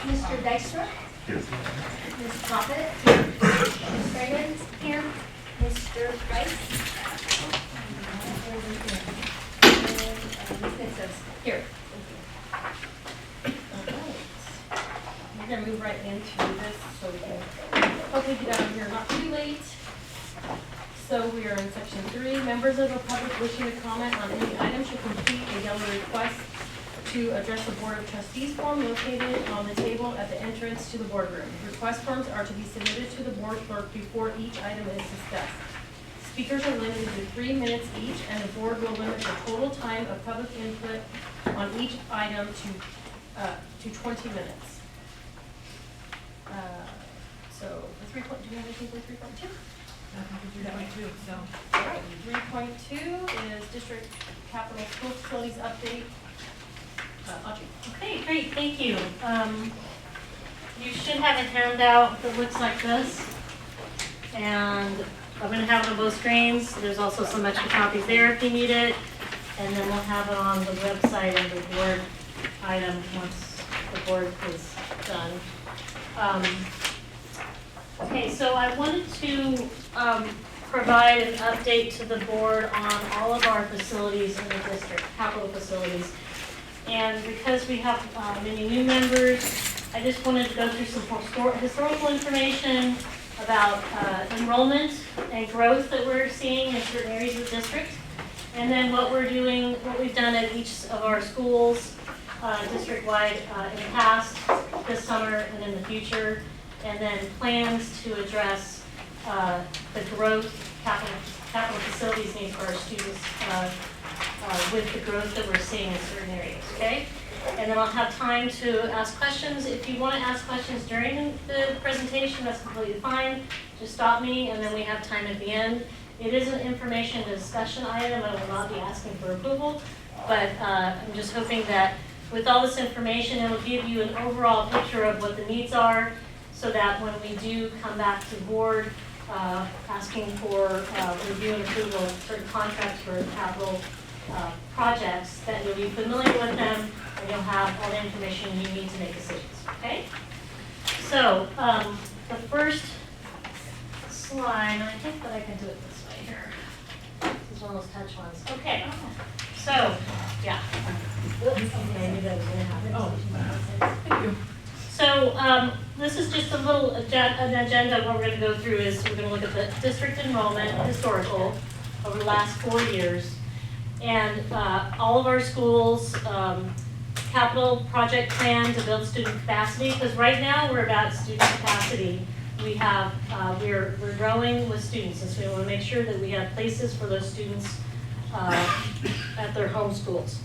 Mr. Dykstra? Here. Ms. Profit? Here. Ms. Raymond? Here. Mr. Price? And Ms. Nixon? Here. We're gonna move right into this so we can hopefully get out of here not too late. So we are in section 3. Members of the public wishing to comment on any item should complete a yellow request to address the Board of Trustees form located on the table at the entrance to the boardroom. Request forms are to be submitted to the board clerk before each item is discussed. Speakers are limited to 3 minutes each, and the board will limit the total time of public input on each item to 20 minutes. So the 3 point, do you have anything for 3.2? So. All right, 3.2 is district capital school facilities update. Audrey. Okay, great, thank you. You should have a handout that looks like this. And I'm going to have it on both screens. There's also some extra copies there if you need it. And then we'll have it on the website under board item once the board is done. Okay, so I wanted to provide an update to the board on all of our facilities in the district, capital facilities. And because we have many new members, I just wanted to go through some historical information about enrollment and growth that we're seeing in certain areas of the district. And then what we've done at each of our schools district-wide in the past, this summer, and in the future. And then plans to address the growth, capital facilities needs for our students with the growth that we're seeing in certain areas, okay? And then I'll have time to ask questions. If you want to ask questions during the presentation, that's completely fine. Just stop me, and then we have time at the end. It is an information discussion item. I will not be asking for approval, but I'm just hoping that with all this information, it will give you an overall picture of what the needs are, so that when we do come back to the board asking for review and approval of certain contracts for capital projects, that you'll be familiar with them and you'll have all the information you need to make decisions, okay? So the first slide, and I think that I can do it this way here. This is one of those touch ones. Okay, so, yeah. Maybe that was going to happen. Oh, thank you. So this is just a little an agenda. What we're going to go through is we're going to look at the district enrollment historical over the last 4 years. And all of our schools, capital project plan to build student capacity, because right now we're about student capacity. We have, we're growing with students, and so we want to make sure that we have places for those students at their home schools.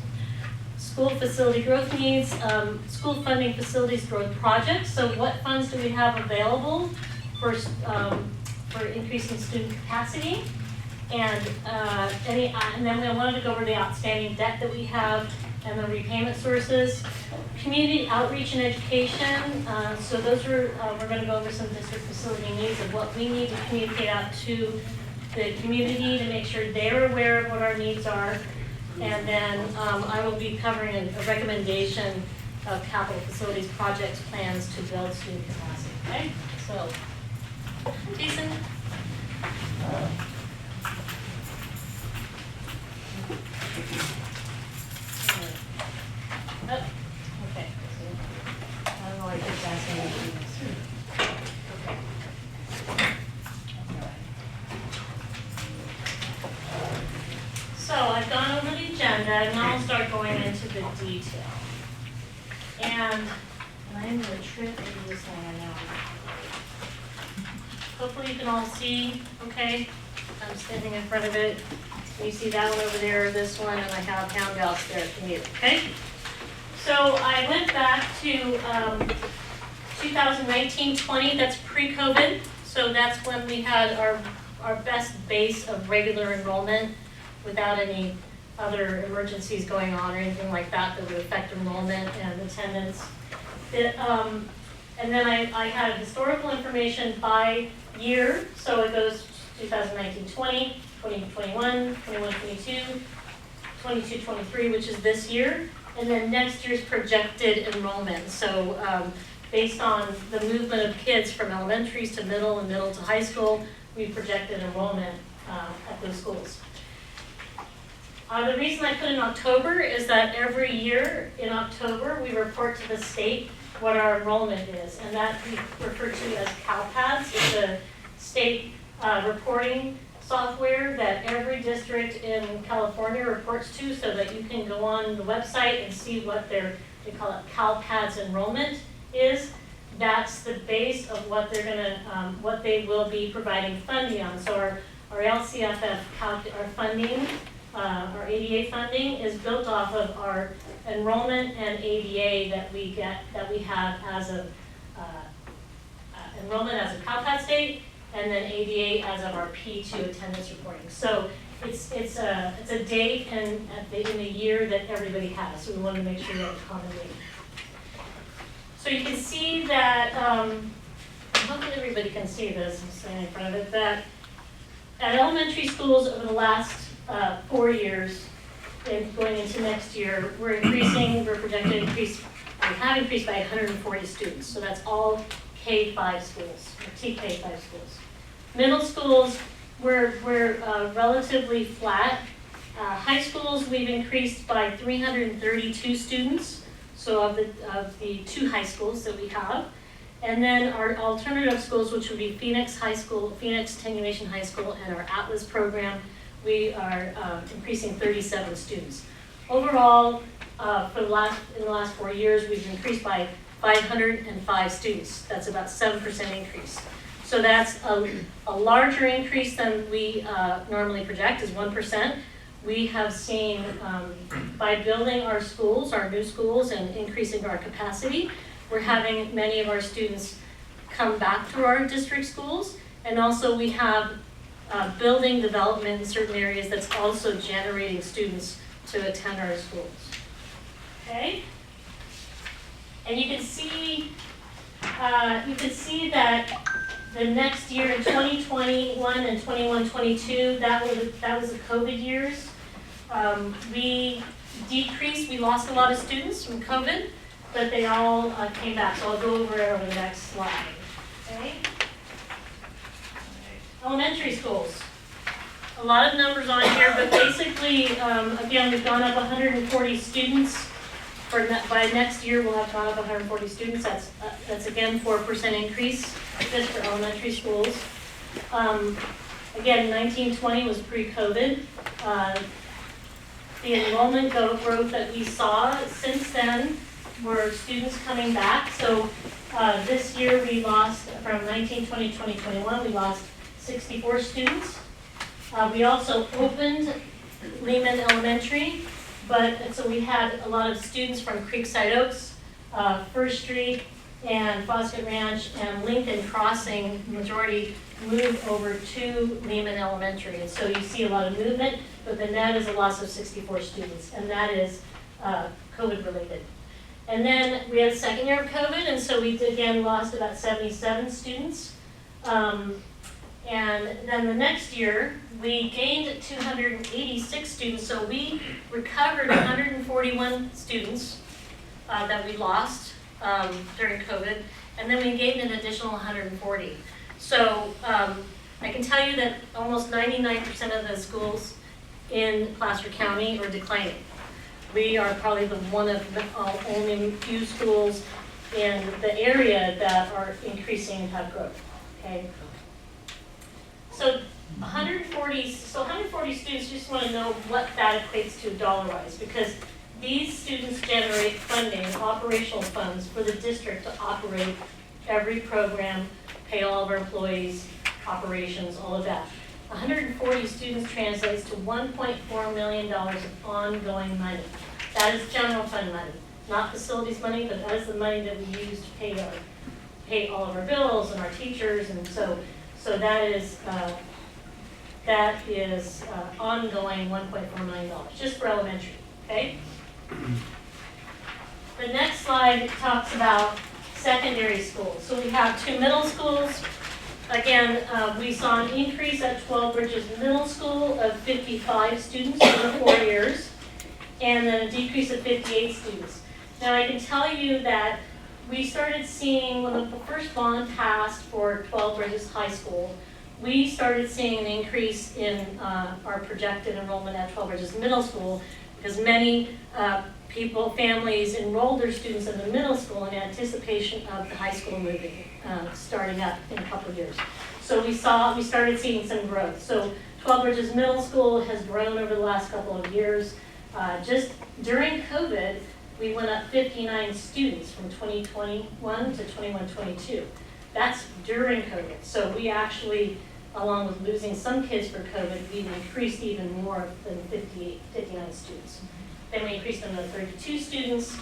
School facility growth needs, school funding facilities growth projects. So what funds do we have available for increasing student capacity? And then we wanted to go over the outstanding debt that we have and the repayment sources. Community outreach and education. So those are, we're going to go over some district facility needs of what we need to communicate out to the community to make sure they're aware of what our needs are. And then I will be covering a recommendation of capital facilities projects plans to build student capacity. Okay, so Jason. Oh, okay. I don't know why I keep asking you to do this. Okay. So I've gone over the agenda, and now I'll start going into the detail. And I'm going to trip over this one right now. Hopefully you can all see, okay? I'm standing in front of it. You see that one over there, this one, and I have handouts there if you need it, okay? So I went back to 2019-20, that's pre-COVID. So that's when we had our best base of regular enrollment without any other emergencies going on or anything like that that would affect enrollment and attendance. And then I had historical information by year, so it goes 2019-20, 2021, 21-22, 22-23, which is this year, and then next year's projected enrollment. So based on the movement of kids from elementaries to middle and middle to high school, we projected enrollment at those schools. The reason I put in October is that every year in October, we report to the state what our enrollment is, and that we refer to as CalPADS. It's a state reporting software that every district in California reports to, so that you can go on the website and see what they call it CalPADS enrollment is. That's the base of what they're gonna, what they will be providing funding on. So our LCFF our funding, our ADA funding is built off of our enrollment and ADA that we have as of enrollment as a CalPAD state, and then ADA as of our P2 attendance reporting. So it's a date in the year that everybody has. So we want to make sure that it's common date. So you can see that, hopefully everybody can see this, I'm standing in front of it, that at elementary schools over the last 4 years, and going into next year, we're projected to increase, we have increased by 140 students. So that's all K-5 schools, or TK-5 schools. Middle schools, we're relatively flat. High schools, we've increased by 332 students. So of the 2 high schools that we have. And then our alternative schools, which would be Phoenix High School, Phoenix Attenuation High School, and our Atlas program, we are increasing 37 students. Overall, in the last 4 years, we've increased by 505 students. That's about 7% increase. So that's a larger increase than we normally project, is 1%. We have seen, by building our schools, our new schools, and increasing our capacity, we're having many of our students come back to our district schools. And also we have building development in certain areas that's also generating students to attend our schools. Okay? And you can see that the next year in 2021 and 21-22, that was the COVID years. We decreased, we lost a lot of students from COVID, but they all came back. So I'll go over it on the next slide. Okay? Elementary schools. A lot of numbers on here, but basically, again, we've gone up 140 students. By next year, we'll have gone up 140 students. That's again 4% increase just for elementary schools. Again, 1920 was pre-COVID. The enrollment growth that we saw since then were students coming back. So this year we lost, from 1920 to 2021, we lost 64 students. We also opened Lehman Elementary, but so we had a lot of students from Creekside Oaks, First Street, and Fosket Ranch, and Lincoln Crossing, majority moved over to Lehman Elementary. And so you see a lot of movement, but the net is a loss of 64 students, and that is COVID related. And then we had a second year of COVID, and so we again lost about 77 students. And then the next year, we gained 286 students, so we recovered 141 students that we lost during COVID, and then we gained an additional 140. So I can tell you that almost 99% of the schools in Placer County are declining. We are probably one of the only few schools in the area that are increasing and have growth. Okay. So 140 students, just want to know what that equates to dollar-wise, because these students generate funding, operational funds for the district to operate every program, pay all of our employees, operations, all of that. 140 students translates to $1.4 million of ongoing money. That is general fund money, not facilities money, but that is the money that we use to pay all of our bills and our teachers, and so that is ongoing $1.4 million just for elementary. Okay. The next slide talks about secondary schools. So we have 2 middle schools. Again, we saw an increase at 12 Bridges Middle School of 55 students over 4 years, and then a decrease of 58 students. Now I can tell you that we started seeing, when the first bond passed for 12 Bridges High School, we started seeing an increase in our projected enrollment at 12 Bridges Middle School, because many families enrolled their students in the middle school in anticipation of the high school moving, starting up in a couple of years. So we started seeing some growth. So 12 Bridges Middle School has grown over the last couple of years. Just during COVID, we went up 59 students from 2021 to 21-22. That's during COVID. So we actually, along with losing some kids for COVID, we've increased even more than 59 students. Then we increased them to 32 students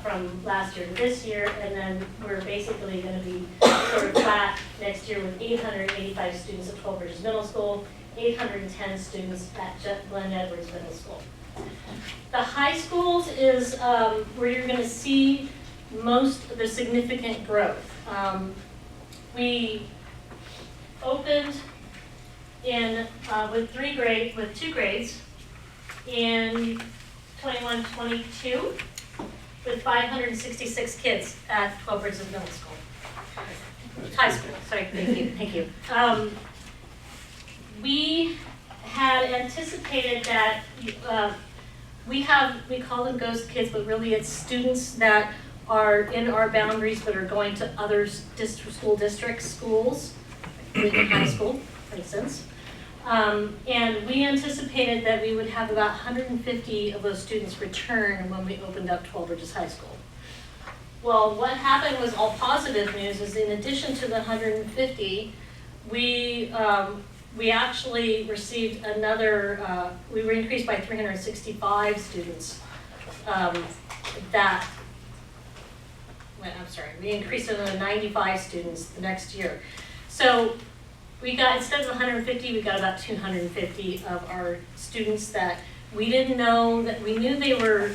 from last year to this year, and then we're basically going to be sort of flat next year with 885 students at 12 Bridges Middle School, 810 students at Glen Edwards Middle School. The high schools is where you're going to see most of the significant growth. We opened in with two grades in 21-22 with 566 kids at 12 Bridges Middle School. High school, sorry, thank you. We had anticipated that we call them ghost kids, but really it's students that are in our boundaries but are going to other school districts, schools, Lincoln High School, for instance. And we anticipated that we would have about 150 of those students return when we opened up 12 Bridges High School. Well, what happened was all positive news, is in addition to the 150, we actually received another, we were increased by 365 students we increased another 95 students the next year. So we got, instead of 150, we got about 250 of our students that we didn't know, that we knew they were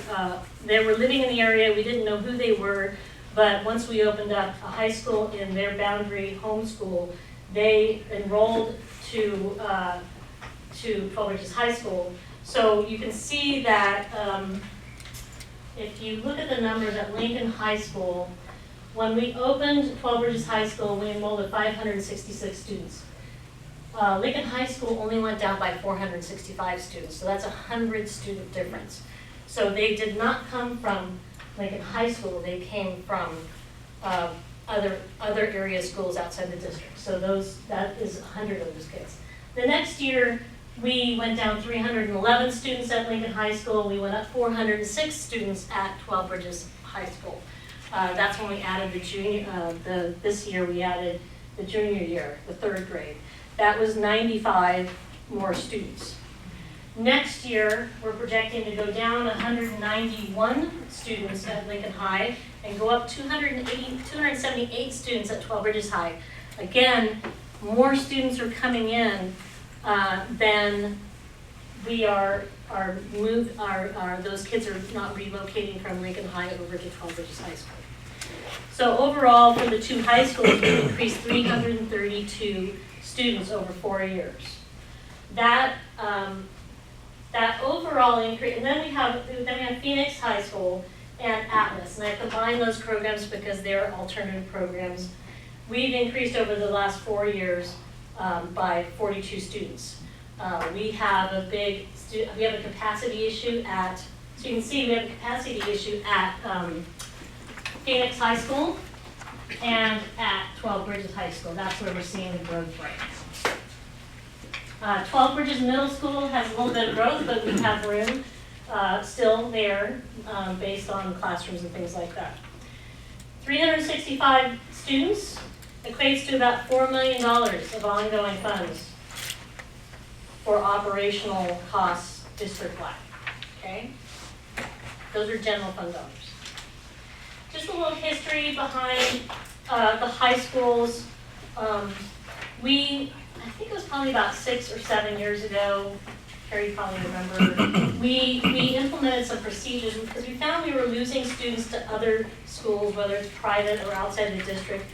living in the area, we didn't know who they were, but once we opened up a high school in their boundary home school, they enrolled to 12 Bridges High School. So you can see that if you look at the numbers at Lincoln High School, when we opened 12 Bridges High School, we enrolled at 566 students. Lincoln High School only went down by 465 students, so that's a 100 student difference. So they did not come from Lincoln High School, they came from other area schools outside the district. So that is 100 of those kids. The next year, we went down 311 students at Lincoln High School. We went up 406 students at 12 Bridges High School. That's when we added the junior, this year we added the junior year, the third grade. That was 95 more students. Next year, we're projecting to go down 191 students at Lincoln High and go up 278 students at 12 Bridges High. Again, more students are coming in than we are those kids are not relocating from Lincoln High over to 12 Bridges High School. So overall, for the two high schools, we increased 332 students over 4 years. That overall increase, and then we have Phoenix High School and Atlas, and I combine those programs because they're alternative programs. We've increased over the last 4 years by 42 students. We have a capacity issue at, so you can see we have a capacity issue at Phoenix High School and at 12 Bridges High School. That's where we're seeing the growth rates. 12 Bridges Middle School has a little bit of growth, but we have room still there based on classrooms and things like that. 365 students equates to about $4 million of ongoing funds for operational costs district-wide, okay? Those are general fund dollars. Just a little history behind the high schools. I think it was probably about 6 or 7 years ago, Carrie probably remember, we implemented some procedures because we found we were losing students to other schools, whether it's private or outside the district.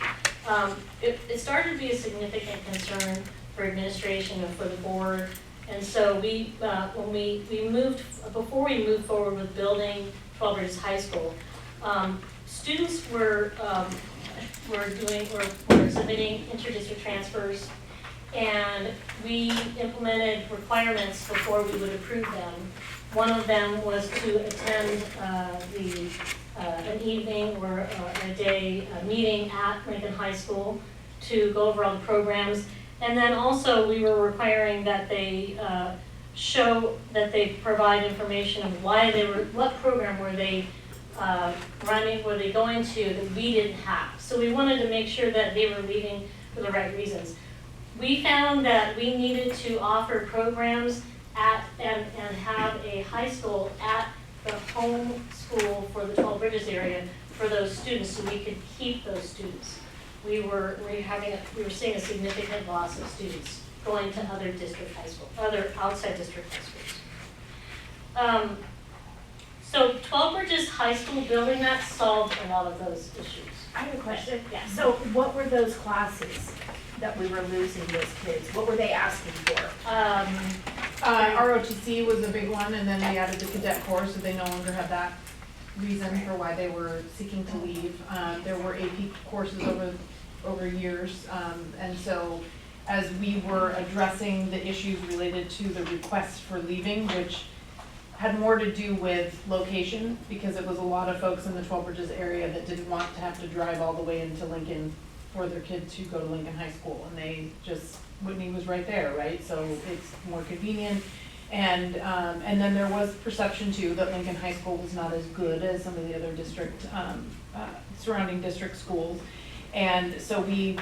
It started to be a significant concern for administration and for the board. And so when we moved, before we moved forward with building 12 Bridges High School, students were submitting interdistrict transfers, and we implemented requirements before we would approve them. One of them was to attend an evening or a day meeting at Lincoln High School to go over all the programs. And then also we were requiring that they show that they provide information of why they were, what program were they running, were they going to that we didn't have. So we wanted to make sure that they were leaving for the right reasons. We found that we needed to offer programs and have a high school at the home school for the 12 Bridges area for those students, so we could keep those students. We were seeing a significant loss of students going to other district high school, other outside district high schools. So 12 Bridges High School building that solved a lot of those issues. I have a question. Yeah. So what were those classes that we were losing those kids? What were they asking for? ROTC was a big one, and then we added the cadet corps, so they no longer had that reason for why they were seeking to leave. There were AP courses over years, and so as we were addressing the issues related to the requests for leaving, which had more to do with location, because it was a lot of folks in the 12 Bridges area that didn't want to have to drive all the way into Lincoln for their kid to go to Lincoln High School, and they just, Whitney was right there, right? So it's more convenient. And then there was perception too that Lincoln High School was not as good as some of the other district, surrounding district schools. And so we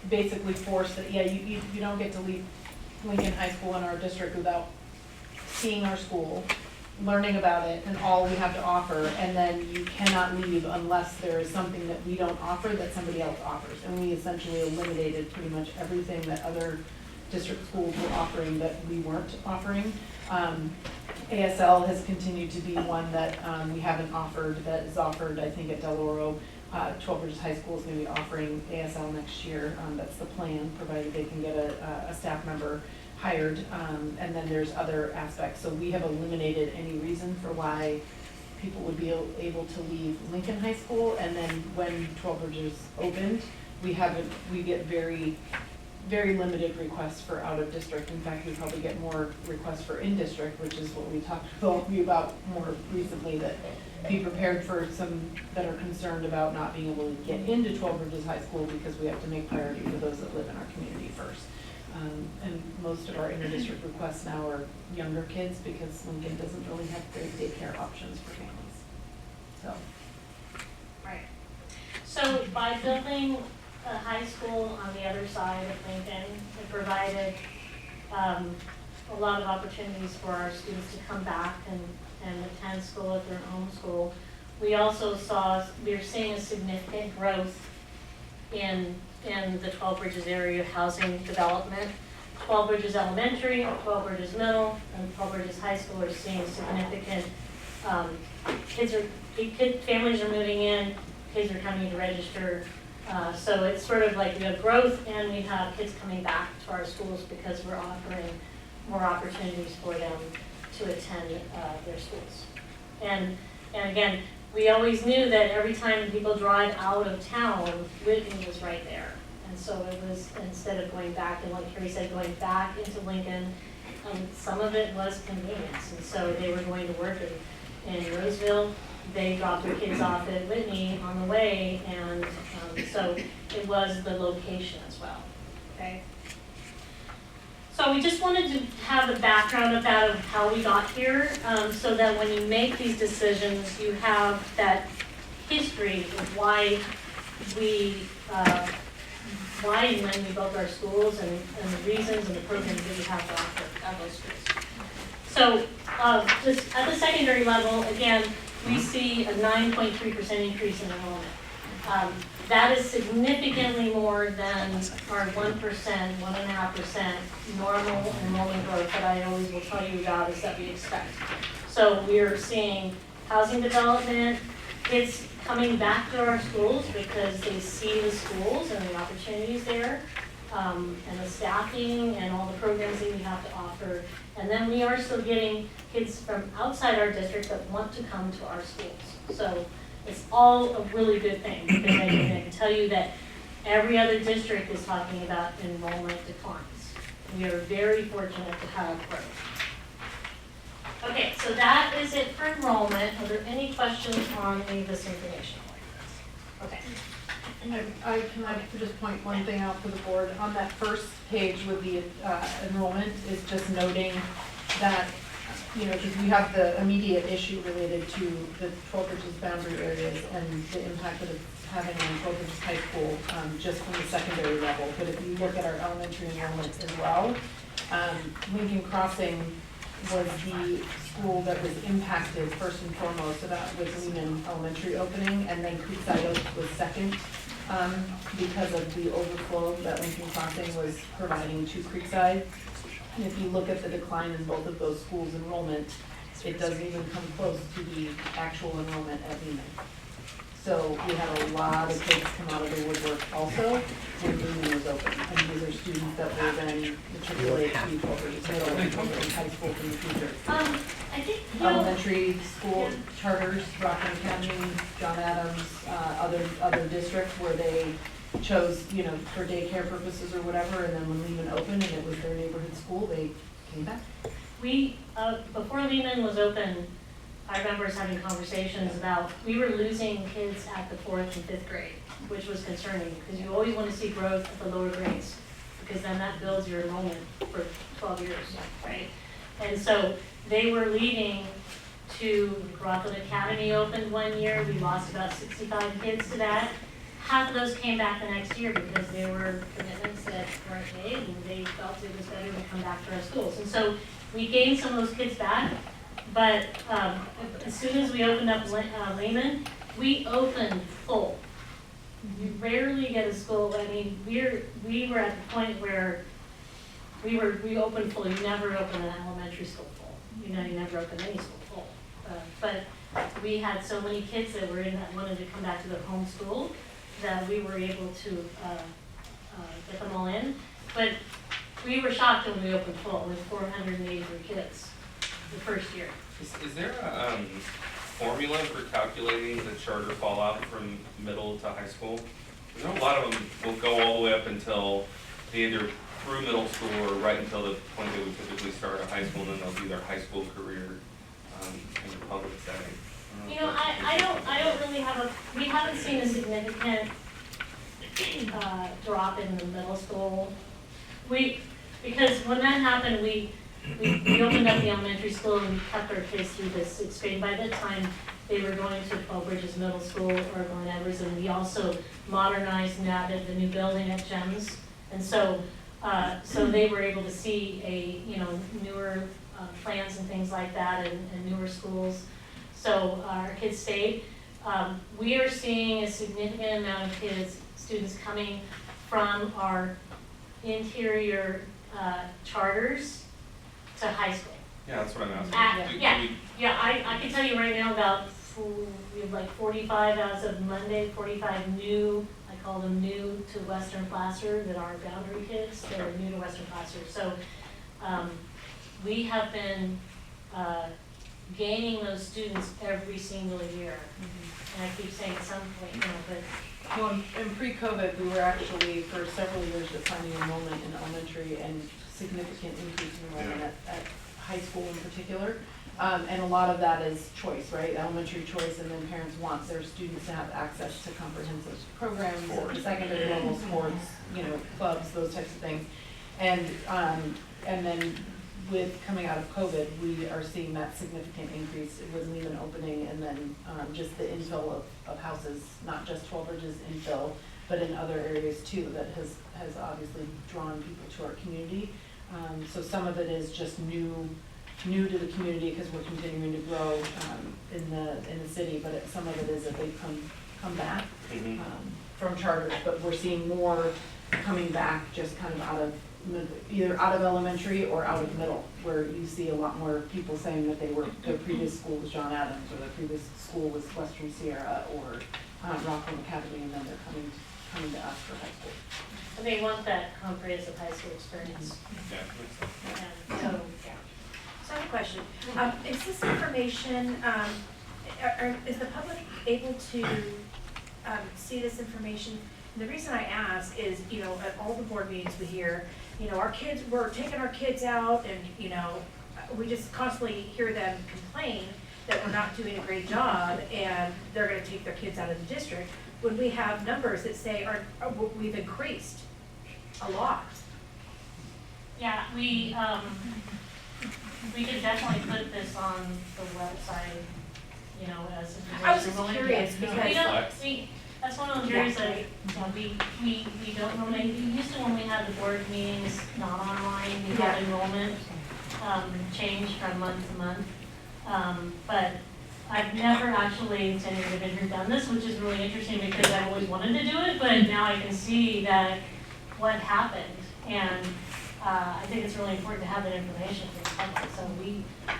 basically forced that, yeah, you don't get to leave Lincoln High School in our district without seeing our school, learning about it and all we have to offer, and then you cannot leave unless there is something that we don't offer that somebody else offers. And we essentially eliminated pretty much everything that other district schools were offering that we weren't offering. ASL has continued to be one that we haven't offered, that is offered, I think, at Del Oro. 12 Bridges High School is going to be offering ASL next year. That's the plan, provided they can get a staff member hired, and then there's other aspects. So we have eliminated any reason for why people would be able to leave Lincoln High School, and then when 12 Bridges opened, we get very, very limited requests for out of district. In fact, we probably get more requests for in district, which is what we talked to you about more recently, that be prepared for some that are concerned about not being able to get into 12 Bridges High School because we have to make priority for those that live in our community first. And most of our inter-district requests now are younger kids because Lincoln doesn't really have great daycare options for families. So. Right. So by building a high school on the other side of Lincoln, it provided a lot of opportunities for our students to come back and attend school at their home school. We also we are seeing a significant growth in the 12 Bridges area housing development. 12 Bridges Elementary, 12 Bridges Middle, and 12 Bridges High School are seeing significant, families are moving in, kids are coming to register. So it's sort of like we have growth and we have kids coming back to our schools because we're offering more opportunities for them to attend their schools. And again, we always knew that every time people drive out of town, Whitney was right there. And so it was, instead of going back, and like Carrie said, going back into Lincoln, some of it was convenience. And so they were going to work in Roseville. They dropped their kids off at Whitney on the way, and so it was the location as well, okay? So we just wanted to have the background of that, of how we got here, so that when you make these decisions, you have that history of why and when we built our schools, and the reasons and the programs that we have to offer at those schools. So just at the secondary level, again, we see a 9.3% increase in enrollment. That is significantly more than our 1%, 1.5% normal enrollment growth that I always will tell you about is that we expect. So we are seeing housing development, kids coming back to our schools because they see the schools and the opportunities there, and the staffing and all the programs that we have to offer. And then we are still getting kids from outside our district that want to come to our schools. So It's all a really good thing, because I can tell you that every other district is talking about enrollment declines. We are very fortunate to have growth. Okay, so that is it for enrollment. Are there any questions on any of this information like this? Okay. I can just point one thing out for the board. On that first page with the enrollment is just noting that, you know, because we have the immediate issue related to the 12 Bridges boundary areas and the impact that it's having on 12 Bridges High School, just from the secondary level. But if you look at our elementary enrollment as well, Lincoln Crossing was the school that was impacted first and foremost about with Lehman Elementary opening, and then Creekside Oaks was second, because of the overflow that Lincoln Crossing was providing to Creekside. And if you look at the decline in both of those schools' enrollment, it doesn't even come close to the actual enrollment at Lehman. So we had a lot of kids come out of the woodwork also when Lehman was open. And these are students that will then matriculate to 12 Bridges Middle and 12 Bridges High School in the future. I think, you know, Elementary school charters, Rockland Academy, John Adams, other districts where they chose, you know, for daycare purposes or whatever, and then when Lehman opened and it was their neighborhood school, they came back. we, before Lehman was open, I remember us having conversations about, we were losing kids at the 4th and 5th grade, which was concerning, because you always want to see growth at the lower grades, because then that builds your enrollment for 12 years, right? And so they were leaving to, Rockland Academy opened one year, we lost about 65 kids to that. Half of those came back the next year because they were commitments that weren't made, and they felt it was better to come back to our schools. And so we gained some of those kids back, but as soon as we opened up Lehman, we opened full. You rarely get a school, I mean, we were at the point where we opened full. You never open an elementary school full. You know, you never open any school full. But we had so many kids that were in that wanted to come back to their home school that we were able to get them all in. But we were shocked when we opened full with 483 kids the first year. Is there a formula for calculating the charter fallout from middle to high school? I know a lot of them will go all the way up until they either through middle school or right until the point they would typically start a high school, and then they'll do their high school career in a public setting. You know, I don't really have we haven't seen a significant drop in the middle school. Because when that happened, we opened up the elementary school and we kept our kids through the 6th grade. By that time, they were going to 12 Bridges Middle School or Glen Evers, and we also modernized and added the new building at GEMS. And so they were able to see newer plans and things like that, and newer schools. So our kids stayed. We are seeing a significant amount of students coming from our interior charters to high school. Yeah, that's what I'm asking. I can tell you right now about, we have like 45 as of Monday, 45 new, I call them new to Western Placer, that are boundary kids that are new to Western Placer. So we have been gaining those students every single year. And I keep saying at some point, but. Well, in pre-COVID, we were actually for several years declining enrollment in elementary and significant increase in enrollment at high school in particular. And a lot of that is choice, right? Elementary choice, and then parents want their students to have access to comprehensive programs, at the secondary level, sports, clubs, those types of things. And then with coming out of COVID, we are seeing that significant increase with Lehman opening, and then just the infill of houses, not just 12 Bridges infill, but in other areas too, that has obviously drawn people to our community. So some of it is just new to the community because we're continuing to grow in the city, but some of it is that they come back from charters, but we're seeing more coming back just kind of out of either out of elementary or out of middle, where you see a lot more people saying that their previous school was John Adams, or their previous school was Western Sierra or Rockland Academy, and then they're coming to us for high school. And they want that comprehensive high school experience. Yeah. And so, yeah. So I have a question. Is this information, is the public able to see this information? And the reason I ask is, at all the board meetings we hear, we're taking our kids out and, we just constantly hear them complain that we're not doing a great job and they're gonna take their kids out of the district, when we have numbers that say we've increased a lot. Yeah, we could definitely put this on the website, as information. I was just rolling. curious We because. don't, that's one of those areas that, we don't normally, used to when we had the board meetings not online, we had enrollment, change from month to month. But I've never actually, to any individual, done this, which is really interesting because I've always wanted to do it, but now I can see that what happened. And I think it's really important to have that information for the public. So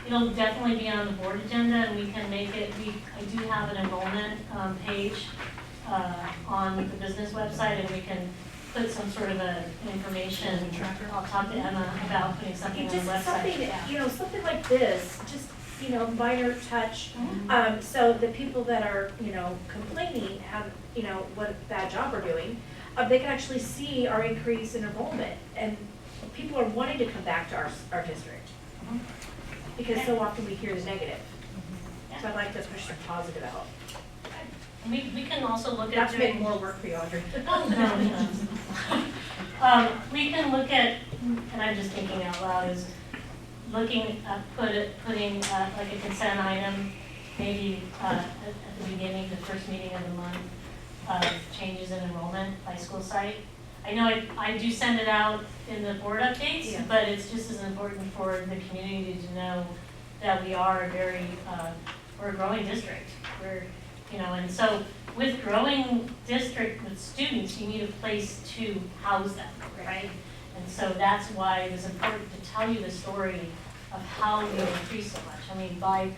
it'll definitely be on the board agenda, and we can make it, I do have an enrollment page on the business website, and we can put some sort of an information. I'll talk to Emma about putting something on the Just website. something, Yeah. something like this, just, minor touch. Mhm. So the people that are, complaining have, what a bad job we're doing, they can actually see our increase in enrollment. And people are wanting to come back to our district. Mhm. Because so often we hear the negative. Yeah. So I'd like to push the positive out. We can also look at Not to make doing. more work for you, Audrey. Oh, no. We can look at, and I'm just thinking out loud, is looking at putting like a consent item, maybe at the beginning, the first meeting of the month, changes in enrollment by school site. I know I do send it out in the board updates, Yeah. but it's just as important for the community to know that we are we're a growing district. And so with growing district with students, you need a place to house them, right? And so that's why it was important to tell you the story of how we increased so much. I mean, I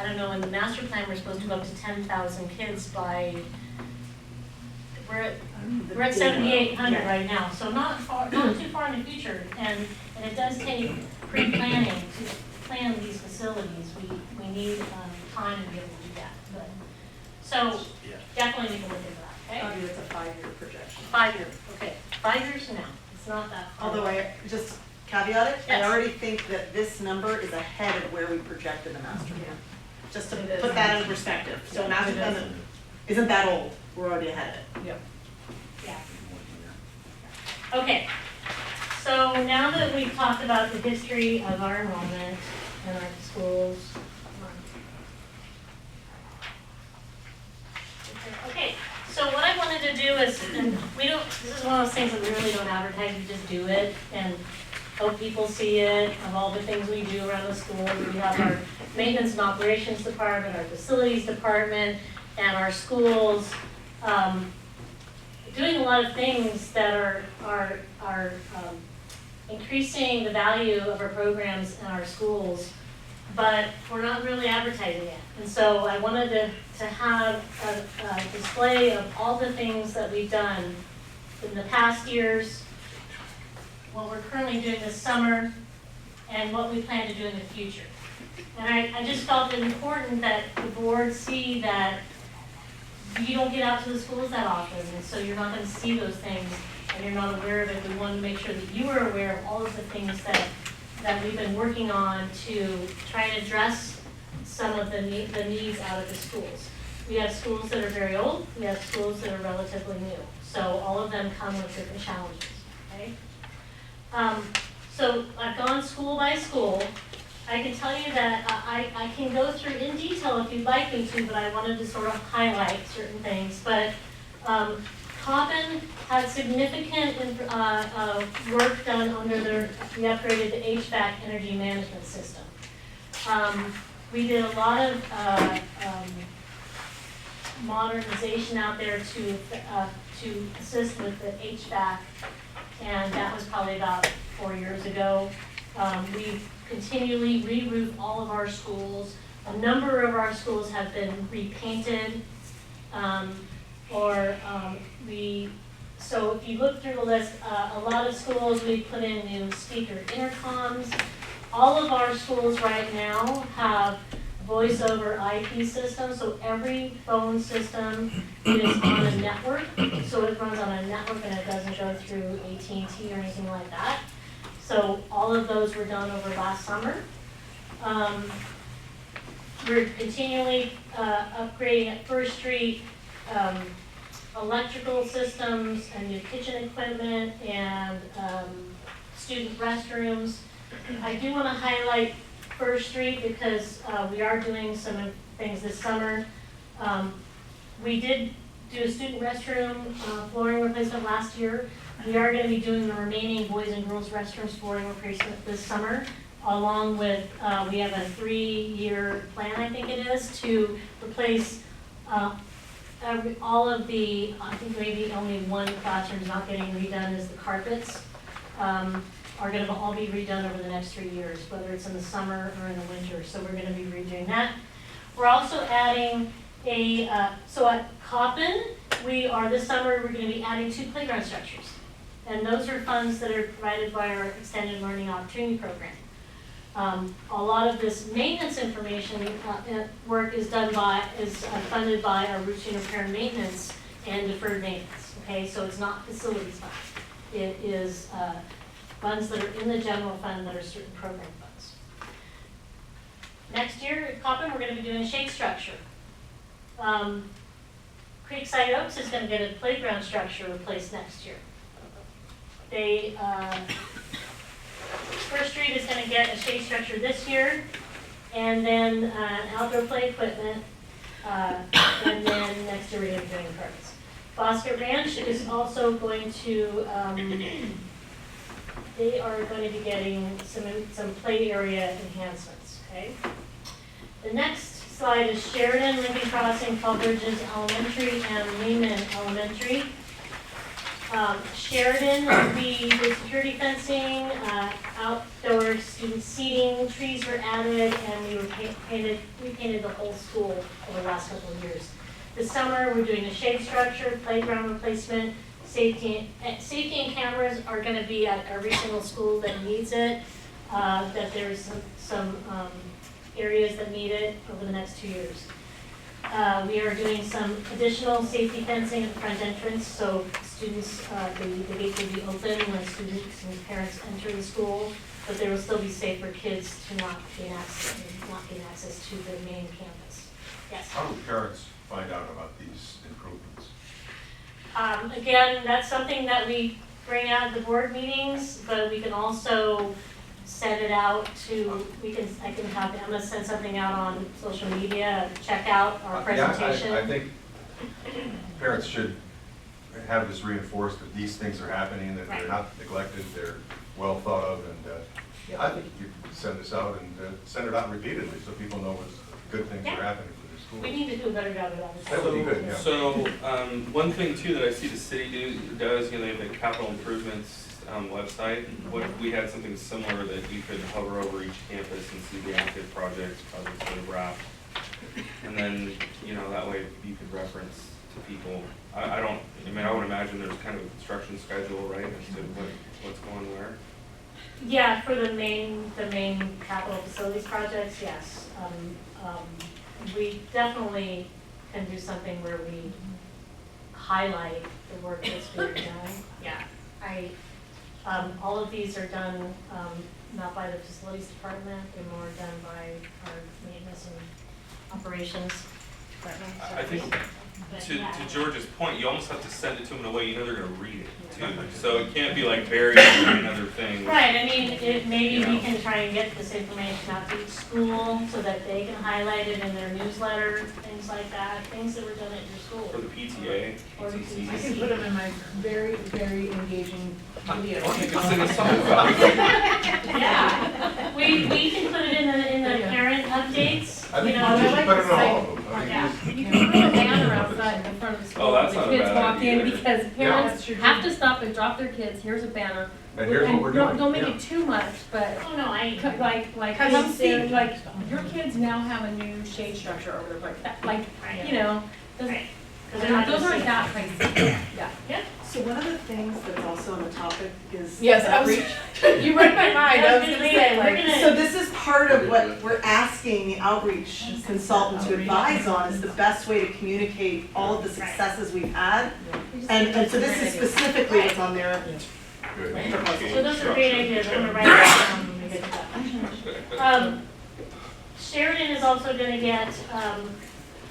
don't know, in the master plan, we're supposed to go up to 10,000 kids by, we're at 7,800 right now, so not too far in the future. And it does take pre-planning to plan these facilities. We need time to be able to do that. But so definitely we can look into that. Okay. Audrey, it's a 5-year projection. 5 years. Okay. 5 years now. It's not that far. Although I just caveat it, Yes. I already think that this number is ahead of where we projected the master plan. Just to It is. put that in perspective. So master plan isn't that old. We're already ahead of it. Yep. Yeah. Okay, so now that we've talked about the history of our enrollment and our schools. Okay, so what I wanted to do is, and this is one of those things that we really don't advertise, we just do it and hope people see it, of all the things we do around the school. We have our maintenance and operations department, our facilities department, and our schools. Doing a lot of things that are increasing the value of our programs in our schools, but we're not really advertising it. And so I wanted to have a display of all the things that we've done in the past years, what we're currently doing this summer, and what we plan to do in the future. And I just felt it important that the board see that you don't get out to the schools that often, and so you're not going to see those things, and you're not aware of it. We wanted to make sure that you were aware of all of the things that we've been working on to try and address some of the needs out of the schools. We have schools that are very old, we have schools that are relatively new, so all of them come with different challenges, okay? So I've gone school by school. I can tell you that I can go through in detail if you'd like me to, but I wanted to sort of highlight certain things. But Coppin had significant work done under we upgraded the HVAC energy management system. We did a lot of modernization out there to assist with the HVAC, and that was probably about 4 years ago. We continually re-roof all of our schools. A number of our schools have been repainted, so if you look through the list, a lot of schools, we put in new speaker intercoms. All of our schools right now have voice over IP system, so every phone system is on a network, so it runs on a network and it doesn't go through AT&T or anything like that. So all of those were done over last summer. We're continually upgrading at First Street, electrical systems and new kitchen equipment and student restrooms. I do want to highlight First Street because we are doing some things this summer. We did do a student restroom flooring replacement last year. We are going to be doing the remaining boys and girls restrooms flooring replacement this summer, along with, we have a 3-year plan, I think it is, to replace all of the, I think maybe only one classroom is not getting redone is the carpets. Are going to all be redone over the next 3 years, whether it's in the summer or in the winter. So we're going to be redoing that. We're also adding so at Coppin, this summer, we're going to be adding 2 playground structures. And those are funds that are provided by our Extended Learning Opportunity Program. A lot of this maintenance information work is funded by our routine repair and maintenance and deferred maintenance. Okay, so it's not facilities funds. It is funds that are in the general fund that are certain program funds. Next year at Coppin, we're going to be doing a shade structure. Creekside Oaks is going to get a playground structure replaced next year. First Street is going to get a shade structure this year, and then outdoor play equipment, and then next year we're going to be doing carpets. Bosque Ranch is also going to, they are going to be getting some play area enhancements, okay? The next slide is Sheridan, Lincoln Crossing, Fall Bridges Elementary, and Lehman Elementary. Sheridan will be the security fencing, outdoor student seating, trees were added, and we repainted the whole school over the last couple of years. This summer, we're doing a shade structure, playground replacement, safety and cameras are going to be at every single school that needs it. That there's some areas that need it over the next 2 years. We are doing some additional safety fencing at the front entrance, so students, the gates will be open when students and parents enter the school, but there will still be safe for kids to not gain access to the main campus. Yes? How do parents find out about these improvements? Again, that's something that we bring out at the board meetings, but we can also send it out to, I can have Emma send something out on social media, check out our presentation. Yeah, I think parents should have this reinforced that these things are happening, that they're not neglected, they're well thought of, and I think you could send this out and send it out repeatedly so people know what good things are happening for their schools. We need to do a better job of that. That would be good, yeah. So, one thing too that I see the city does, they have the capital improvements website. What if we had something similar that you could hover over each campus and see the active projects that are wrapped? And then, that way you could reference to people. I would imagine there's kind of a construction schedule, right, as to what's going where? Yeah, for the main capital facilities projects, yes. We definitely can do something where we highlight the work that's being done. Yeah, all of these are done not by the facilities department, they're more done by our maintenance and operations department. I think to George's point, you almost have to send it to them in a way they're going to read it too. So it can't be like buried in another thing. Right, maybe we can try and get this information out to each school so that they can highlight it in their newsletter, things like that, things that were done at your school. Or the PTA, Or the PTC. I can put them in my very, very engaging video. Or you can sing a song about it. Yeah, we can put it in the parent updates, I think I you should like put the it on site. all of them. I Yeah. think You can put a banner outside in front of the school. Oh, that's not a The kids bad walk idea in either. because parents Yeah. have to stop and drop their kids, here's a banner. And here's what we're doing. Don't make Yeah. it too much, but oh no, like, Cause come it's see, very- like, your kids now have a new shade structure over there, like, those Right. 'Cause they're not those gonna aren't see that pricey, yeah. So one of the things that's also on the topic is Yes, I was, outreach. you read my mind, I was gonna say, We're like, gonna- So this is part of what we're asking the outreach consultant to advise on, is the best way to communicate all of the successes we've had. And so this is specifically what's on their Good. proposal. So those are great ideas, I'm gonna write that down when we get to that. Sheridan is also gonna get,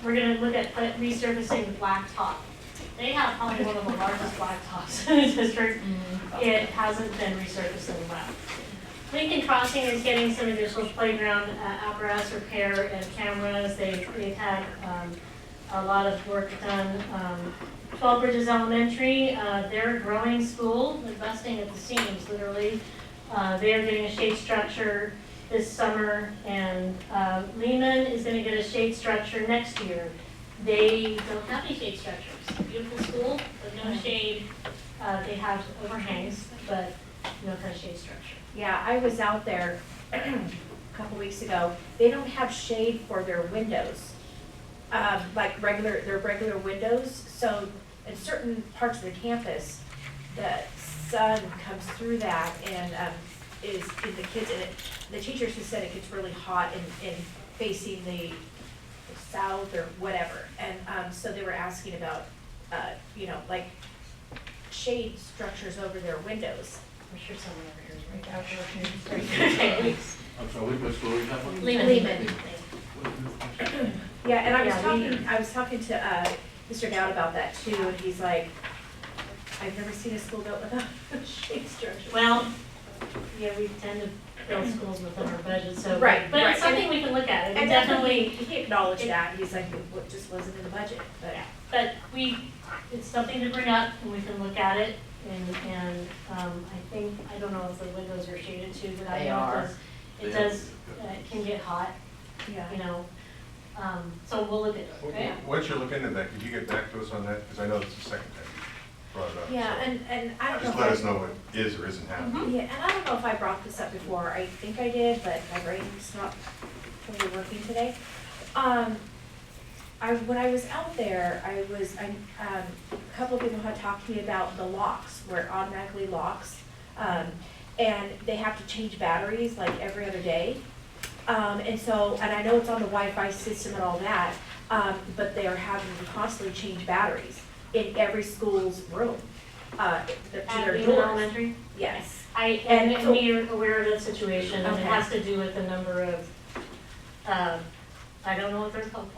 we're gonna look at resurfacing the blacktop. They have probably one of the largest blacktops in the district. It hasn't been resurfaced in a while. Lincoln Crossing is getting some additional playground apparatus repair and cameras. They've had a lot of work done. 12 Bridges Elementary, they're a growing school, they're busting at the seams, literally. They are getting a shade structure this summer, and Lehman is gonna get a shade structure next year. They don't have any shade structures. Beautiful school, but no shade. They have overhangs, but no kind of shade structure. Yeah, I was out there a couple weeks ago. They don't have shade for their windows, like their regular windows. So in certain parts of the campus, the sun comes through that and is in the kids. And the teachers have said it gets really hot in facing the south or whatever. And so they were asking about, like shade structures over their windows. I'm sure someone over here is right out. I'm sorry, what school are you talking about? Lehman. Yeah, and Yeah, I was talking to Mr. Dowd about that too, and he's like, I've never seen a school built without a shade structure. Well, yeah, we tend to build schools within our budget, so. Right, But right. it's something we can look at. It And definitely, he acknowledged that, he's like, it just wasn't in the budget, but. yeah, but it's something to bring up and we can look at it. And I don't know if the windows are shaded too, but I They know are. it does, it can get hot, Yeah. So we'll look at it. Yeah. Once you look into that, could you get back to us on that? Because I know it's the second time you brought it up. Yeah, so and I don't know. just if let I- us know what is or isn't happening. Yeah, and I don't know if I brought this up before, I think I did, but my brain's not totally working today. When I was out there, a couple of people had talked to me about the locks, where it automatically locks. And they have to change batteries like every other day. And I know it's on the Wi-Fi system and all that, but they are having to constantly change batteries in every school's room, to their At Lehman doors. Elementary? Yes. And so- we are aware of that situation, and it Okay. has to do with the number of, I don't know what they're called,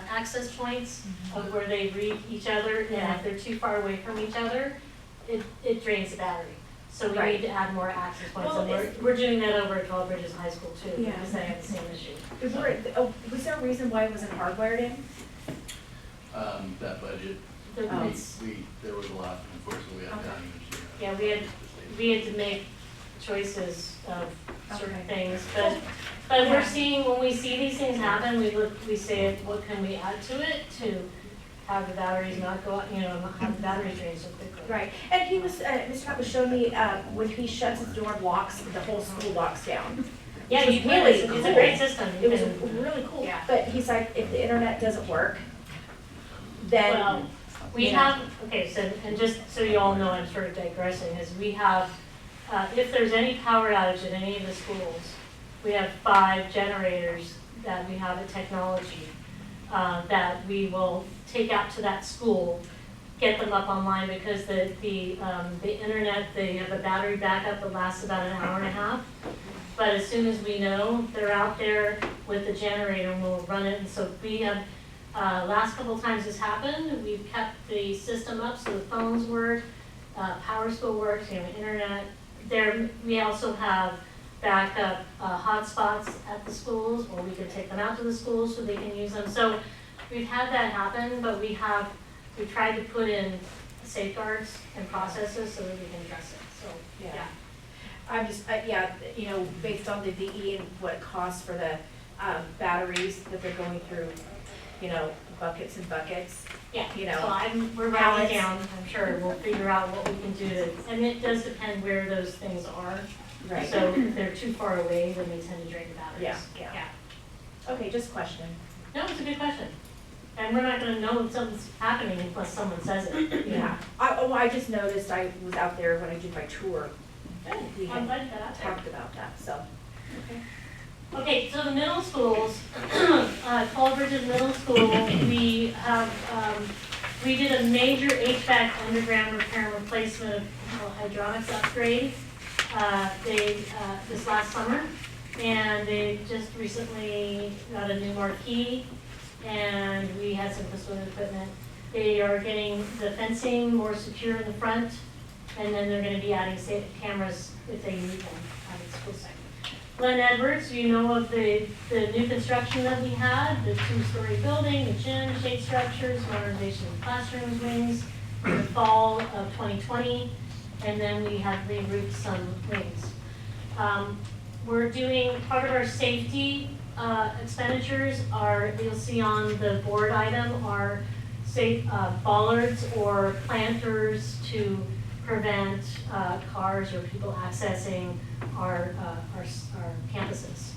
access points of where they read each other, and Yeah. if they're too far away from each other, it drains the battery. So we Right. need to add more access points, Well, and we're doing that over at 12 Bridges High School too, Yeah. because they have the same issue. Was there a reason why it wasn't hardwired in? That budget, there was a lot, unfortunately, we had Okay. down this year. Yeah, we had to make choices of certain Okay. things, but Yeah. we're seeing, when we see these things happen, we say, what can we add to it to have the batteries not go, not have the batteries drain so quickly. Right, and he was, Mr. Hunt was showing me, when he shuts his door and locks, the whole school locks down. Yeah, Which you was can, really it's a cool. great system. It was You can- really cool, Yeah. but he's like, if the internet doesn't work, then, Well, we Yeah. have, okay, so, and just so you all know, I'm sort of digressing, is we have, if there's any power outage at any of the schools, we have 5 generators that we have at technology, that we will take out to that school, get them up online, because the internet, they have a battery backup that lasts about an hour and a half. But as soon as we know they're out there with the generator, we'll run it, and so we have, last couple times this happened, we've kept the system up so the phones work, Power School works, internet. We also have backup hotspots at the schools, or we can take them out to the schools so they can use them. So we've had that happen, but we tried to put in safeguards and processes so that we can address it, so, Yeah. yeah. I'm just, based on the VE and what it costs for the, batteries that they're going through, buckets and buckets. Yeah, You so know, we're writing pallets. down, I'm sure we'll figure out what we can do to, and it does depend where those things are. Right. So if they're too far away, then they tend to drain the batteries. Yeah. Okay, just question. No, it's a good question. And we're not gonna know if something's happening unless someone says it. Yeah, I I just noticed, I was out there when I did my tour, we I'm had glad you got out there. talked about that, so. Okay, so the middle schools, Fall Bridges Middle School, we have, we did a major HVAC underground repair and replacement of hydronics upgrade. This last summer, and they just recently got a new marquee, and we had some custodial equipment. They are getting the fencing more secure in the front, and then they're gonna be adding cameras if they need them at the school site. Glenn Edwards, you know of the new construction that we had, the 2-story building, the gym, shade structures, modernization of classrooms, wings, in the fall of 2020, and then we have re-roofed some wings. We're doing, part of our safety expenditures are, you'll see on the board item, are safe bollards or planters to prevent cars or people accessing our campuses.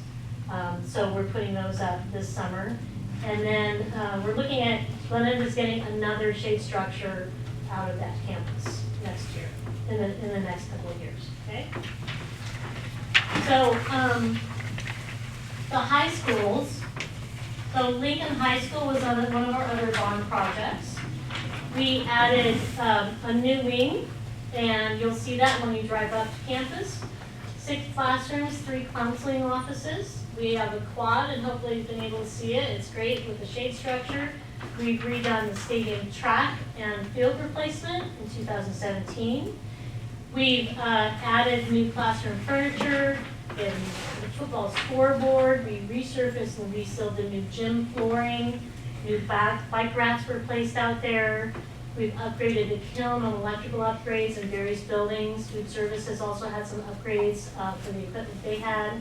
So we're putting those up this summer. And then we're looking at, Glen Edwards getting another shade structure out of that campus next year, in the next couple of years, okay? So the high schools, so Lincoln High School was one of our other bond projects. We added a new wing, and you'll see that when you drive up to campus. 6 classrooms, 3 counseling offices. We have a quad, and hopefully you've been able to see it. It's great with the shade structure. We've redone the stadium track and field replacement in 2017. We've added new classroom furniture, and the football scoreboard. We resurfaced and resealed the new gym flooring. New bike racks were placed out there. We've upgraded the kiln on electrical upgrades in various buildings. Food services also had some upgrades for the equipment they had.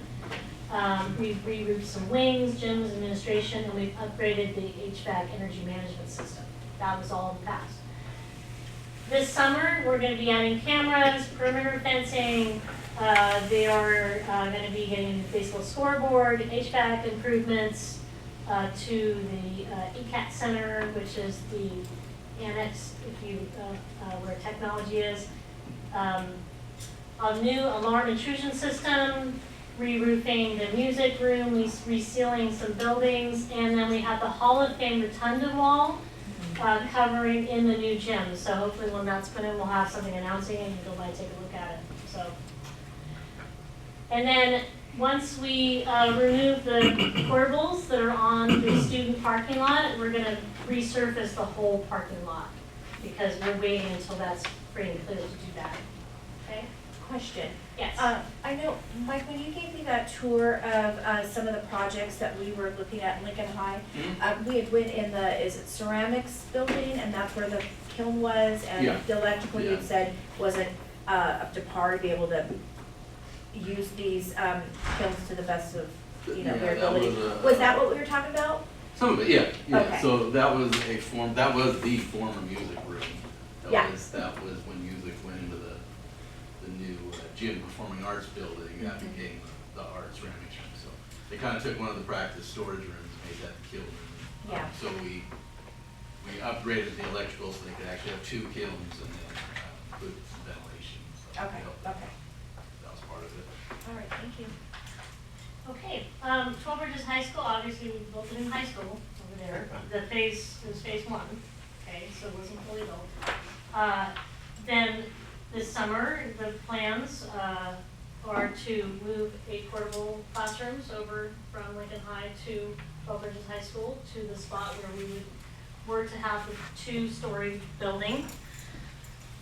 We've re-roofed some wings, gyms, administration, and we've upgraded the HVAC energy management system. That was all in the past. This summer, we're going to be adding cameras, perimeter fencing. They are going to be getting a baseball scoreboard, HVAC improvements to the ECAT Center, which is the annex, if you where technology is. A new alarm intrusion system, re-roofing the music room, resealing some buildings, and then we have the Hall of Fame rotunda wall covering in the new gym. So hopefully when that's put in, we'll have something announcing and you can go by and take a look at it. So, and then once we remove the portables that are on the student parking lot, we're gonna resurface the whole parking lot because we're waiting until that's free and clear to do that. Okay? Question. Yes. I know, Mike, when you gave me that tour of some of the projects that we were looking at in Lincoln High, we had went in the, is it ceramics building, and that's where the kiln was, and Yeah. the electrical you Yeah. had said wasn't up to par to be able to use these kilns to the best of, you know, Yeah, their that ability. was, Was that what we were talking about? Some of it, yeah, yeah. Okay. So that was the former music room. Yeah. That was when music went into the new gym performing arts building, that became the art ceramics room. So they kind of took one of the practice storage rooms and made that the kiln room. Yeah. So we upgraded the electrical so they could actually have 2 kilns and then put some ventilation. So Okay, okay. that was part of it. All right, thank you. Okay, 12 Bridges High School, obviously we built a new high school over there. The phase, it was phase 1, okay, so it wasn't fully built. Then this summer, the plans are to move 8 portable classrooms over from Lincoln High to 12 Bridges High School to the spot where we were to have the 2-story building.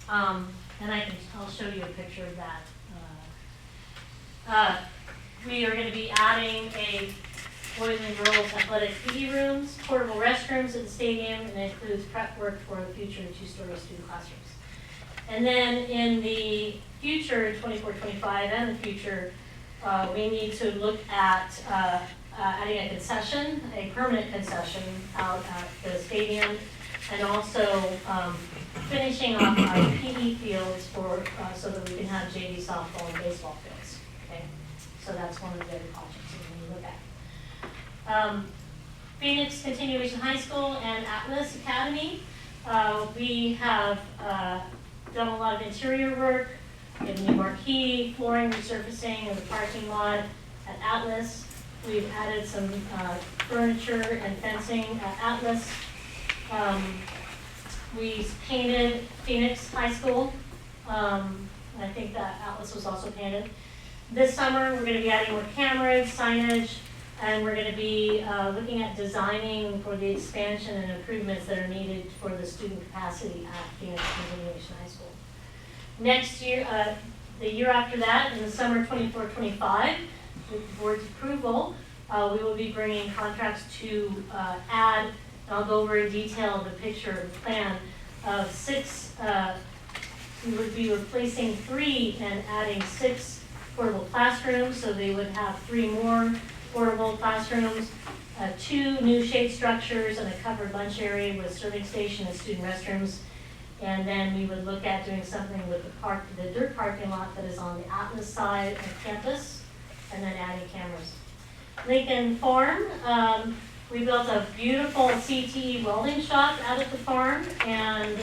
And I'll show you a picture of that. We are going to be adding a boys and girls athletic PE rooms, portable restrooms at the stadium, and it includes prep work for the future 2-story student classrooms. And then in the future, 24-25 and the future, we need to look at adding a concession, a permanent concession out at the stadium, and also finishing off our PE fields for so that we can have JV softball and baseball fields. Okay, so that's one of the other projects that we're going to look at. Phoenix Continuation High School and Atlas Academy. We have done a lot of interior work, we have new marquee, flooring resurfacing in the parking lot at Atlas. We've added some furniture and fencing at Atlas. We painted Phoenix High School. I think that Atlas was also painted. This summer, we're gonna be adding more cameras, signage, and we're gonna be looking at designing for the expansion and improvements that are needed for the student capacity at Phoenix Continuation High School. Next year, the year after that, in the summer 24-25, with the board's approval, we will be bringing contracts to add, and I'll go over in detail the picture, the plan of 6, we would be replacing 3 and adding 6 portable classrooms, so they would have 3 more portable classrooms, 2 new shade structures and a covered lunch area with serving station and student restrooms. And then we would look at doing something with the dirt parking lot that is on the Atlas side of campus, and then adding cameras. Lincoln Farm, we built a beautiful CTE welding shop out at the farm, and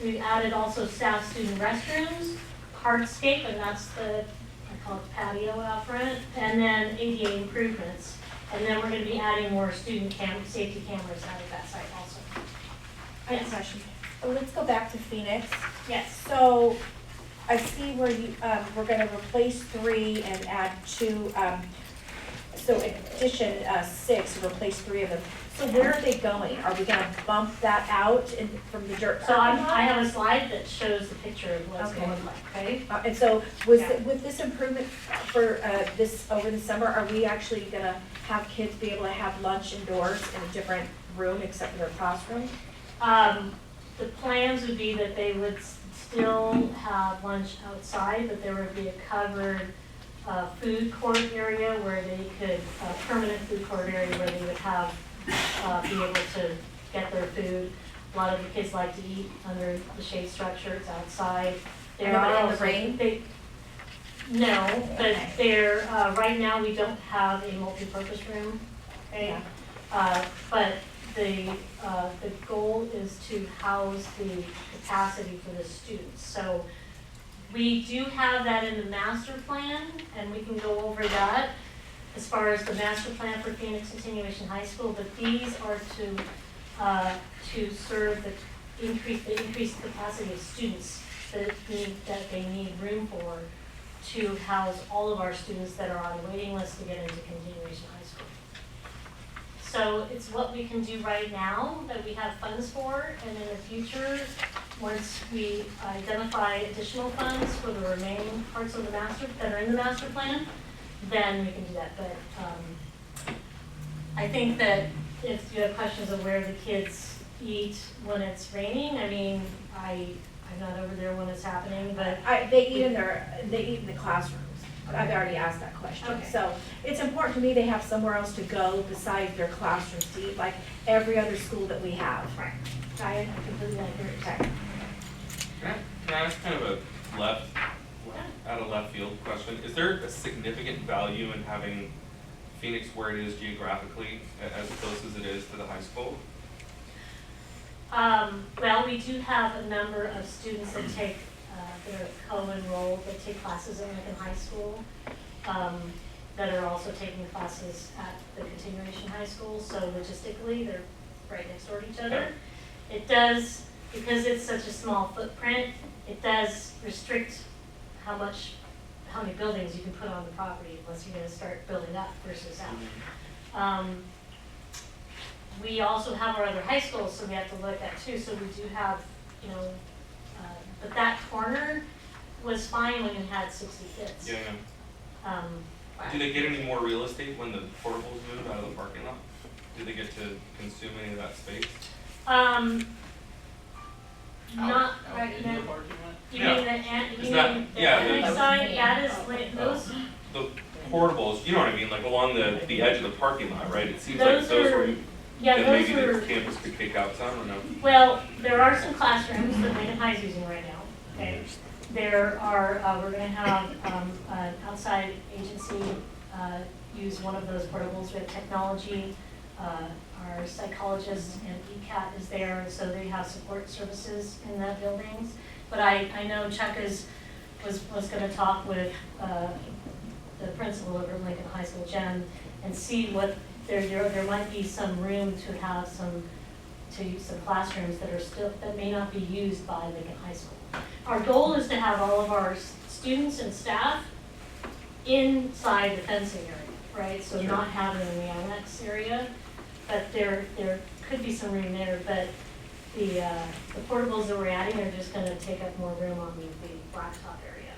we've added also staff student restrooms, hardscape, and that's the, I call it the patio out front, and then ADA improvements. And then we're gonna be adding more student safety cameras out at that site also. I have a question. So let's go back to Phoenix. Yes. So I see where you, we're gonna replace 3 and add 2, so in addition, 6, replace 3 of them. So where are they going? Are we gonna bump that out from the dirt So parking lot? I have a slide that shows the picture of what it's Okay. going to look like, okay? And so with this improvement for this, over the summer, are we actually gonna have kids be able to have lunch indoors in a different room except for their classroom? The plans would be that they would still have lunch outside, but there would be a covered food court area where they could, permanent food court area where they would have, be able to get their food. A lot of the kids like to eat under the shade structure, it's outside. There But are in the also- rain? No, but Okay. there, right now, we don't have a multi-purpose room, okay? But the goal is to house the capacity for the students. So we do have that in the master plan, and we can go over that as far as the master plan for Phoenix Continuation High School, but these are to serve the increased capacity of students that they need room for to house all of our students that are on the waiting list to get into Continuation High School. So it's what we can do right now that we have funds for, and in the future, once we identify additional funds for the remaining parts of the master, that are in the master plan, then we can do that. But I think that if you have questions of where the kids eat when it's raining, I mean, I'm not over there when it's happening, but They eat in the classrooms. I've already asked that question. Okay. So it's important to me they have somewhere else to go besides their classrooms to eat, like every other school that we have. right. I completely agree. Okay. Can I ask kind of a out of left field question? Is there a significant value in having Phoenix where it is geographically as close as it is to the high school? Well, we do have a number of students that take, that are co-enrolled, that take classes in Lincoln High School, that are also taking classes at the Continuation High School, so logistically, they're right next door to each other. It does, because it's such a small footprint, it does restrict how many buildings you can put on the property unless you're gonna start building up versus out. We also have our other high schools, so we have to look at too, so we do have, you know, but that corner was fine when you had 60 kids. Yeah. Do they get any more real estate when the portables move out of the parking lot? Do they get to consume any of that space? Not Out right in the now. parking lot? You Yeah. mean the, you Is that- mean the yeah, annex the- side, that is, like, those, The portables, you know what I mean, like along the edge of the parking lot, right? It seems like Those those are- were, yeah, that those maybe are. the campus could kick out some, or no? Well, there are some classrooms that Lincoln High is using right now, okay? There are, we're gonna have, an outside agency, use one of those portables. We have technology, our psychologist and ECAT is there, and so they have support services in the buildings. But I know Chuck was gonna talk with, the principal over Lincoln High School, Jen, and see what, there might be some room to have to use some classrooms that may not be used by Lincoln High School. Our goal is to have all of our students and staff inside the fencing area, right? So not having in the annex area, but there could be some room there, but the portables that we're adding are just gonna take up more room on the blacktop area.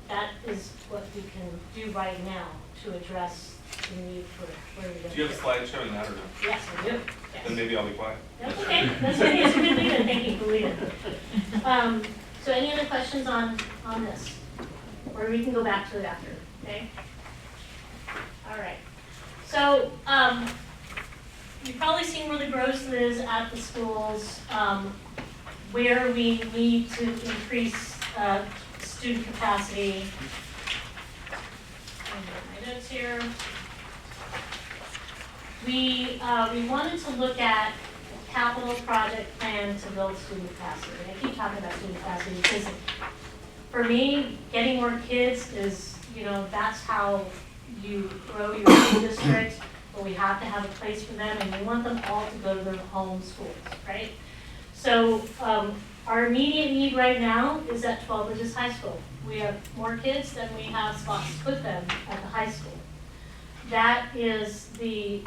That is what we can do right now to address the need for where we're going. Do you have a slide showing that or no? Yes, I do, Then yes. maybe I'll be quiet. That's okay, that's a good lead, and thank you for leading. So any other questions on this? Or we can go back to it after, okay? All right, so, you've probably seen where the growth is at the schools, where we need to increase, student capacity. My notes here. We wanted to look at a capital project plan to build student capacity. And I keep talking about student capacity because for me, getting more kids is, that's how you grow your school district, but we have to have a place for them and we want them all to go to their home schools, right? So our immediate need right now is at 12 Bridges High School. We have more kids than we have spots to put them at the high school. That is the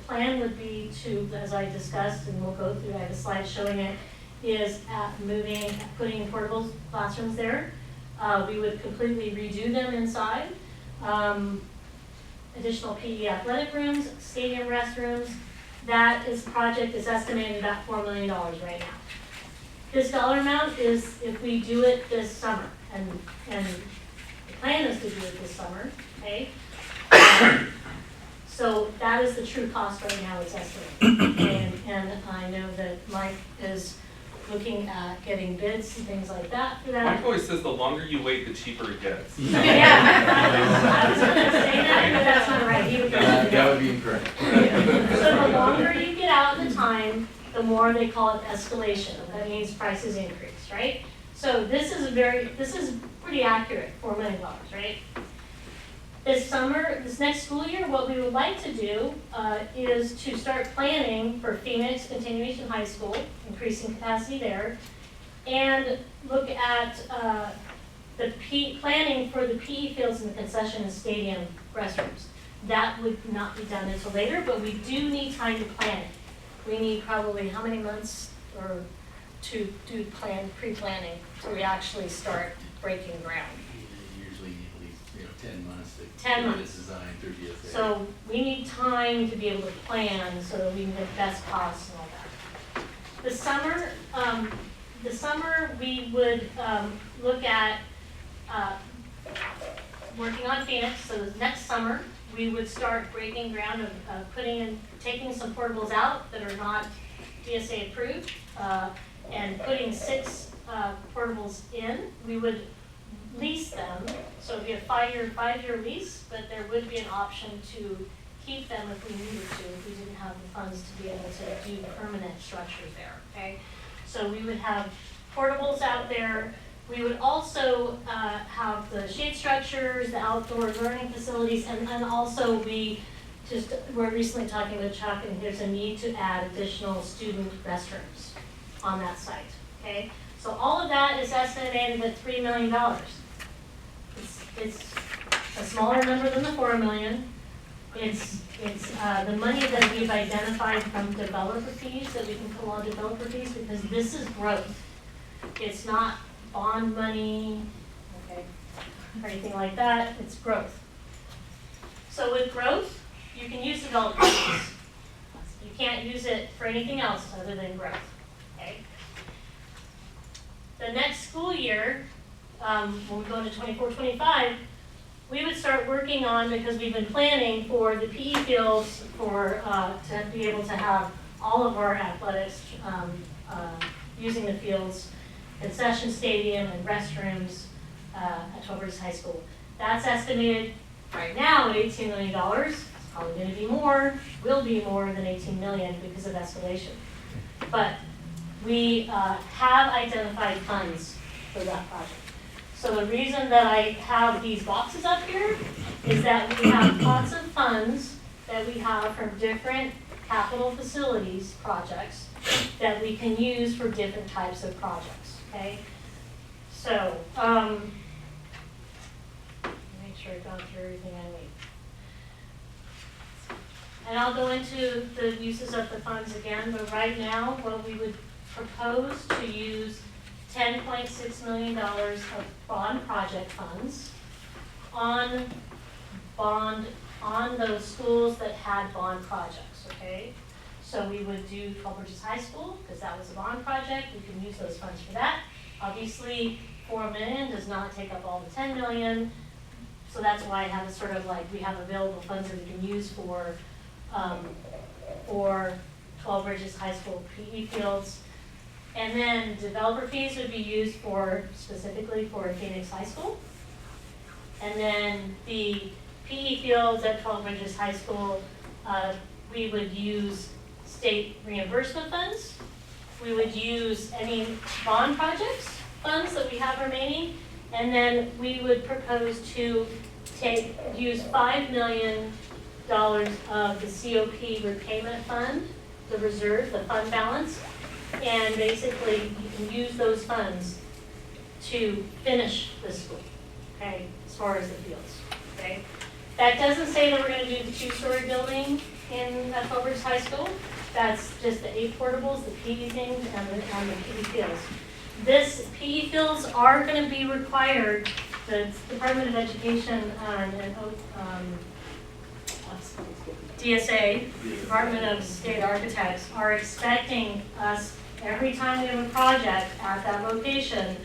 plan would be to, as I discussed, and we'll go through, I have a slide showing it, is putting portable classrooms there. We would completely redo them inside. Additional PE athletic rooms, stadium restrooms. That project is estimated about $4 million right now. This dollar amount is if we do it this summer, and the plan is to do it this summer, okay? So that is the true cost right now, it's estimated. And I know that Mike is looking at getting bids and things like that for that. Mike always says the longer you wait, the cheaper it gets. Yeah, I was gonna say that, but that's not right. He would go with That would be incorrect. So the longer you get out the time, the more they call it escalation. That means prices increase, right? So this is pretty accurate, $4 million, right? This next school year, what we would like to do is to start planning for Phoenix Continuation High School, increasing capacity there, and look at planning for the PE fields in the concession and stadium restrooms. That would not be done until later, but we do need time to plan it. We need probably how many months or to do pre-planning till we actually start breaking ground. You usually need at least 10 months to 10 get months. it designed through DSA. So we need time to be able to plan so that we can get best costs and all that. The summer we would look at working on Phoenix. So next summer we would start breaking ground of taking some portables out that are not DSA approved and putting 6 portables in. We would lease them, so it'd be a 5-year lease, but there would be an option to keep them if we needed to, if we didn't have the funds to be able to do permanent structures there, okay? So we would have portables out there. We would also have the shade structures, the outdoor learning facilities, and also we're recently talking with Chuck, and there's a need to add additional student restrooms on that site, okay? So all of that is estimated at $3 million. It's a smaller number than the 4 million. It's the money that we've identified from developer fees, that we can pull on developer fees, because this is growth. It's not bond money, okay, or anything like that, it's growth. So with growth, you can use developer fees. You can't use it for anything else other than growth, okay? The next school year, when we go into 24-25, we would start working on, because we've been planning for the PE fields to be able to have all of our athletics using the fields, concession stadium and restrooms at 12 Bridges High School. That's estimated right now at $18 million. It's probably going to be more, will be more than $18 million because of escalation. But we have identified funds for that project. So the reason that I have these boxes up here is that we have lots of funds that we have from different capital facilities projects that we can use for different types of projects, okay? So, make sure I've gone through everything I need. And I'll go into the uses of the funds again, but right now, what we would propose to use $10.6 million of bond project funds on those schools that had bond projects, okay? So we would do 12 Bridges High School, because that was a bond project, we can use those funds for that. Obviously, $4 million does not take up all the $10 million, so that's why I have it sort of like, we have available funds that we can use for 12 Bridges High School PE fields. And then developer fees would be used for, specifically for Phoenix High School. And then the PE fields at 12 Bridges High School, we would use state reimbursement funds. We would use any bond projects funds that we have remaining. And then we would propose to use $5 million of the COP repayment fund, the reserve, the fund balance. And basically, you can use those funds to finish the school, okay, as far as the fields, okay? That doesn't say that we're gonna do the 2-story building in 12 Bridges High School. That's just the 8 portables, the PE things, and the PE fields. This PE fields are gonna be required, the Department of Education and DSA, Department of State Architects, are expecting us, every time we have a project at that location,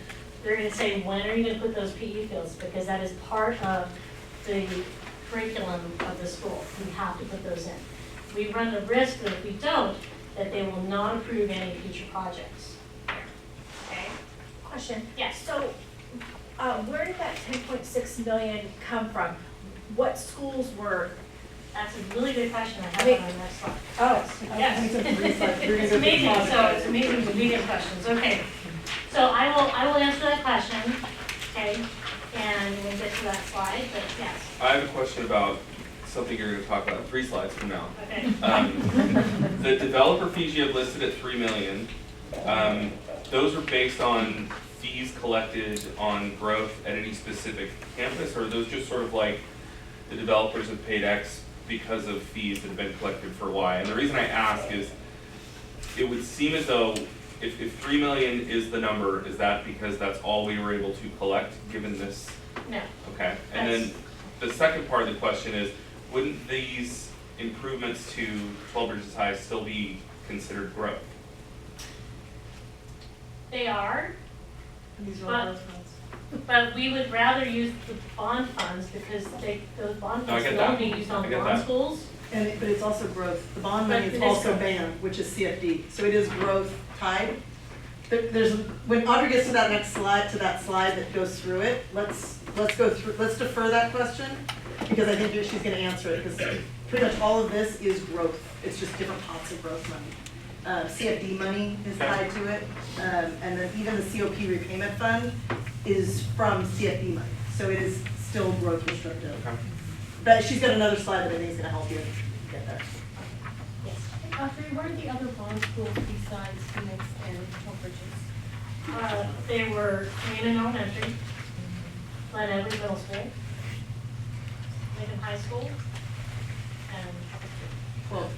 they're gonna say, when are you gonna put those PE fields? Because that is part of the curriculum of the school. We have to put those in. We run the risk that if we don't, that they will not approve any future projects. Okay? Question. Yes. So, where did that 10.6 million come from? What schools were? That's a really good question. I have it on the next slide. Oh, Yes. We're It's amazing, so it's amazing to get questions, okay. So I will answer that question, okay, and we'll get to that slide, but yes, I have a question about something you're gonna talk about 3 slides from now. okay. The developer fees you have listed at $3 million, those are based on fees collected on growth at any specific campus, or are those just sort of like the developers have paid X because of fees that have been collected for Y? And the reason I ask is, it would seem as though if 3 million is the number, is that because that's all we were able to collect given this? No, Okay, and then the second part of the question is, wouldn't these improvements to 12 Bridges High still be considered growth? they are, These are But- all those funds. but we would rather use the bond funds because those bond No, I funds get can that. only be used on I get bond that. schools. But it's also growth. The bond But money it is is also growth. BAN, which is CFD. So it is growth tied. There's, when Audrey gets to that next slide, to that slide that goes through it, let's defer that question, because I think she's gonna answer it, because pretty much all of this is growth. It's just different pots of growth money. CFD money is tied to it, and then even the COP repayment fund is from CFD money. So it is still growth restricted. Okay. But she's got another slide that I think is gonna help you get there. Yes. Audrey, what are the other bond schools besides Phoenix and 12 Bridges? They were Canaan Elementary, Glen Edwards Middle School, Lincoln High School, and Well,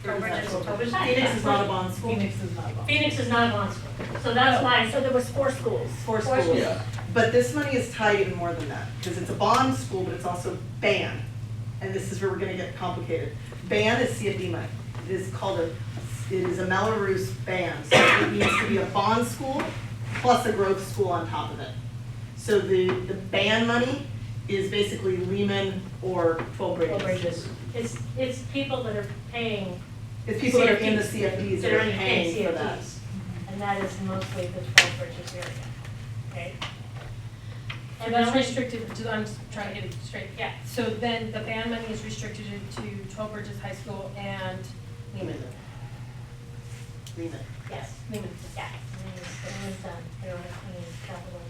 Phoenix is not a bond school. Phoenix is not one. Phoenix is not a bond school, so that's why, So there was 4 schools. Four Four schools. Yeah. But this money is tied even more than that, because it's a bond school, but it's also BAN. And this is where we're gonna get complicated. BAN is CFD money. It is called it is a Melrose BAN. So it needs to be a bond school plus a growth school on top of it. So the BAN money is basically Lehman or 12 Bridges. 12 Bridges. It's people that are paying, It's people that are in the CFDs. CFDs that that are are paying paying for that. CFDs. And that is mostly the 12 Bridges area, okay? So And that's then, restricted, I'm just trying to get it straight. yeah, So then the band money is restricted to 12 Bridges High School and Lehman. Lehman. Yes, Newman. yeah, it was done, there were any capital,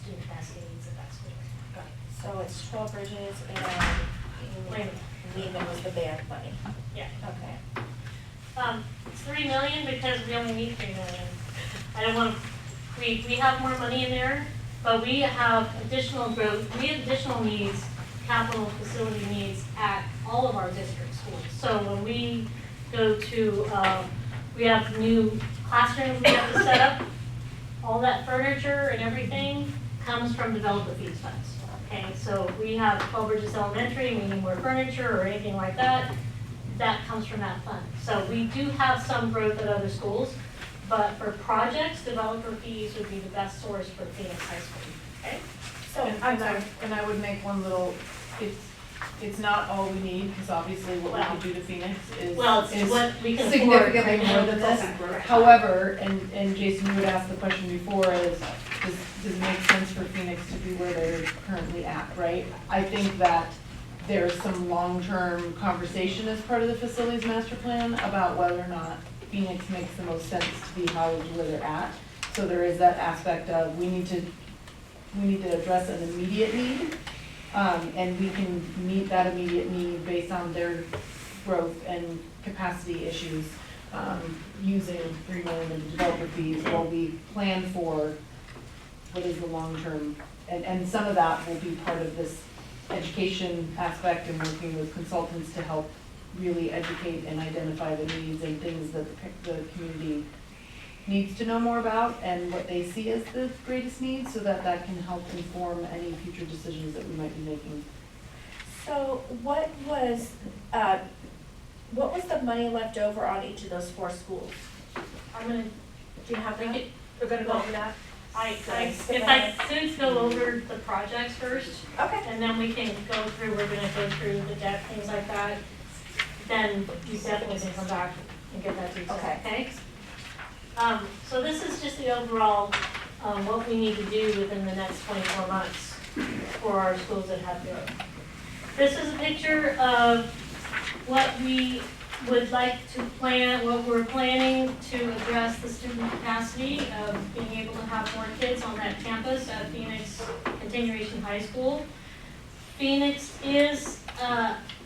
student capacity needs at that school. Got it. So it's 12 Bridges and Wait a minute. Lehman was the band money. Yeah. Okay. It's 3 million because we only need 3 million. I don't want, we have more money in there, but we have additional growth, we have additional needs, capital facility needs at all of our district schools. So when we go to, we have new classrooms we have to set up, all that furniture and everything comes from developer fees funds. Okay, so if we have 12 Bridges Elementary, we need more furniture or anything like that, that comes from that fund. So we do have some growth at other schools, but for projects, developer fees would be the best source for Phoenix High School. Okay? So, And I would make one little, it's not all we need, because obviously what we Well- could do to Phoenix is. Well, it's is what we can afford. significantly right more now. than this. However, and Jason, you had asked the question before, does it make sense for Phoenix to be where they're currently at, right? I think that there's some long-term conversation as part of the facilities master plan about whether or not Phoenix makes the most sense to be housed where they're at. So there is that aspect of, we need to address an immediate need, and we can meet that immediate need based on their growth and capacity issues, using 3 million in developer fees while we plan for what is the long term, and some of that will be part of this education aspect and working with consultants to help really educate and identify the needs and things that the community needs to know more about and what they see as the greatest needs, so that that can help inform any future decisions that we might be making. so what was the money left over on each of those 4 schools? I'm gonna, Do you have we that? could, We're gonna go over that? if I could go over the projects first, Okay. and then we can go through, we're gonna go through the debt, things like that, then you definitely can come back and get that detail, Okay. okay? So this is just the overall, what we need to do within the next 24 months for our schools that have growth. This is a picture of what we would like to plan, what we're planning to address the student capacity of being able to have more kids on that campus at Phoenix Continuation High School. Phoenix is,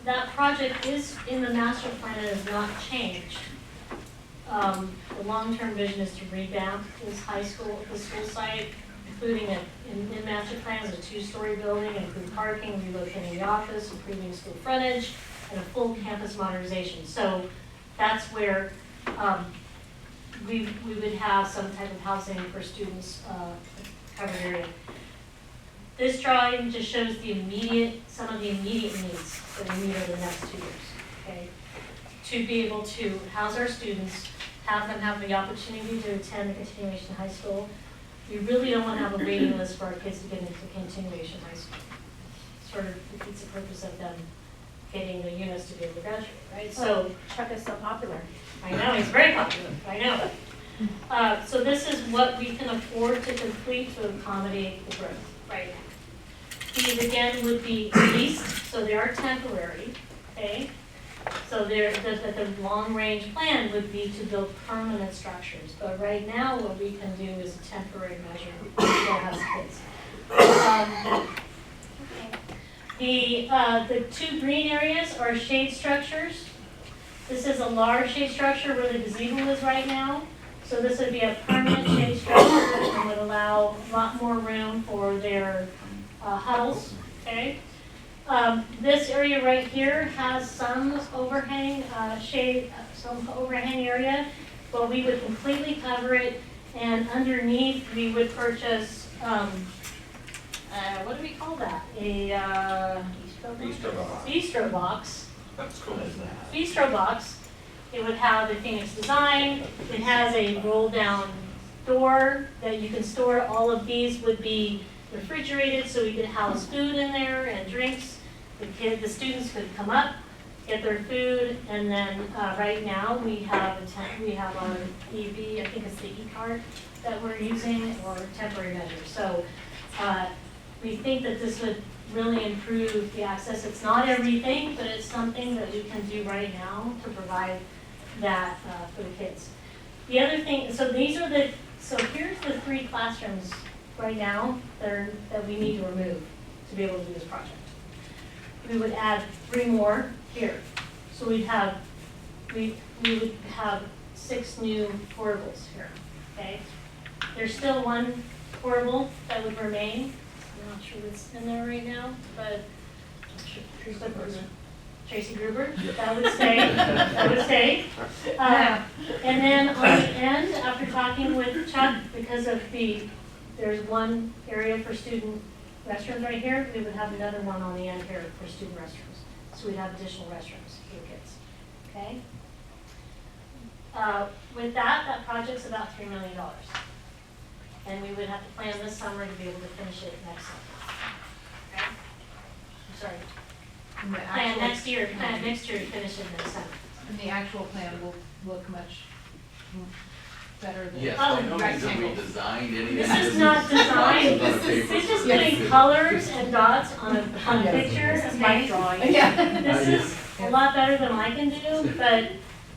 that project is in the master plan, it has not changed. The long-term vision is to revamp this high school, the school site, including in master plans, a 2-story building, include parking, relocating the office, improving school frontage, and a full campus modernization. So that's where we would have some type of housing for students covered area. This drawing just shows some of the immediate needs that we need over the next 2 years, okay? To be able to house our students, have them have the opportunity to attend the continuation high school. We really don't want to have a waiting list for our kids to get into continuation high school. Sort of defeats the purpose of them getting the units to be able to graduate, right? So, Chuck is so popular. I know, he's very popular, I know. So this is what we can afford to complete to accommodate the growth right now. These again would be leased, so they are temporary, okay? So the long-range plan would be to build permanent structures, but right now what we can do is a temporary measure to house kids. The 2 green areas are shade structures. This is a large shade structure where the gazebo is right now. So this would be a permanent shade structure and would allow a lot more room for their huddles, okay? This area right here has some overhang shade, some overhang area, but we would completely cover it, and underneath we would purchase, what do we call that? A bistro box. That's cool. Bistro box. It would have the Phoenix design. It has a roll down door that you can store. All of these would be refrigerated, so we could house food in there and drinks. The students could come up, get their food, and then right now we have our EV, I think it's the e-card that we're using, or temporary measures. So we think that this would really improve the access. It's not everything, but it's something that we can do right now to provide that for the kids. The other thing, so here's the 3 classrooms right now that we need to remove to be able to do this project. We would add 3 more here. So we would have 6 new portables here, okay? There's still 1 portable that would remain. I'm not sure what's in there right now, but Tracy Gruber, that would stay, that would stay. And then on the end, after talking with Chuck, because of there's 1 area for student restrooms right here, we would have another one on the end here for student restrooms. So we'd have additional restrooms for the kids, okay? With that project's about $3 million. And we would have to plan this summer to be able to finish it next summer. Okay? I'm sorry. And the Plan actual- next year to finish it next summer. And the actual plan will look much better than. Yes, Oh, by no means have we rectangles. designed anything. This is not designed, Boxes on a This is- paper. it's just Yes. putting colors and dots on a picture. This is my okay? drawing. Yeah. This is a lot better than I can do, but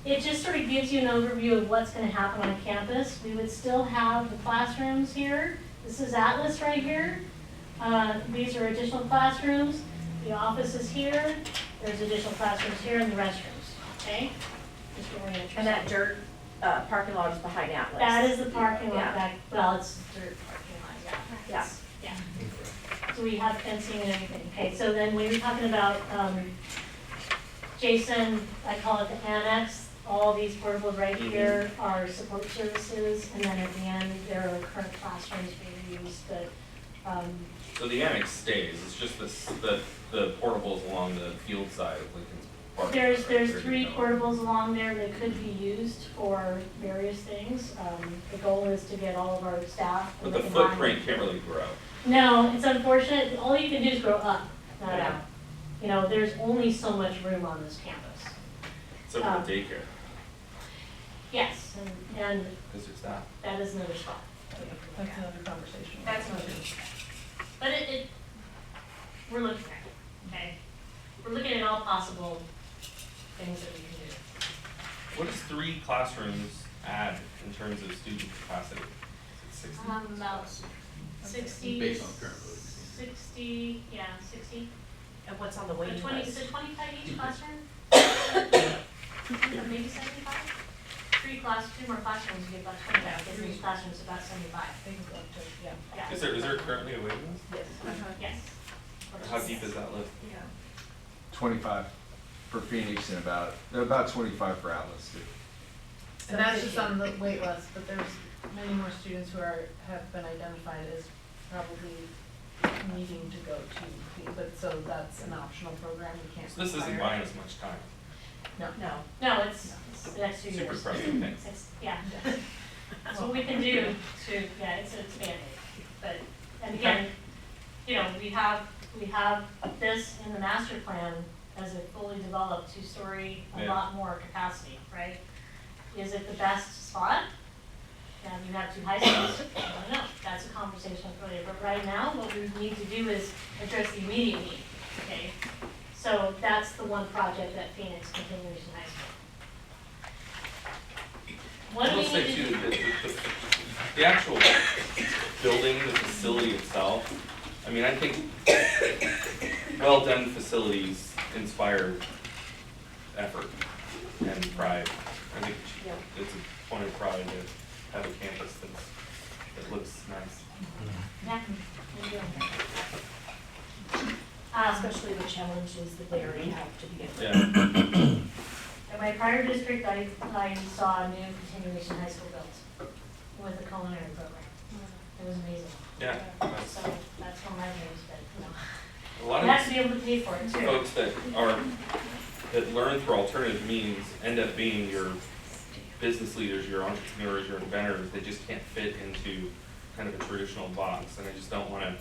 it just sort of gives you an overview of what's gonna happen on campus. We would still have the classrooms here. This is Atlas right here. These are additional classrooms. The office is here. There's additional classrooms here and the restrooms, okay? Just really interesting. And that dirt parking lot is behind Atlas. That is the parking lot Yeah. back, well, it's dirt parking lot, yeah. Yeah. It's- Yeah. So we have fencing and everything. Okay, so then when you're talking about, Jason, I call it the annex, all these portables right here are support services, and then at the end, there are current classrooms being used, but, So the annex stays, it's just the portables along the field side of Lincoln's Park. there's They're 3 developed. portables along there that could be used for various things. The goal is to get all of our staff. But the in line. footprint can't really grow. No, it's unfortunate, all you can do is grow up, not Yeah. out. You know, there's only so much room on this campus. Except for the daycare, Yes, and because there's that. that is another spot. That's another conversation. That's another. But we're looking at it, okay? We're looking at all possible things that we can do. What does 3 classrooms add in terms of student capacity? Is it 60? About 60. Based on current load. 60, yeah, 60. And what's on the waiting 20, list? so 25 each classroom? Or maybe 75? 2 more classrooms, you get about 25, because each classroom's about 75. They can go up to, yeah. Yeah. Is there currently a waiting list? Yes. Yes. How deep is that list? Yeah. 25 for Phoenix and about 25 for Atlas too. And that's just on the wait list, but there's many more students who have been identified as probably needing to go to, but so that's an optional program, we can't. So this isn't require buying it. us much time. No. No, it's the next 2 years. Super pressing things. Yeah. That's what we can do to, yeah, it's a Band-Aid. But, and again, you know, we have this in the master plan as a fully developed 2-story, a Yeah. lot more capacity, right? Is it the best spot? You have 2 high schools, I don't know, that's a conversation for later, but right now, what we need to do is address the immediate need, okay? So that's the one project at Phoenix Continuation High School. What I do will we say need to too, do? that the actual building, the facility itself, I mean, I think well-done facilities inspire effort and pride. I think it's a point of pride to have a campus that looks nice. Yeah. we do. Especially the challenges that they already have to begin with. Yeah, In my prior district, I saw a new continuation high school built with a culinary program. It was amazing. yeah. That's- So that's one of my dreams, but, you know, A lot you of have to be able to pay for it too. folks that learn through alternative means end up being your business leaders, your entrepreneurs, your inventors. They just can't fit into kind of a traditional box, and I just don't wanna,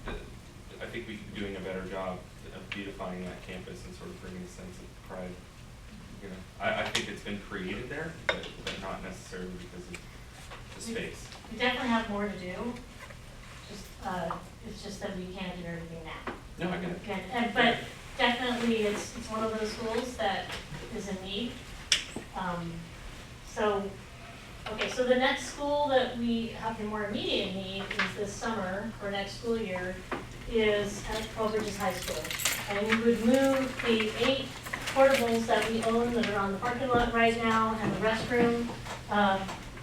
I think we could be doing a better job of beautifying that campus and sort of bringing a sense of pride. You know, I think it's been created there, but not necessarily because of the space. We definitely have more to do. Just, it's just that we can't do everything now. No, I get it. But definitely, it's one of those schools that is in need. So Okay, so the next school that we have the more immediate need is this summer, for next school year, is at Trowbridge's High School. And we would move the 8 portables that we own that are on the parking lot right now and the restroom,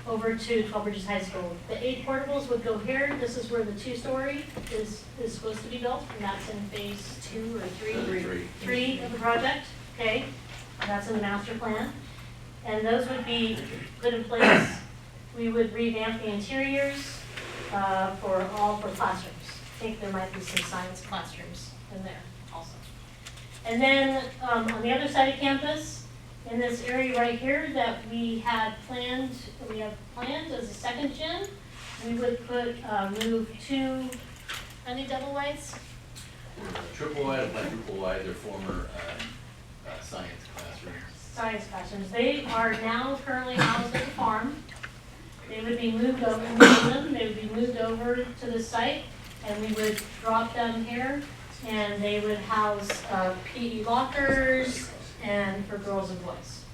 over to Trowbridge's High School. The 8 portables would go here. This is where the 2-story is supposed to be built, and that's in phase 2 or 3? 3 of the project, okay? And that's in the master plan. And those would be put in place. We would revamp the interiors for classrooms. I think there might be some science classrooms in there also. And then on the other side of campus, in this area right here that we have planned as a second gym, we would move 2, how many double wides? Triple wide and quadruple wide, they're former science classrooms. Science classrooms. They are now currently housed at the farm. They would be moved over, they would be moved over to the site, and we would drop them here, and they would house PE lockers and for girls and boys.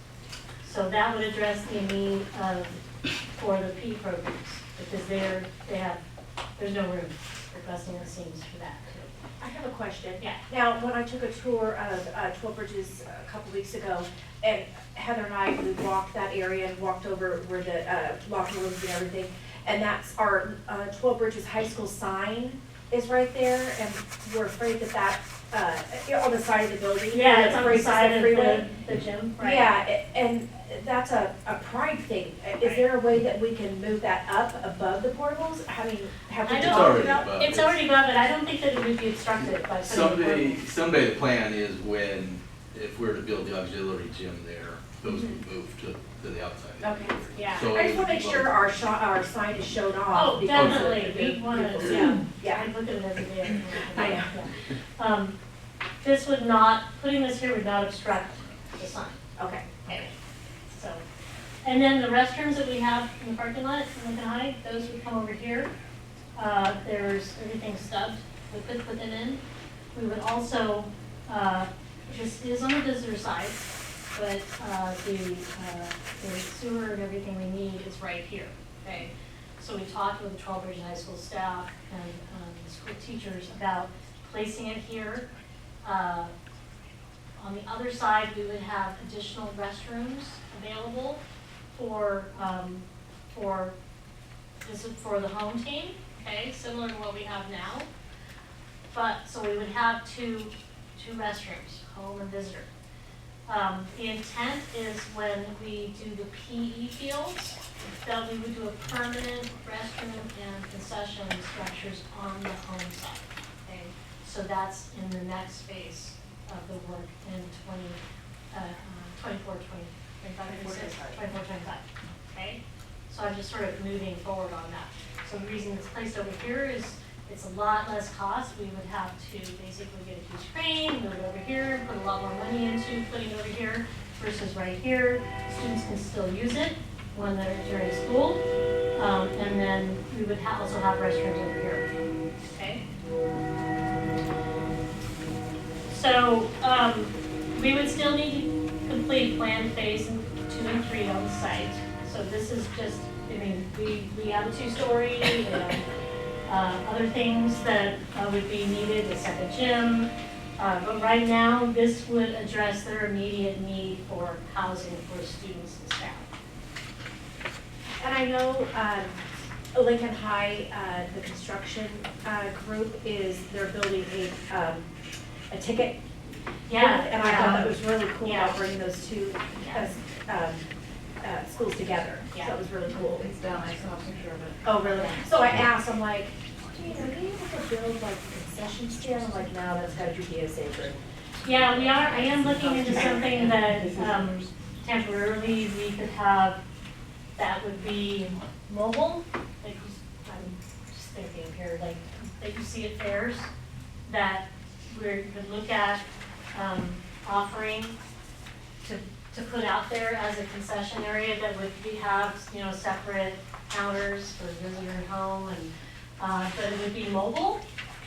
So that would address the need for the PE programs, because there's no room for busting the seams for that too. I have a question. Yeah. Now, when I took a tour of Trowbridge's a couple weeks ago, and Heather and I, we walked that area and walked over where the locker rooms and everything, and that's our Trowbridge's High School sign is right there, and we're afraid that on the side of the building. Yeah, it's on the faces side of freeway. the gym, right? Yeah, and that's a pride thing. Is there a way that we can move that up above the portables? I mean, have we I talked already about? above. It's already above it. I don't think that it would be obstructed by putting Someday the plan is if we were to build the auxiliary gym there, those would move to the outside. Okay. Yeah. So I just want to make sure our sign is shown off. Oh, because definitely. We want to, yeah. I look at it every day. I know. Yeah. This would not, putting this here would not obstruct the sign. Okay. Okay. So, and then the restrooms that we have in the parking lot in Lincoln High, those would come over here. There's everything stubbed. We could put them in. We would also, this is on the visitor side, but the sewer and everything we need is right here, okay? So we talked with the Trowbridge High School staff and the school teachers about placing it here. On the other side, we would have additional restrooms available for the home team, okay, similar to what we have now. But, so we would have two restrooms, home and visitor. The intent is when we do the PE fields, that we would do a permanent restroom and concession structures on the home side, okay? So that's in the next phase of the work in 24, 25, okay? So I'm just sort of moving forward on that. So the reason it's placed over here is it's a lot less cost. We would have to basically get a huge crane, move it over here, put a lot more money into putting it over here versus right here. Students can still use it when they're during school. And then we would also have restrooms over here, okay? So we would still need to complete plan phase 2 and 3 on the site. So this is just, I mean, we have a 2-story, other things that would be needed, a second gym. But right now, this would address their immediate need for housing for students and staff. And I know Lincoln High, the construction group they're building a ticket. Yeah. And I thought that was really cool Yeah. about bringing those two schools together. So Yeah. that was really cool. It's down, I saw a picture of it. Oh, really? So I asked, I'm like, are you able to build like a concession stand? I'm like, no, that's gotta be DSA approved. Yeah, I am looking into something that temporarily we could have that would be mobile. Like, I'm just thinking here, like, that you see at fairs, that we could look at offering to put out there as a concession area that would have, separate counters for visitor and home, and but it would be mobile.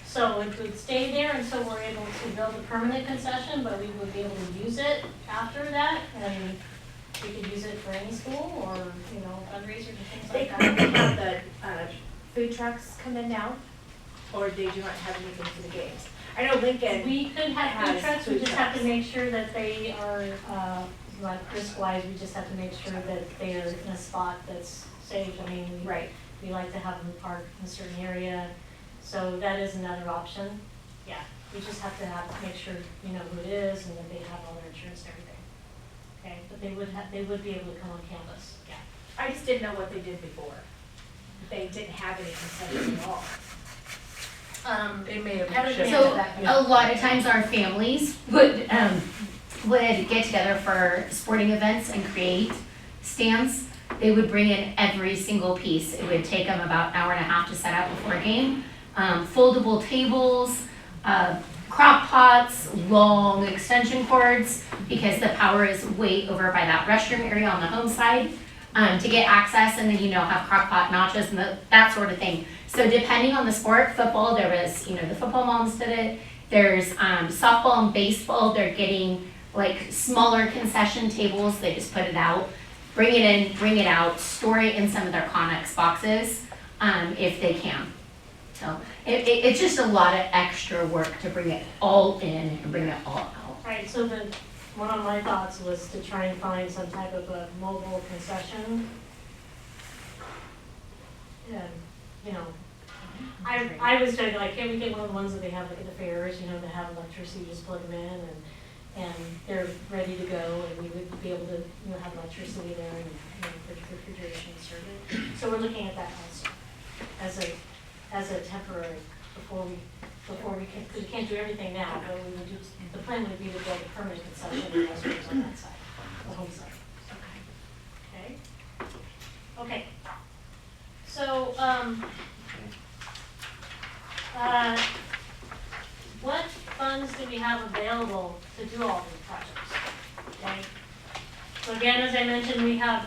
So it would stay there until we're able to build a permanent concession, but we would be able to use it after that. And we could use it for any school or, you know, fundraisers and things They like currently that. have the food trucks come in now, or they do not have anything for the games. I know Lincoln, We could have food has trucks, we food just have to trucks. make sure that they are, like risk-wise, we just have to make sure that they are in a spot that's safe. I mean, right, we like to have them parked in a certain area, so that is another option. Yeah, we just have to make sure you know who it is and that they have all their insurance and everything. Okay, but they would be able to come on campus, yeah. I just didn't know what they did before. They didn't have any concessions at all. They may have Heather, shifted So that. a lot of times our families would get together for sporting events and create stands. They would bring in every single piece. It would take them about an hour and a half to set up before a game. Foldable tables, crock pots, long extension cords, because the power is way over by that restroom area on the home side, to get access, and then, have crock pot nachos and that sort of thing. So depending on the sport, football, there was, the football moms did it. There's softball and baseball, they're getting like smaller concession tables, they just put it out, bring it in, bring it out, store it in some of their Connex boxes, if they can. So it's just a lot of extra work to bring it all in and bring it all out. Right, so one of my thoughts was to try and find some type of a mobile concession. And, I was thinking like, can't we get one of the ones that they have like at the fairs, that have electricity, you just plug them in and they're ready to go, and we would be able to, have electricity there and, for refrigeration and service. So we're looking at that also as a temporary before we can, because we can't do everything now, but we would do, the plan would be to build a permanent concession and restrooms on that side, the home side. Okay. Okay. So, what funds do we have available to do all these projects? Okay. So again, as I mentioned, we have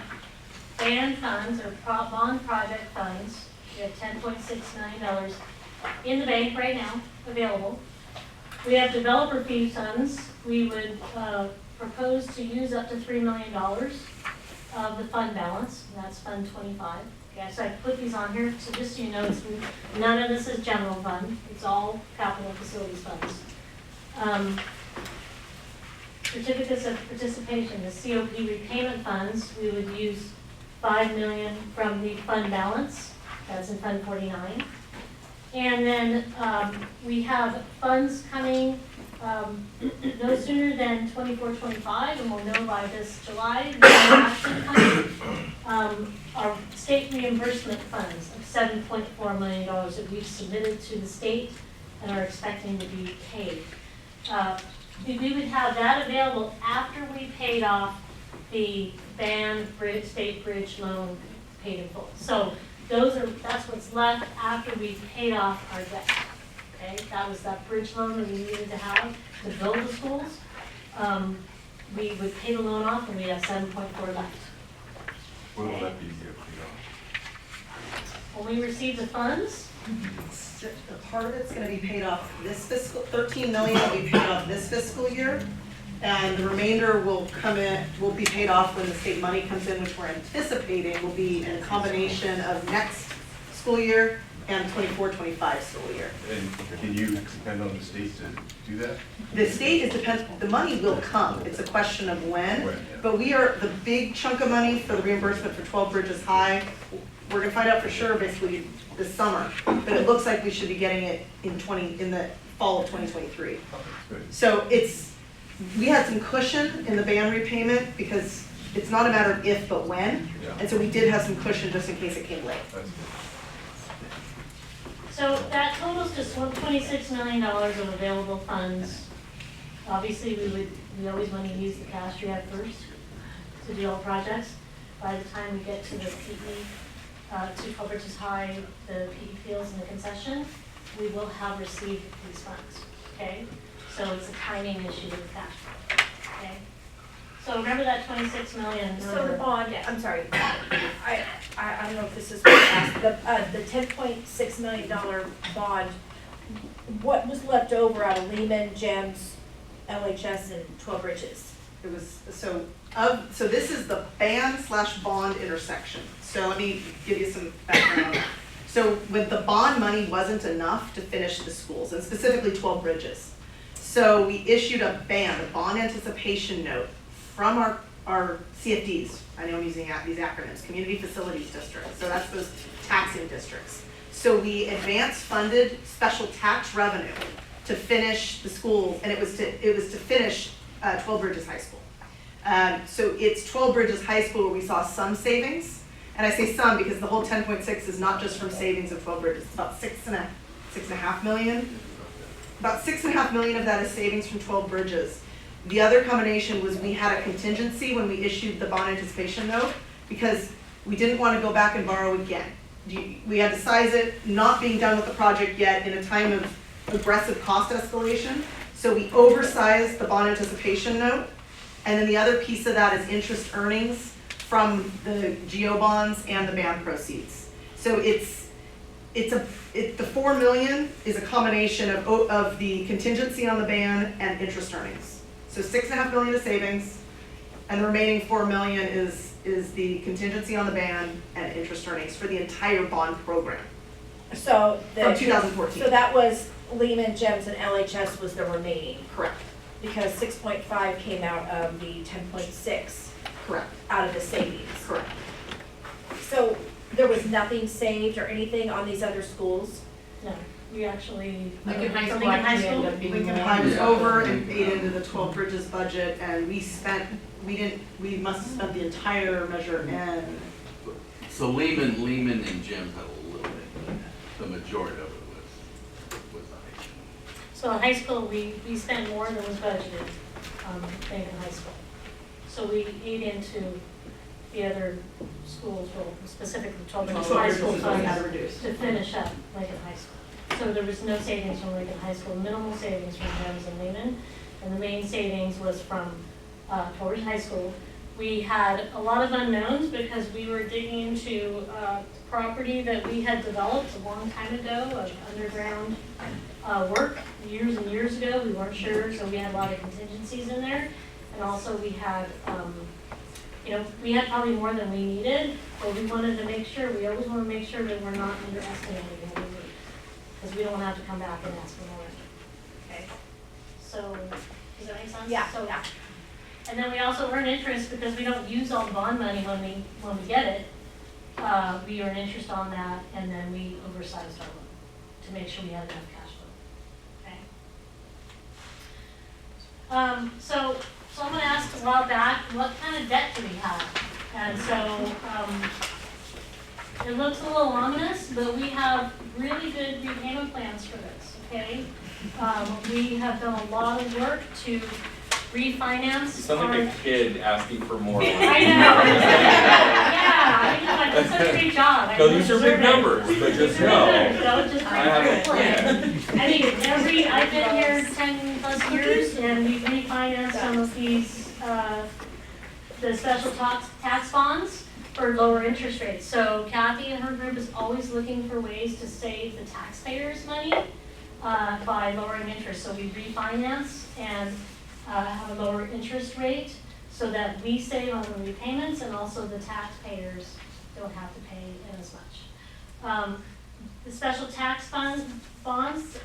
band funds or bond project funds. We have $10.6 million in the bank right now, available. We have developer fee funds. We would propose to use up to $3 million of the fund balance, and that's Fund 25. Okay, so I put these on here, so just so you know, none of this is general fund. It's all capital facilities funds. Certificates of participation, the COP repayment funds, we would use $5 million from the fund balance. That's in Fund 49. And then we have funds coming no sooner than 24-25, and we'll know by this July. Our state reimbursement funds of $7.4 million that we've submitted to the state and are expecting to be paid. We would have that available after we paid off the state bridge loan paid in full. So that's what's left after we paid off our debt. Okay, that was that bridge loan that we needed to have to build the schools. We would pay the loan off and we have 7.4 left. When will that be paid When we receive the funds, Part of it's gonna be paid off this fiscal, 13 million will be paid off this fiscal year. And the remainder will be paid off when the state money comes in, which we're anticipating will be a combination of next school year and 24-25 school year. And can you depend on the state to do that? The state the money will come, it's a question of when. When, yeah. But the big chunk of money for the reimbursement for 12 Bridges High, we're gonna find out for sure basically this summer. But it looks like we should be getting it in the fall of 2023. Okay, good. So we had some cushion in the band repayment because it's not a matter of if but when. Yeah. And so we did have some cushion just in case it came late. That's good. so that totals just $26 million of available funds. Obviously, we always want to use the cash we have first to do all projects. By the time we get to the PE, to 12 Bridges High, the PE fields and the concession, we will have received these funds, okay? So it's a timing issue with cash flow, okay? So remember that 26 million So the number. bond, I'm sorry, I don't know if this is what I asked, the $10.6 million bond, what was left over out of Lehman, GEMS, LHS, and 12 Bridges? It was, so this is the ban/bond intersection. So let me give you some background on that. So when the bond money wasn't enough to finish the schools, and specifically 12 bridges. So we issued a bond anticipation note from our CFDs. I know I'm using these acronyms, Community Facilities District. So that's those taxing districts. So we advance funded special tax revenue to finish the schools, and it was to finish 12 Bridges High School. So it's 12 Bridges High School where we saw some savings. And I say some because the whole 10.6 is not just from savings of 12 bridges. It's about $6.5 million. About $6.5 million of that is savings from 12 bridges. The other combination was we had a contingency when we issued the bond anticipation note because we didn't want to go back and borrow again. We had to size it, not being done with the project yet in a time of aggressive cost escalation. So we oversized the bond anticipation note. And then the other piece of that is interest earnings from the GO bonds and the band proceeds. So the 4 million is a combination of the contingency on the band and interest earnings. So 6.5 million is savings, and the remaining 4 million is the contingency on the band and interest earnings for the entire bond program. So From 2014. So that was Lehman, GEMS, and LHS was the remaining, Correct. because 6.5 came out of the 10.6 Correct. out of the savings. Correct. So there was nothing saved or anything on these other schools? No, we actually. Lincoln High for School Lincoln High actually School, ended up being Lincoln more. High was Yeah. over and paid into the 12 bridges budget, and we must have spent the entire Measure N. So Lehman and Jim had a little bit, but the majority of it was the high school. So in high school, we spent more than was budgeted, Lincoln High School. So we ate into the other schools, well, specifically 12 Bridges High School We had to funds reduce. to finish up Lincoln High School. So there was no savings from Lincoln High School, minimal savings from GEMS and Lehman. And the main savings was from 12 Bridges High School. We had a lot of unknowns because we were digging into property that we had developed a long time ago of underground work years and years ago. We weren't sure, so we had a lot of contingencies in there. And also we had, we had probably more than we needed, but we wanted to make sure, we always want to make sure that we're not underestimating what we need. Because we don't want to have to come back and ask for more. Okay? So, does that make sense? Yeah, So, yeah. and then we also earn interest because we don't use all the bond money when we get it. We earn interest on that, and then we oversized our loan to make sure we had enough cash flow. Okay. So someone asked a while back, what kind of debt do we have? And so it looks a little ominous, but we have really good repayment plans for this. Okay. We have done a lot of work to refinance. You sound like a kid asking for more. I know. Yeah, I know. I did such a great job. No, these are big numbers, but just know. Just I have a plan. I mean, I've been here 10 plus years and we've refinanced some of these, the special tax bonds for lower interest rates. So Kathy and her group is always looking for ways to save the taxpayers money by lowering interest. So we refinance and have a lower interest rate so that we save on the repayments and also the taxpayers don't have to pay in as much. The special tax bonds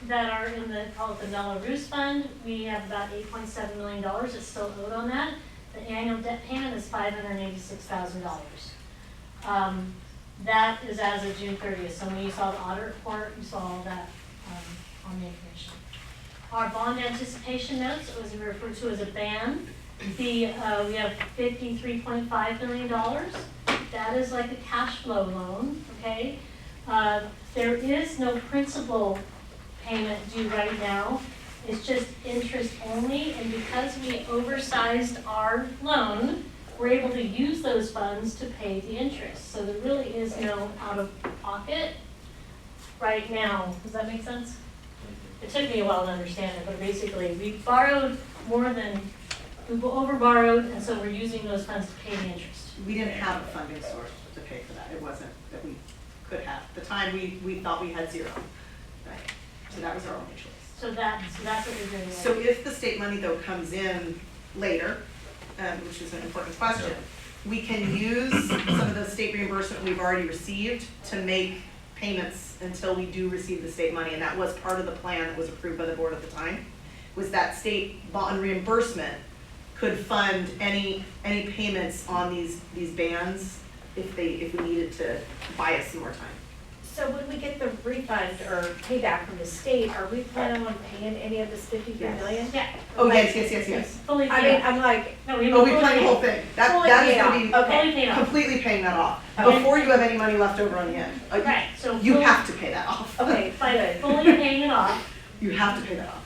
that are in called the Belarus Fund, we have about $8.7 million that's still owed on that. The annual debt payment is $586,000. That is as of June 30th. So when you saw the audit report, you saw all that on the information. Our bond anticipation notes, it was referred to as a BAN. We have $53.5 million. That is like a cash flow loan, okay? There is no principal payment due right now. It's just interest only, and because we oversized our loan, we're able to use those funds to pay the interest. So there really is no out of pocket right now. Does that make sense? It took me a while to understand it, but basically we borrowed more than, we over borrowed, and so we're using those funds to pay the interest. We didn't have a funding source to pay for that. It wasn't that we could have. At the time, we thought we had zero. Right. So that was our only choice. So that's what we're doing. So if the state money though comes in later, which is an important question, we can use some of the state reimbursement we've already received to make payments until we do receive the state money, and that was part of the plan that was approved by the board at the time, was that state bond reimbursement could fund any payments on these bands if we needed to buy us some more time. So when we get the refund or payback from the state, are we planning on paying any of this 53 Yes. million? Yeah. Oh, yes. Fully I paid mean, off. I'm like, No, we Oh, will we fully plan the pay whole off. thing. Fully That is paid gonna be off. Fully paid off. completely paying that off, Okay. before you have any money left over on the end. Right, so You fully- have to pay that off. okay, by good. fully paying it off, You have to pay that off.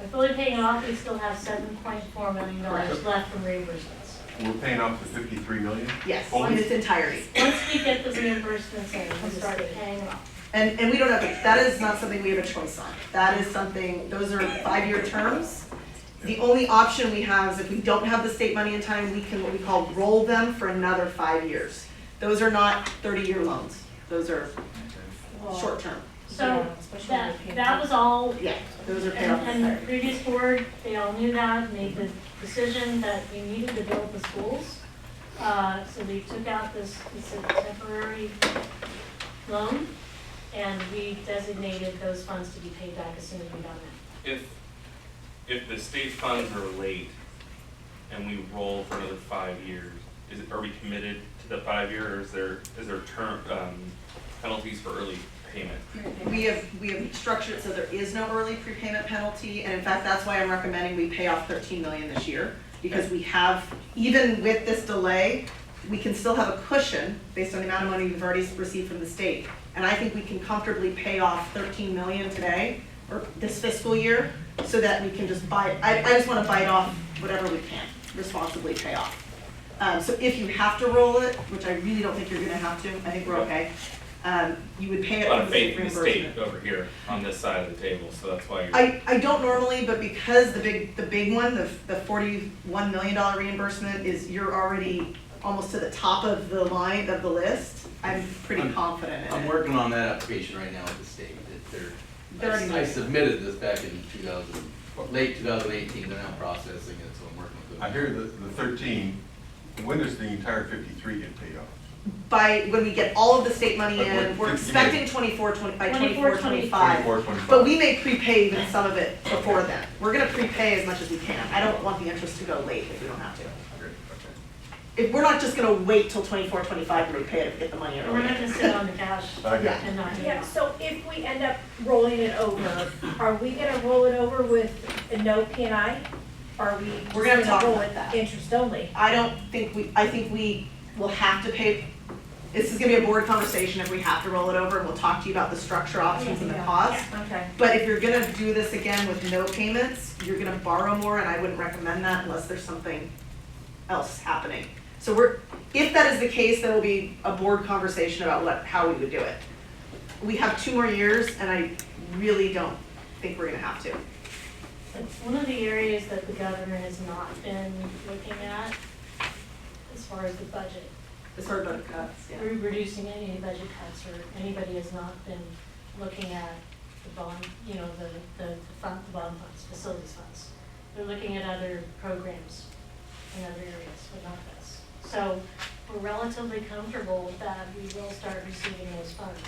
by fully paying it off, we still have $7.4 million Correct. left from reimbursements. We're paying off the 53 million? Yes, Only- in its entirety. Once we get the reimbursements in, we start paying it off. And we don't have, that is not something we have a choice on. That is something, those are 5-year terms. The only option we have is if we don't have the state money in time, we can, what we call, roll them for another 5 years. Those are not 30-year loans. Those are short term. So Yeah, especially that, with paying that was all, Yeah, those are paid off. and the previous board, they all knew that, made the decision that we needed to build the schools. So we took out this temporary loan, and we designated those funds to be paid back as soon as we got it. If the state funds are late and we roll for another 5 years, are we committed to the 5 year, or is there term, penalties for early payment? We have structured it so there is no early prepayment penalty, and in fact, that's why I'm recommending we pay off 13 million this year. Because we have, even with this delay, we can still have a cushion based on the amount of money we've already received from the state. And I think we can comfortably pay off 13 million today, or this fiscal year, so that we can just I just wanna bite off whatever we can, responsibly pay off. So if you have to roll it, which I really don't think you're gonna have to, I think we're okay, you would pay A it lot from of the faith state in the reimbursement. state over here on this side of the table, so that's why you're. I don't normally, but because the big one, the $41 million reimbursement is, you're already almost to the top of the line of the list, I'm pretty confident in I'm it. working on that application right now with the state. They're already I moving. submitted this back in late 2018, they're now processing it, so I'm working with them. I hear the 13, when does the entire 53 get paid off? By, when we get all of the state money But in, what- we're give me expecting a- 24, 20, by 24, 24, 25. 24, 25. But we may prepay even some of it before then. We're gonna prepay as much as we can. I don't want the interest to go late if we don't have to. Okay. If, we're not just gonna wait till 24, 25 to repay it if we get the money And we're early. not gonna sit on the cash I got and not do Yeah, it. so if we end up rolling it over, are we gonna roll it over with a no P&I? Are we just We're gonna talk roll about it that. interest only? I think we will have to pay, this is gonna be a board conversation if we have to roll it over, and we'll talk to you about the structure options and the Yeah. cost. Okay. But if you're gonna do this again with no payments, you're gonna borrow more, and I wouldn't recommend that unless there's something else happening. So if that is the case, then it'll be a board conversation about how we would do it. We have 2 more years, and I really don't think we're gonna have to. It's one of the areas that the governor has not been looking at as far as the budget. As far as budget cuts, yeah. Reducing any budget cuts, or anybody has not been looking at the bond, the bond funds, facilities funds. They're looking at other programs in other areas, but not this. So we're relatively comfortable that we will start receiving those funds.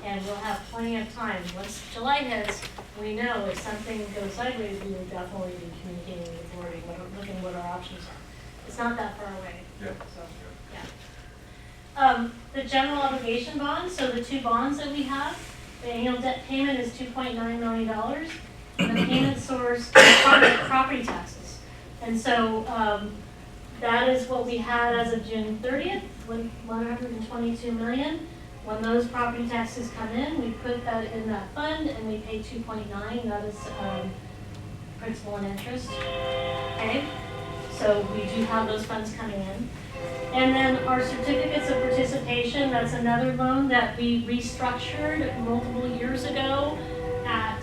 And we'll have plenty of time. Once July hits, we know if something goes sideways, we will definitely be communicating with the authority, looking what our options are. It's not that far away. Yeah. So, yeah. The general obligation bonds, so the 2 bonds that we have, the annual debt payment is $2.9 million. And the payment source is property taxes. And so, that is what we had as of June 30th, 122 million. When those property taxes come in, we put that in that fund and we pay 2.9, that is principal and interest, okay? So we do have those funds coming in. And then our certificates of participation, that's another loan that we restructured multiple years ago at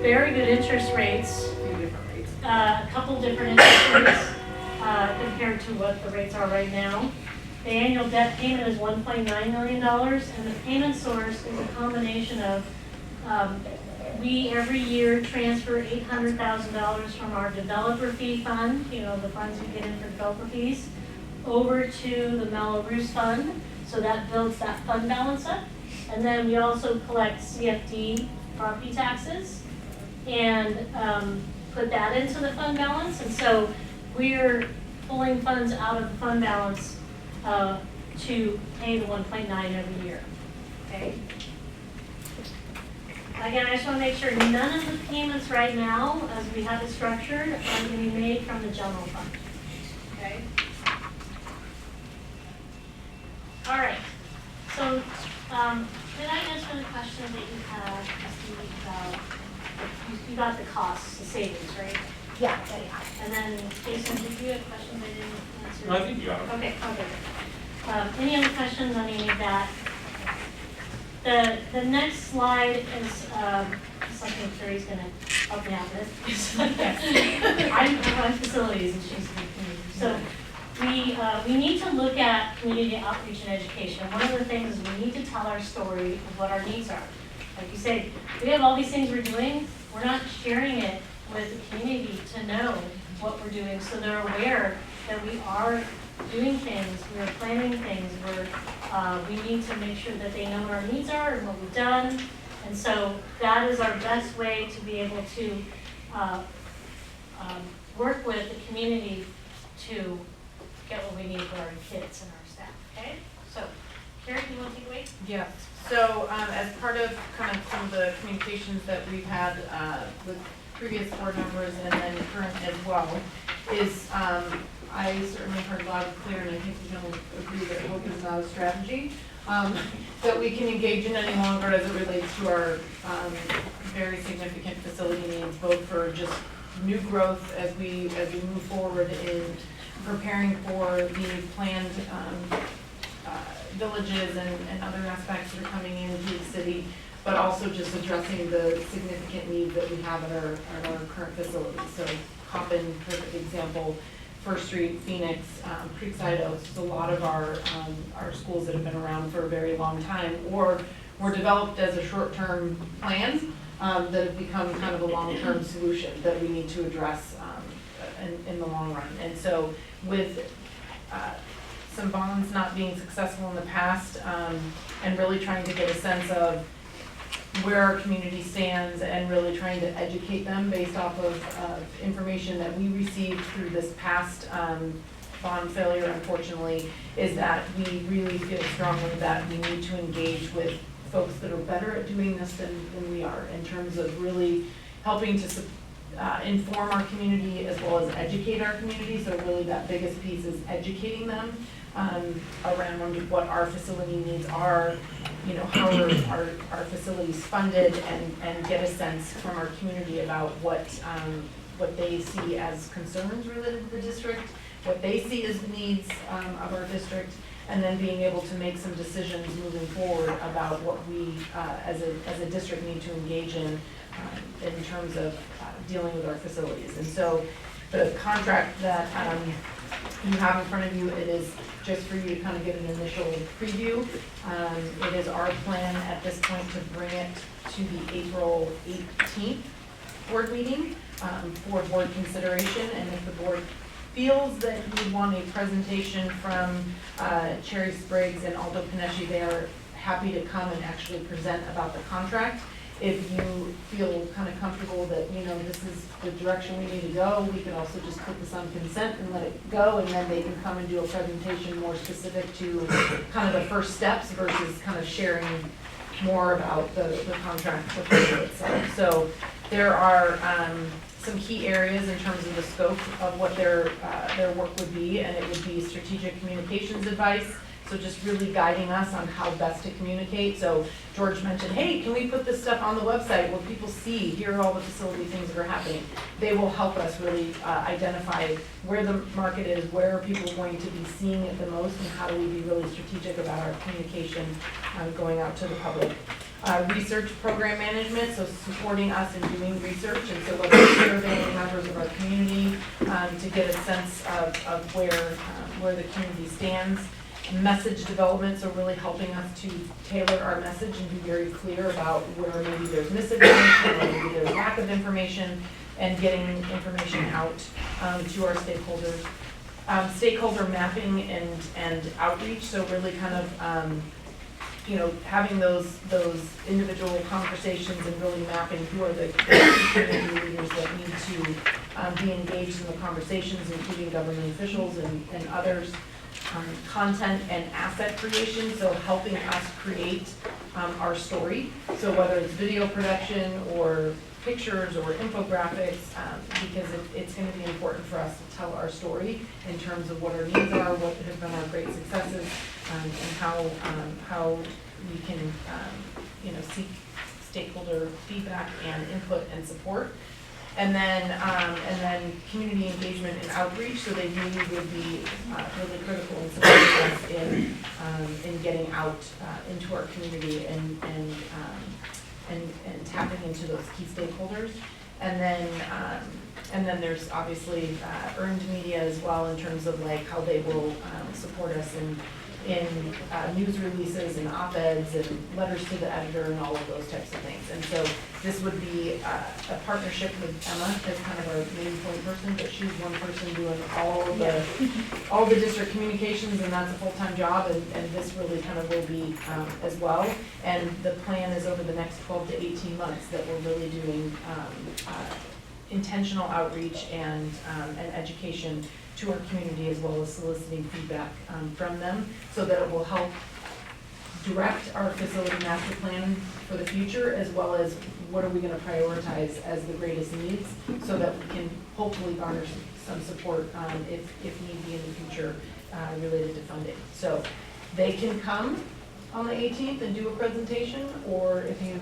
very good interest rates, Few different rates. a couple different interest rates compared to what the rates are right now. The annual debt payment is $1.9 million, and the payment source is a combination of we every year transfer $800,000 from our developer fee fund, you know, the funds we get in for developer fees, over to the Mellow Roos Fund, so that builds that fund balance up. And then we also collect CFD property taxes and put that into the fund balance. And so we're pulling funds out of the fund balance to pay the 1.9 every year, okay? Again, I just want to make sure none of the payments right now, as we have it structured, are going to be made from the general fund, okay? All right, so did I answer the question that you had, Christine, about, you got the costs, the savings, right? Yeah. And then, Jason, did you have questions I didn't answer? No, I think you got it. Okay, okay. Any other questions on any of that? The next slide is something Carrie's gonna help me out with. I'm on facilities and she's so we need to look at community outreach and education. One of the things is we need to tell our story of what our needs are. Like you say, we have all these things we're doing, we're not sharing it with the community to know what we're doing so they're aware that we are doing things, we're planning things, we need to make sure that they know what our needs are and what we've done. And so that is our best way to be able to work with the community to get what we need for our kids and our staff, okay? So, Carrie, do you want to take it away? Yes, so as part of kind of some of the communications that we've had with previous board members and then current as well, is I certainly heard loud and clear, and I think we can all agree that hope is not a strategy that we can engage in any longer as it relates to our very significant facility needs, both for just new growth as we move forward in preparing for the planned villages and other aspects that are coming into the city, but also just addressing the significant needs that we have at our current facilities. So Coppin, perfect example, First Street, Phoenix, Creekside Oaks, a lot of our schools that have been around for a very long time, or were developed as a short-term plan that have become kind of a long-term solution that we need to address in the long run. And so with some bonds not being successful in the past, and really trying to get a sense of where our community stands and really trying to educate them based off of information that we received through this past bond failure, unfortunately, is that we really feel strongly that we need to engage with folks that are better at doing this than we are, in terms of really helping to inform our community as well as educate our community. So really that biggest piece is educating them around what our facility needs are, you know, how are our facilities funded, and get a sense from our community about what they see as concerns related to the district, what they see as the needs of our district, and then being able to make some decisions moving forward about what we as a district need to engage in terms of dealing with our facilities. And so the contract that you have in front of you, it is just for you to kind of get an initial preview. It is our plan at this point to bring it to the April 18th board meeting for board consideration. And if the board feels that you want a presentation from Cherry Spriggs and Aldo Panesci, they are happy to come and actually present about the contract. If you feel kind of comfortable that, you know, this is the direction we need to go, we can also just put this on consent and let it go, and then they can come and do a presentation more specific to kind of the first steps versus kind of sharing more about the contract proposal itself. So there are some key areas in terms of the scope of what their work would be, and it would be strategic communications advice. So just really guiding us on how best to communicate. So George mentioned, hey, can we put this stuff on the website where people see, here are all the facility things that are happening. They will help us really identify where the market is, where are people going to be seeing it the most, and how do we be really strategic about our communication going out to the public. Research program management, so supporting us in doing research, and so whether it's surveying members of our community to get a sense of where the community stands. message development, so really helping us to tailor our message and be very clear about where maybe there's misinformation or maybe there's lack of information, and getting information out to our stakeholders. Stakeholder mapping and outreach, so really kind of having those individual conversations and really mapping who are the community leaders that need to be engaged in the conversations, including government officials and others. Content and asset creation, so helping us create our story. So whether it's video production or pictures or infographics, because it's going to be important for us to tell our story in terms of what our needs are, what have been our great successes, and how we can seek stakeholder feedback and input and support. And then community engagement and outreach, so they really would be really critical in supporting us in getting out into our community and tapping into those key stakeholders. And then there's obviously earned media as well, in terms of like how they will support us in news releases and op-eds and letters to the editor and all of those types of things. And so this would be a partnership with Emma as kind of our main point person, but she's one person doing all the district communications, and that's a full-time job, and this really kind of will be as well. And the plan is over the next 12 to 18 months that we're really doing intentional outreach and education to our community, as well as soliciting feedback from them, so that it will help direct our facility master plan for the future, as well as what are we going to prioritize as the greatest needs, so that we can hopefully garner some support if need be in the future related to funding. So they can come on the 18th and do a presentation, or if you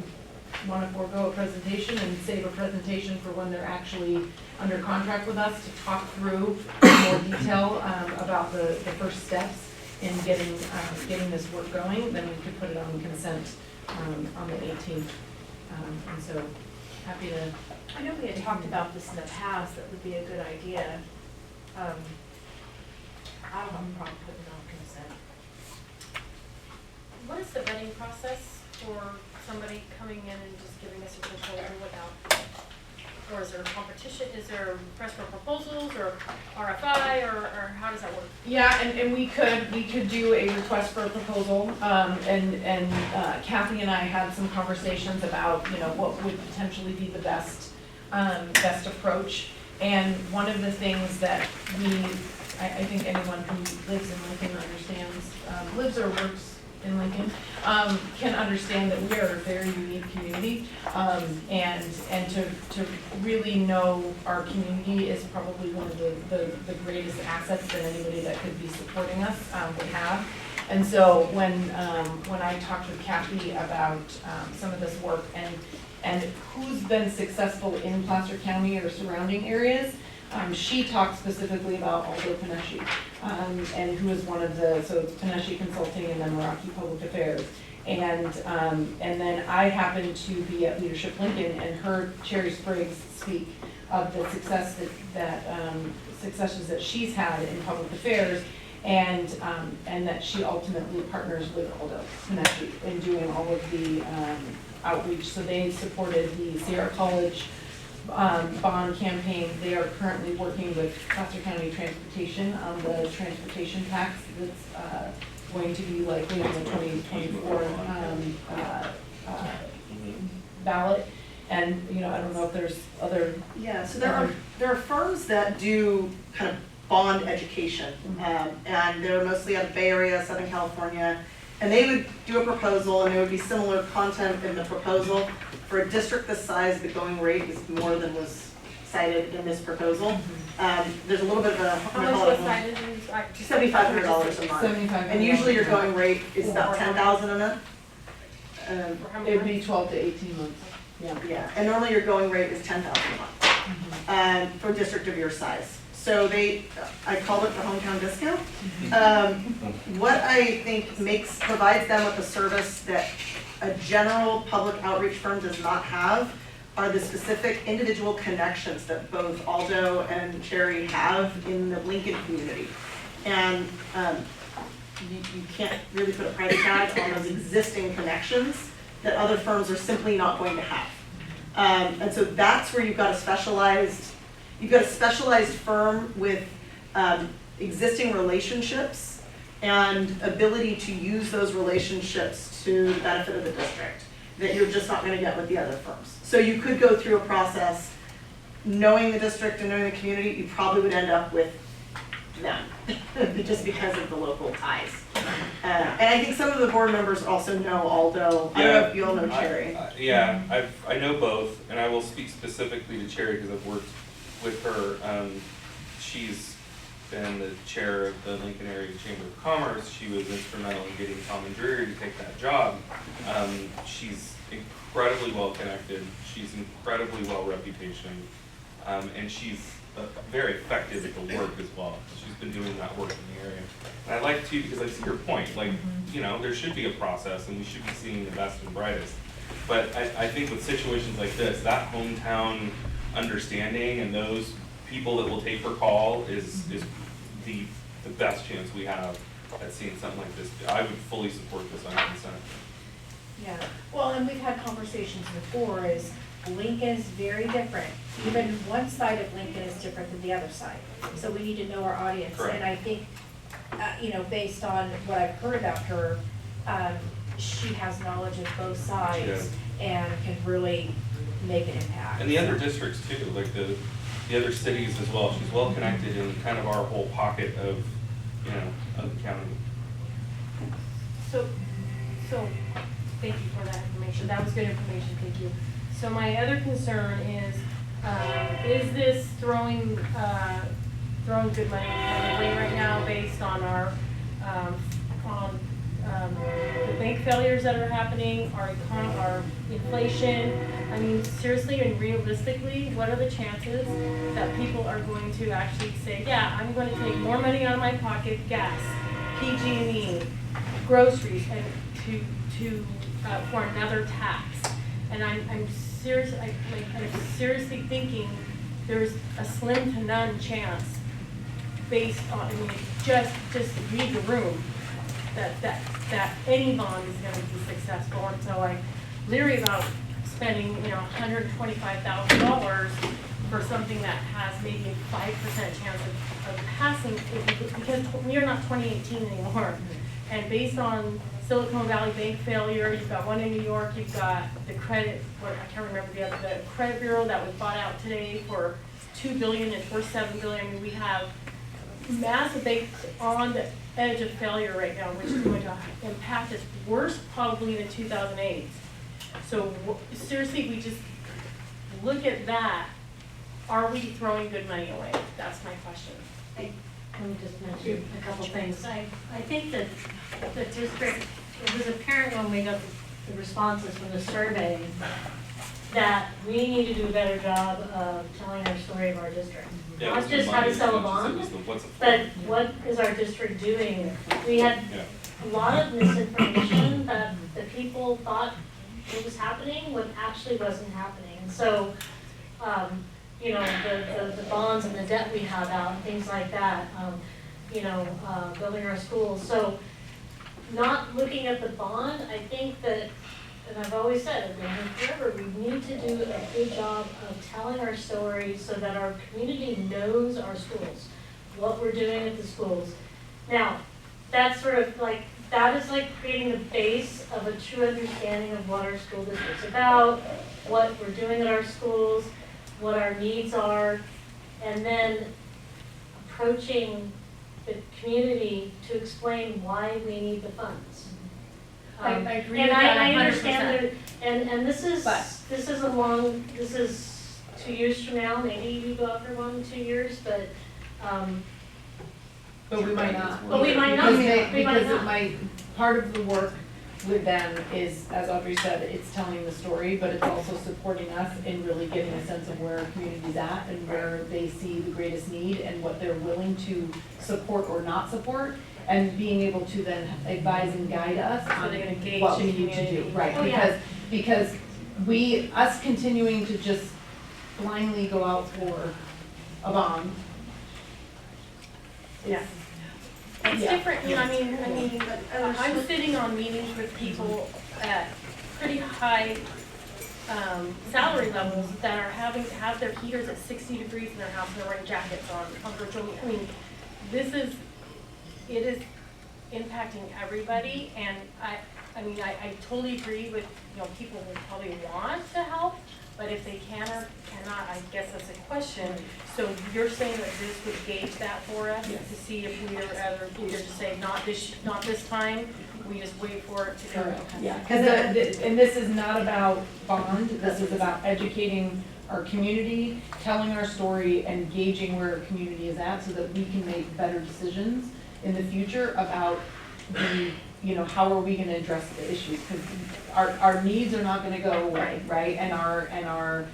want to forego a presentation and save a presentation for when they're actually under contract with us, to talk through in more detail about the first steps in getting this work going, then we could put it on consent on the 18th. And so happy to. I know we had talked about this in the past, that would be a good idea. I don't have a problem putting it on consent. What is the vetting process for somebody coming in and just giving us a proposal without, or is there a competition, is there a request for proposals, or RFI, or how does that work? Yeah, and we could do a request for a proposal, and Kathy and I had some conversations about, what would potentially be the best approach. And one of the things that I think anyone who lives in Lincoln understands, lives or works in Lincoln, can understand that we are a very unique community, and to really know our community is probably one of the greatest assets that anybody that could be supporting us would have. And so when I talked with Kathy about some of this work and who's been successful in Placer County or surrounding areas, she talked specifically about Aldo Panesci, and who is one of so Panesci Consulting and then Meraki Public Affairs. And then I happened to be at Leadership Lincoln and heard Cherry Spriggs speak of the successes that she's had in public affairs, and that she ultimately partners with Aldo Panesci in doing all of the outreach. So they supported the Sierra College bond campaign. They are currently working with Placer County Transportation on the transportation tax that's going to be likely on the 2024 ballot. And I don't know if there's other. Yeah, so there are firms that do kind of bond education, and they're mostly out of Bay Area, Southern California, and they would do a proposal, and there would be similar content in the proposal. For a district this size, the going rate is more than was cited in this proposal. There's a little bit of a How much was cited in $7,500 a month, and usually your going rate is about $10,000 a month. It'd be 12 to 18 months. Yeah, and normally your going rate is $10,000 a month for a district of your size. So I call it the hometown discount. What I think provides them with a service that a general public outreach firm does not have are the specific individual connections that both Aldo and Cherry have in the Lincoln community. And you can't really put a price tag on those existing connections that other firms are simply not going to have. And so that's where you've got a specialized firm with existing relationships and ability to use those relationships to the benefit of the district that you're just not gonna get with the other firms. So you could go through a process, knowing the district and knowing the community, you probably would end up with them, just because of the local ties. And I think some of the board members also know Aldo. I don't know if you all know Cherry. Yeah, I know both, and I will speak specifically to Cherry because I've worked with her. She's been the chair of the Lincoln Area Chamber of Commerce. She was instrumental in getting Tom and Dreary to take that job. She's incredibly well connected. She's incredibly well reputation, and she's very effective at the work as well. She's been doing that work in the area. And I like to, because I see your point, like, you know, there should be a process and we should be seeing the best and brightest. But I think with situations like this, that hometown understanding and those people that will take her call is the best chance we have at seeing something like this. I would fully support this 100%. Yeah, well, and we've had conversations before, is Lincoln's very different. Even one side of Lincoln is different than the other side. So we need to know our audience. Correct. And I think, you know, based on what I've heard about her, she has knowledge of both sides and can really make an impact. And the other districts too, like the other cities as well. She's well connected in kind of our whole pocket of, you know, of the county. So, thank you for that information. That was good information, thank you. So my other concern is this throwing good money away right now based on our, the bank failures that are happening, our inflation? I mean, seriously and realistically, what are the chances that people are going to actually say, yeah, I'm going to take more money out of my pocket, gas, PG&E, groceries, and for another tax? And I'm seriously thinking there's a slim to none chance based on, I mean, just read the room, that any bond is gonna be successful. And so I'm leery about spending, you know, $125,000 for something that has maybe a 5% chance of passing, because we are not 2018 anymore. And based on Silicon Valley Bank failure, you've got one in New York, you've got the credit, I can't remember the credit bureau that was bought out today for $2 billion and for $7 billion. I mean, we have massive banks on the edge of failure right now, which is going to impact us worse probably than 2008. So seriously, we just look at that. Are we throwing good money away? That's my question. Let me just mention a couple things. I think that the district, it was apparent when we got the responses from the survey that we need to do a better job of telling our story of our district. Yeah, Not just how to sell a bond, but what is our district doing? We had a lot of misinformation that the people thought it was happening when actually wasn't happening. And so, you know, the bonds and the debt we have out and things like that, you know, building our schools. So not looking at the bond, I think that, and I've always said, I've been here forever, we need to do a good job of telling our story so that our community knows our schools, what we're doing at the schools. Now, that's sort of like, that is like creating the base of a true understanding of what our school district's about, what we're doing at our schools, what our needs are, and then approaching the community to explain why we need the funds. I agree And with that I 100%. understand that, and this is But- this is 2 years from now, maybe we go after 1, 2 years, but, But we might not. But we might not. We might Because not. it might, part of the work with them is, as Audrey said, it's telling the story, but it's also supporting us in really getting a sense of where our community's at and where they see the greatest need and what they're willing to support or not support, and being able to then advise and guide us So they can on engage what the we need to do. community. Right, Oh, yeah. because us continuing to just blindly go out for a bond. Yeah. It's Yeah. different, I'm sitting on meetings with people at pretty high, salary levels that are having to have their heaters at 60 degrees in their house, and they're wearing jackets on virtual, it is impacting everybody, and I totally agree with, people who probably want to help, but if they can or cannot, I guess that's a question. So you're saying that this would gauge that for us, to see if we are either to say, not this time, we just wait for it to go. Yeah, because and this is not about bond, this is about educating our community, telling our story, and gauging where our community is at so that we can make better decisions in the future about how are we gonna address the issues? Because our needs are not gonna go away, right? And our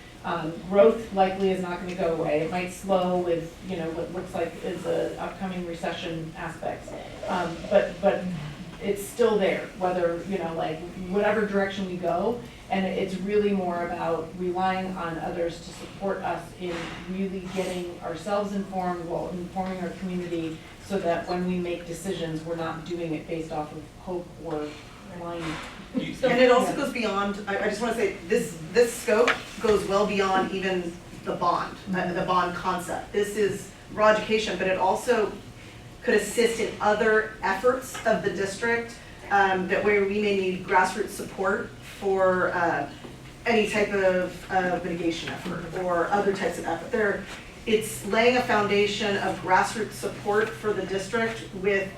growth likely is not gonna go away. It might slow with, what looks like is a upcoming recession aspects. But it's still there, whether, whatever direction we go. And it's really more about relying on others to support us in really getting ourselves informed while informing our community, so that when we make decisions, we're not doing it based off of hope or blind. And it also goes beyond, I just wanna say, this scope goes well beyond even the bond concept. This is raw education, but it also could assist in other efforts of the district, that where we may need grassroots support for any type of mitigation effort or other types of effort. It's laying a foundation of grassroots support for the district with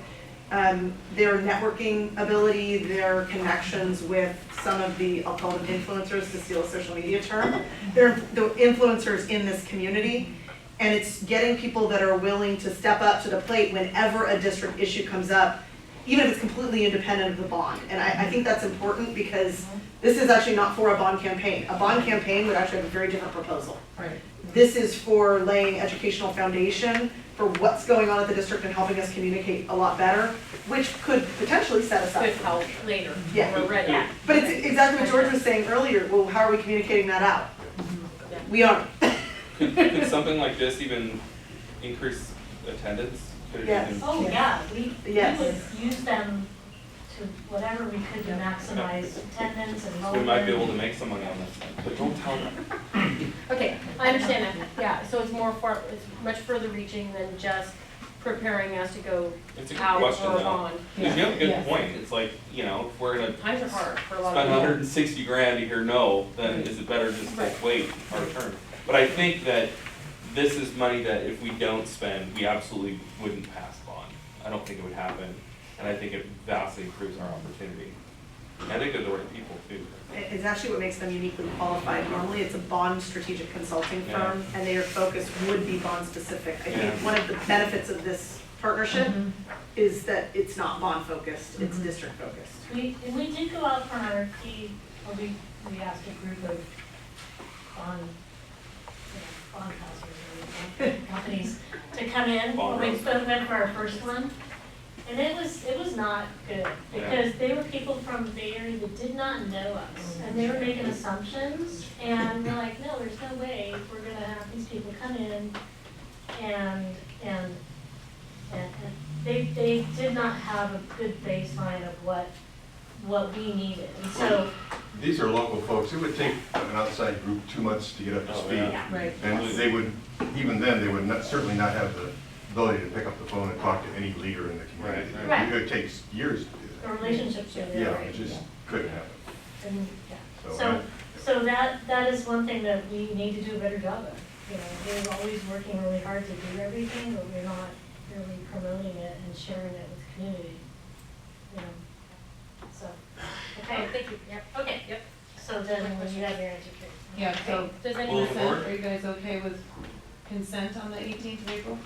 their networking ability, their connections with some of the, I'll call them influencers, to steal a social media term. They're the influencers in this community, and it's getting people that are willing to step up to the plate whenever a district issue comes up, even if it's completely independent of the bond. And I think that's important, because this is actually not for a bond campaign. A bond campaign would actually have a very different proposal. Right. This is for laying educational foundation for what's going on at the district and helping us communicate a lot better, which could potentially set us up. Could help later, Yeah. when we're ready. Yeah. But it's exactly what George was saying earlier, well, how are we communicating that out? Yeah. We aren't. Could something like this even increase attendance? Could it Yes. even- Oh, yeah, we Yes. would use them to whatever we could to maximize attendance and enrollment. We might be able to make some money on this, but don't tell them. Okay, I understand that, yeah, so it's much further reaching than just preparing us to go It's a good out question or though. on. Because you have a good Yes. point, it's like, if we're gonna Times are hard for a lot spend of people. 160 grand to hear no, then is it better just to Right. wait our turn? But I think that this is money that if we don't spend, we absolutely wouldn't pass bond. I don't think it would happen, and I think it vastly improves our opportunity. And I think they're the right people too. It's actually what makes them uniquely qualified. Normally, it's a bond strategic consulting Yeah. firm, and their focus would be bond specific. I think Yeah. one of the benefits of this partnership Mhm. is that it's not bond focused, it's Mhm. district focused. And we did go out for an RFP, or we asked a group of bond houses or bond companies to come in, Bond when we brokers. went for our first one. And it was not good, because they were people from the Bay Area that did not know us, and they were making assumptions, and we're like, no, there's no way we're gonna have these people come in, and they did not have a good baseline of what we needed, and so, These are local folks. It would take an outside group 2 months to get up to Oh, speed. yeah. Right. And they would, even then, they would certainly not have the ability to pick up the phone and talk to any leader in the community. Right, right. It would take years to do the that. relationships are Yeah, there. it just couldn't happen. And, yeah. So, So that is one thing that we need to do a better job of. We're always working really hard to do everything, but we're not really promoting it and sharing it with the community. So, okay, Thank you, yep, okay, yep. so then when you have your answer, Kate. Yeah, so, Does Well, anyone, the board- consent, are you guys okay with consent on the 18th of April?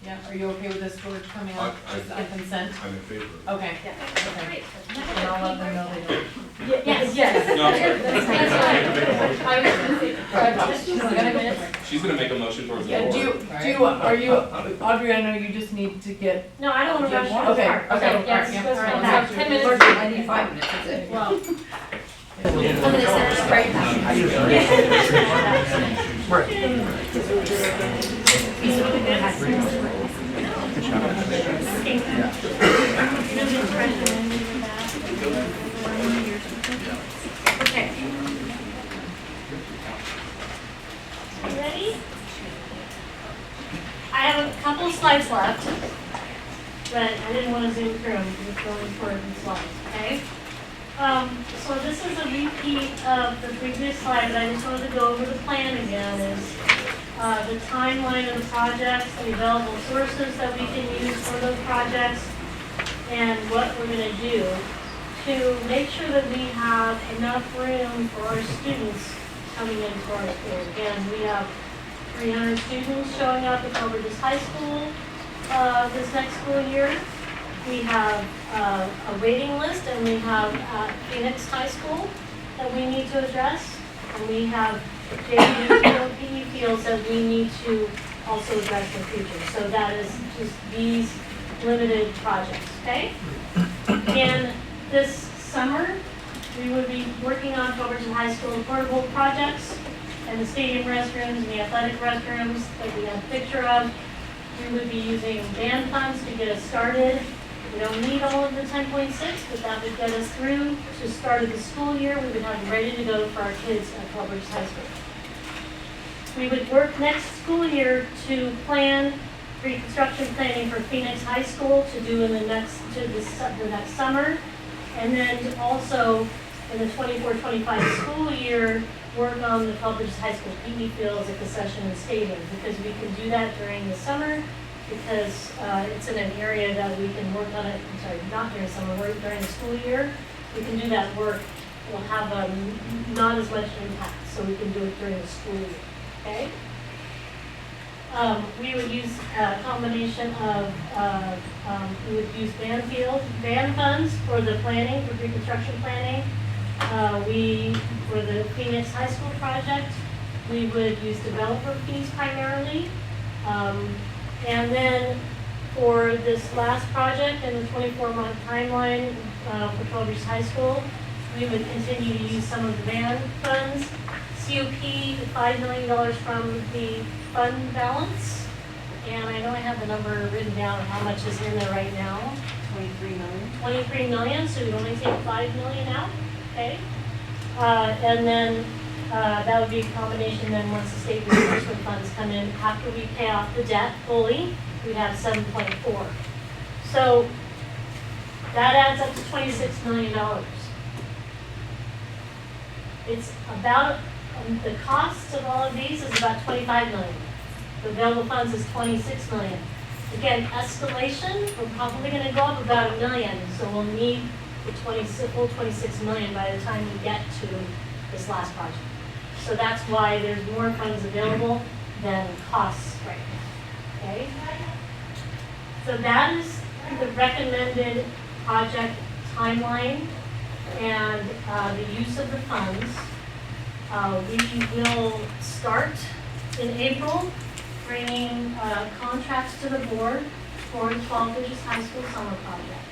Yeah, are you okay with this storage coming out just on consent? I'm in favor of it. Okay, yeah, okay. great. And I'll let them know they don't. Yes, yes. No, I'm sorry. That's fine. I was gonna say, She's gonna go. She's gonna make a motion towards the Yeah, board. are you, Audrey, I know you just need to get, No, I don't want to rush your Okay, part. okay, So, yes, yeah, let's all right, go now, back. 10 minutes. I need 5 minutes, that's it. Well, Right. Okay. You ready? I have a couple slides left, but I didn't want to zoom through them because it's really important slides, okay? So this is a repeat of the previous slide, but I just wanted to go over the plan again, is the timeline of the projects, the available sources that we can use for those projects, and what we're gonna do to make sure that we have enough room for our students coming into our school. Again, we have 300 students showing up at Coverages High School this next school year. We have a waiting list, and we have Phoenix High School that we need to address, and we have JV field, PE fields that we need to also address in the future. So that is just these limited projects, okay? And this summer, we would be working on Coverages High School portable projects and the stadium restrooms and the athletic restrooms that we have a picture of. We would be using band funds to get us started. We don't need all of the 10.6, but that would get us through to start of the school year. We would have it ready to go for our kids at Coverages High School. We would work next school year to plan pre-construction planning for Phoenix High School to do in the next summer. And then also in the 24-25 school year, work on the Coverages High School PE fields, a concession and stadium, because we can do that during the summer, because it's in an area that we can work on it, I'm sorry, not during summer, work during the school year. We can do that work, we'll have not as much impact, so we can do it during the school year, okay? We would use a combination of, we would use band funds for the planning, for pre-construction planning. For the Phoenix High School project, we would use developer fees primarily. And then for this last project in the 24-month timeline for Coverages High School, we would continue to use some of the band funds. COP, $5 million from the fund balance. And I know I have the number written down of how much is in there right now. 23 million. 23 million, so we'd only take 5 million out, okay? And then that would be a combination then once the state reimbursement funds come in, after we pay off the debt fully, we'd have 7.4. So that adds up to $26 million. It's about, the cost of all of these is about 25 million. The available funds is 26 million. Again, escalation, we're probably gonna go up about $1 million, so we'll need the full 26 million by the time we get to this last project. So that's why there's more funds available than costs right now, okay? So that is the recommended project timeline and the use of the funds. We will start in April, bringing contracts to the board for the Coverages High School summer project.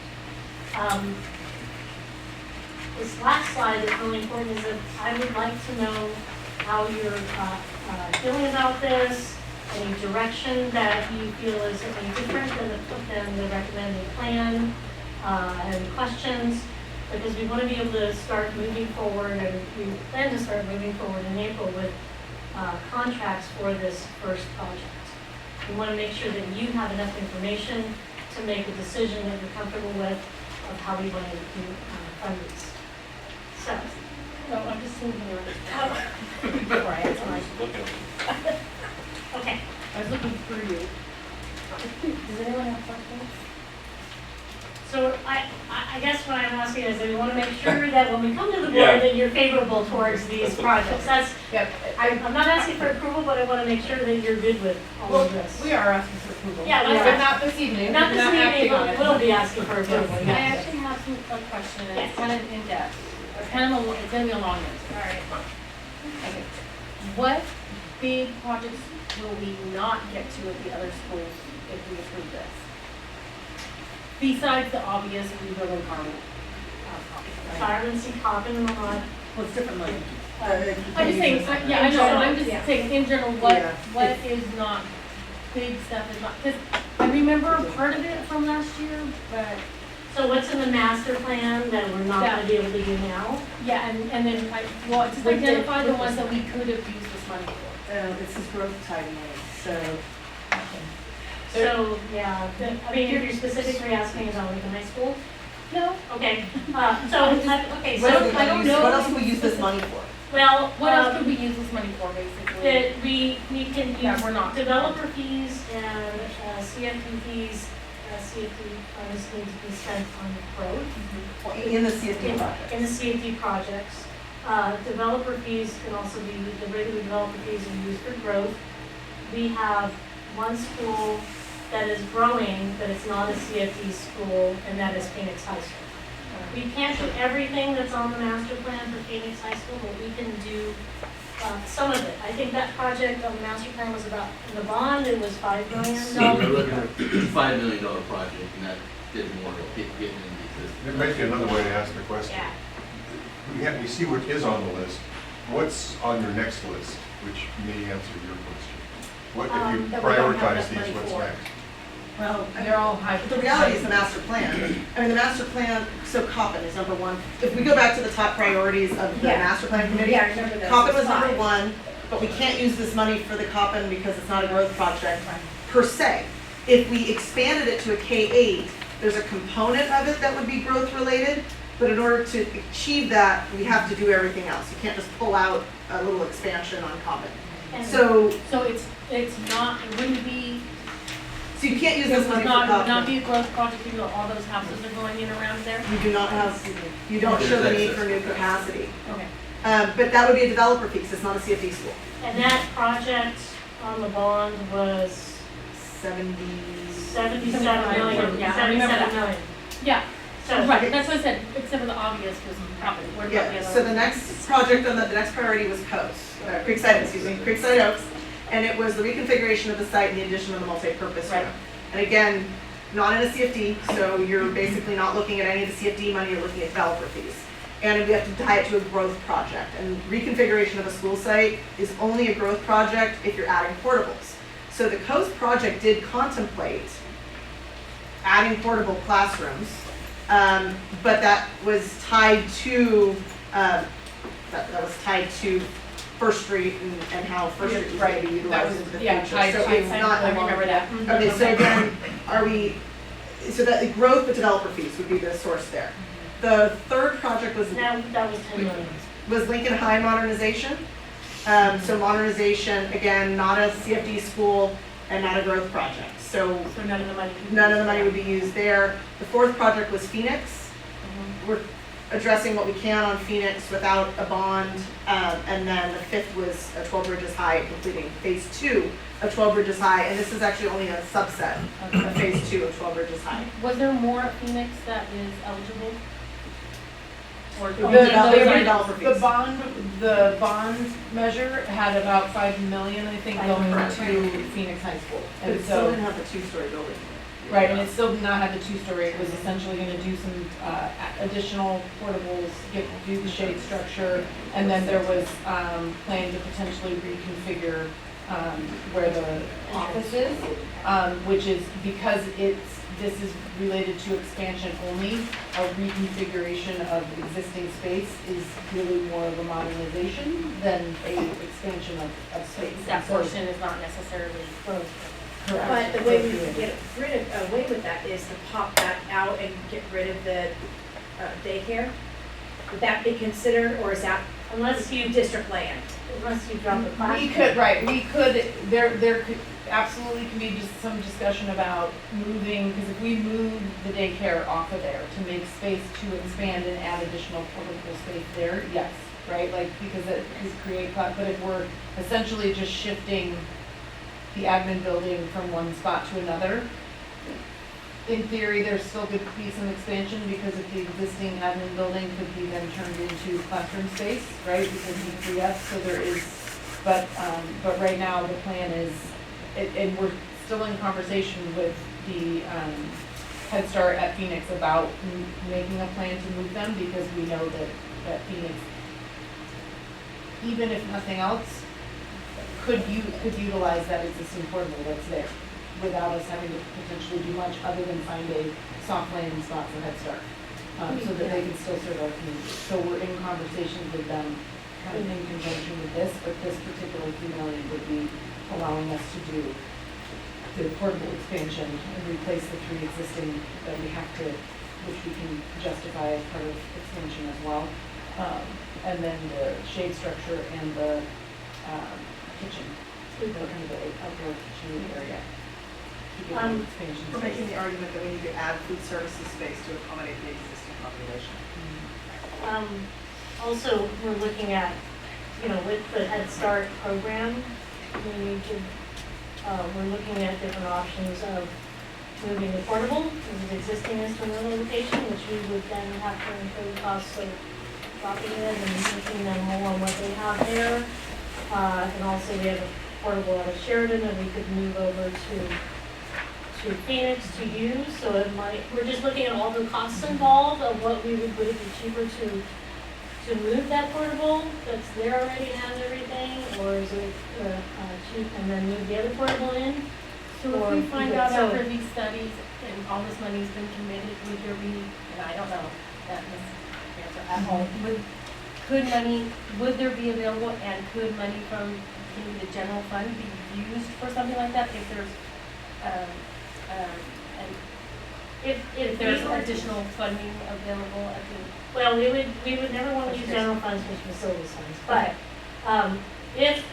This last slide is really important, is that I would like to know how you're feeling about this, any direction that you feel is any different than the recommended plan, any questions, because we want to be able to start moving forward, and we plan to start moving forward in April with contracts for this first project. We want to make sure that you have enough information to make a decision that you're comfortable with of how we want to fund these. So, No, I'm just thinking before I answer my okay. I was looking through you. Does anyone have questions? So I guess what I'm asking is that we want to make sure that when we come to the board, Yeah. that you're favorable towards these projects. That's, Yep. I'm not asking for approval, but I want to make sure that you're good with all of this. We are asking for approval. Yeah, we are. But not this evening. Not this We're evening, acting on but it. we'll be asking for approval, Yes. I yes. actually have a question, and Yes. it's kind of in depth. It's kind of it's gonna be a long answer. All right. Okay. What big projects will we not get to at the other schools if we approve this? Besides the obvious rebuilding carbon. Carbon, see carbon in the mud. Well, it's different money. I'm just saying, yeah, I know, but I'm just saying, in general, what is not, big stuff is not, because I remember part of it from last year, but, So what's in the master plan that we're not gonna be able to do now? Yeah, and then well, just With the- identify the with ones the- that we could have used this money for. This is growth tide money, so. So, yeah, I mean, if you're specifically asking about like the high school? No. Okay, okay, What so, else I don't know. What else can we use this money for? well, What else could we use this money for, basically? that we can That use we're not. developer fees and CFD fees, CFD funds need to be spent on growth In the CFD project. in the CFD projects. Developer fees can also be, the regular developer fees are used for growth. We have one school that is growing, but it's not a CFD school, and that is Phoenix High School. We can't do everything that's on the master plan for Phoenix High School, but we can do some of it. I think that project on the master plan was about, the bond, it was $5 So we're million. looking at $5 million project, and that didn't work, getting into this. There might be another way to ask the question. Yeah. We see what is on the list. What's on your next list, which may answer your question? What, if you That we don't have prioritize enough these, money what's for. next? Well, They're all high. the reality is the master plan. I mean, the master plan, so Coppin is number one. If we go back to the top priorities of the Yeah. master plan committee, Yeah, I remember those. Coppin was number Five. one, but we can't use this money for the Coppin because it's not a growth project per se. If we expanded it to a K-8, there's a component of it that would be growth related, but in order to achieve that, we have to do everything else. You can't just pull out a little expansion on Coppin. And So It's not, it wouldn't be, So you can't use it this would money for not, it would not Coppin. be a growth project, even though all those houses are going in around there? You do not have, you don't show the need for new capacity. Okay. But that would be a developer fee, 'cause it's not a CFD school. And that project on the bond was 77 million, Yeah, I remember 77 that. million. Yeah, So, right, that's what I said, except for the obvious was property. What about the Yeah, other so the ones? next project on the next priority was Coast, Creekside, excuse me, Creekside Oaks. And it was the reconfiguration of the site and the addition of the multi-purpose room. Right. And again, not in a CFD, so you're basically not looking at any of the CFD money, you're looking at developer fees. And we have to tie it to a growth project. And reconfiguration of a school site is only a growth project if you're adding portables. So the Coast project did contemplate adding portable classrooms, but that was tied to, that was tied to First Street and how First Street was going to be That utilized was, into the yeah, future. tied So to, it's not I remember that. Okay, so then, so that the growth but developer fees would be the source there. The third project was that was 10 million. Lincoln High modernization. So modernization, again, not a CFD school and not a growth project. So So none of the money. none of the money would be used there. The fourth project was Phoenix. We're addressing what we can on Phoenix without a bond. And then the fifth was 12 Bridges High, completing phase 2 of 12 Bridges High. And this is actually only a subset of phase 2 of 12 Bridges High. Was there more at Phoenix that is eligible? Or The The fees. the bond measure had about 5 million, I think, going to Phoenix High School. But And it still so, didn't have a two-story building. right, and it still did not have the two-story, it was essentially gonna do some, additional portables, do the shade structure, and then there was, plan to potentially reconfigure, where the office is, which is, because this is related to expansion only, a reconfiguration of existing space is really more of a modernization than a expansion of space. that And so- portion is not necessarily growth? Correct. But the way we would get rid of, away with that is to pop that out and get rid of the daycare? Would that be considered, or is that Unless you, district land? unless you drop the class. We could, right, we could, there could, absolutely can be just some discussion about moving, because if we move the daycare off of there to make space to expand and add additional portable space there, yes, right? Like, because it could create, but if we're essentially just shifting the admin building from one spot to another, in theory, there still could be some expansion because of the existing admin building could be then turned into classroom space, right? Because you free up, so there is, but right now the plan is, and we're still in conversation with the Head Start at Phoenix about making a plan to move them because we know that Phoenix, even if nothing else, could utilize that existing portable that's there. without us having to potentially do much other than find a soft landing spot for Head Start, so that they can still serve our community. So we're in conversations with them, kind of in conjunction with this, but this particular $3 million would be allowing us to do the portable expansion and replace the 3 existing that we have to, which we can justify as part of expansion as well. And then the shade structure and the kitchen, the kind of the outdoor kitchen area. To give them expansion We're making space. the argument that we need to add food services space to accommodate the existing population. Also, we're looking at, you know, with the Head Start program, we need to, we're looking at different options of moving the portable, which is existing to another location, which we would then have to incur the cost of dropping it and making them more on what they have there. And also we have a portable out of Sheridan that we could move over to Phoenix to use, so it might, we're just looking at all the costs involved of what would it be cheaper to move that portable that's there already and has everything, or is it cheap and then move the other portable in? So if Or we find either- out so- after these studies and all this money's been committed, would there be, and I don't know that this answer at all, would there be available and could money from maybe the general fund be used for something like that if there's, and if there's we were- additional funding available at the. Well, we would never want to use general funds for facilities funds, but, if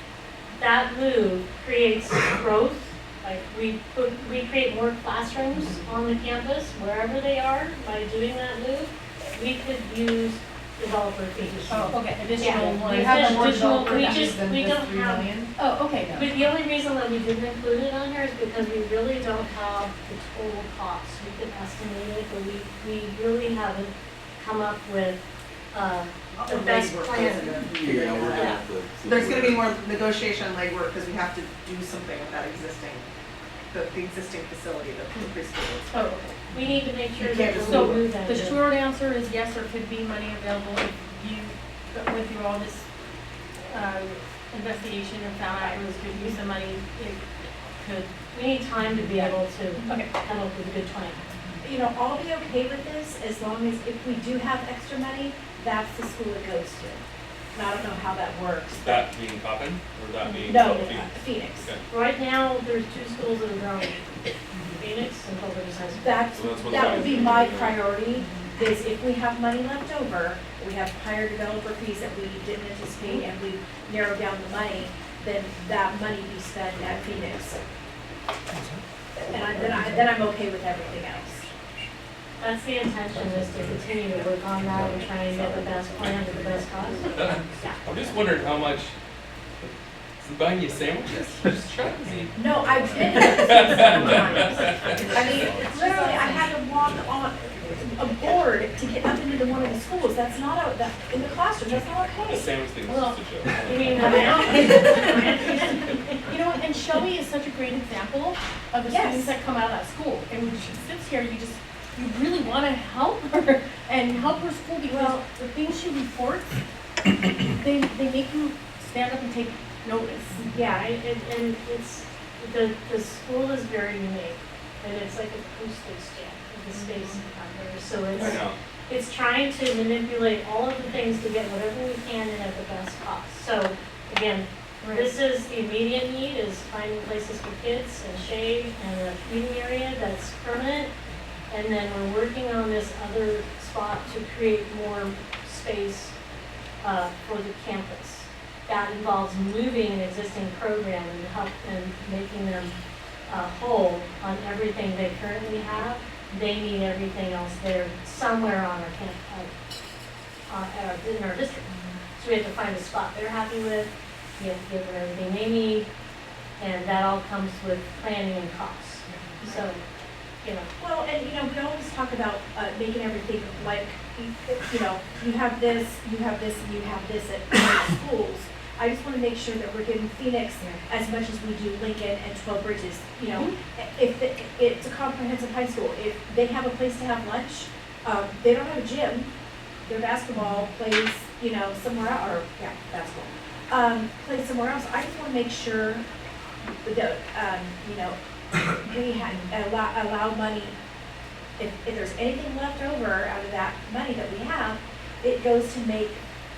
that move creates growth, like we create more classrooms on the campus, wherever they are, by doing that move, we could use developer fees. Oh, okay, Yeah, additional we ones. have Additional- additional, we Rather just, than we just don't 3 have, million. Oh, okay, no. but the only reason that we didn't include it on here is because we really don't have the total cost. We could estimate it, but we really haven't come up with, the best plan. Yeah, we're gonna Yeah. have to. There's gonna be more negotiation and legwork, because we have to do something with that the existing facility, the preschool. Oh, okay. We need to make sure You that can't just we'll move move that. The short answer is yes, there could be money available if you went through all this investigation and found out it was good use of money, it could. We need time to be able to Okay. come up with a good plan. You know, I'll be okay with this as long as if we do have extra money, that's the school it goes to. And I don't know how that works. That being Coppin, or that being? No, Phoenix? Phoenix. Okay. Right now, there's 2 schools that are growing, Phoenix and Culver High School. That's, So that's what that I would was be my thinking. priority, is if we have money left over, we have higher developer fees that we didn't anticipate, and we narrowed down the money, then that money be spent at Phoenix. And then I'm okay with everything else. That's the intention, is to continue to work on that and try and get the best plan at the best cost. I'm just wondering how much, is it buying you sandwiches? Just trying to see. No, I've been there sometimes. I mean, literally, I had to walk on a board to get up into one of the schools. That's not, in the classroom, that's not The okay. sandwich thing was Well, just a joke. You mean the amount? You know, and Shelby is such a great example of the Yes. students that come out of that school. And when she sits here, you really want to help her and help her school because the things she reports, they make you stand up and take notice. Yeah, and it's, the school is very unique, and it's like a postage stamp of the space out there, so I know. it's trying to manipulate all of the things to get whatever we can in at the best cost. So, again, this is the immediate need, is finding places for kids and shade and a eating area that's permanent. And then we're working on this other spot to create more space for the campus. That involves moving an existing program and making them whole on everything they currently have. They need everything else there somewhere on our in our district. So we have to find a spot they're happy with, we have to give them everything they need, and that all comes with planning and costs. So, you know, Well, and we always talk about making everything like, you have this, you have this, and you have this at schools. I just want to make sure that we're giving Phoenix as much as we do Lincoln and 12 Bridges. If it's a comprehensive high school, if they have a place to have lunch, they don't have a gym. Their basketball plays, somewhere else, or basketball plays somewhere else. I just want to make sure that, we had allow money, if there's anything left over out of that money that we have, it goes to make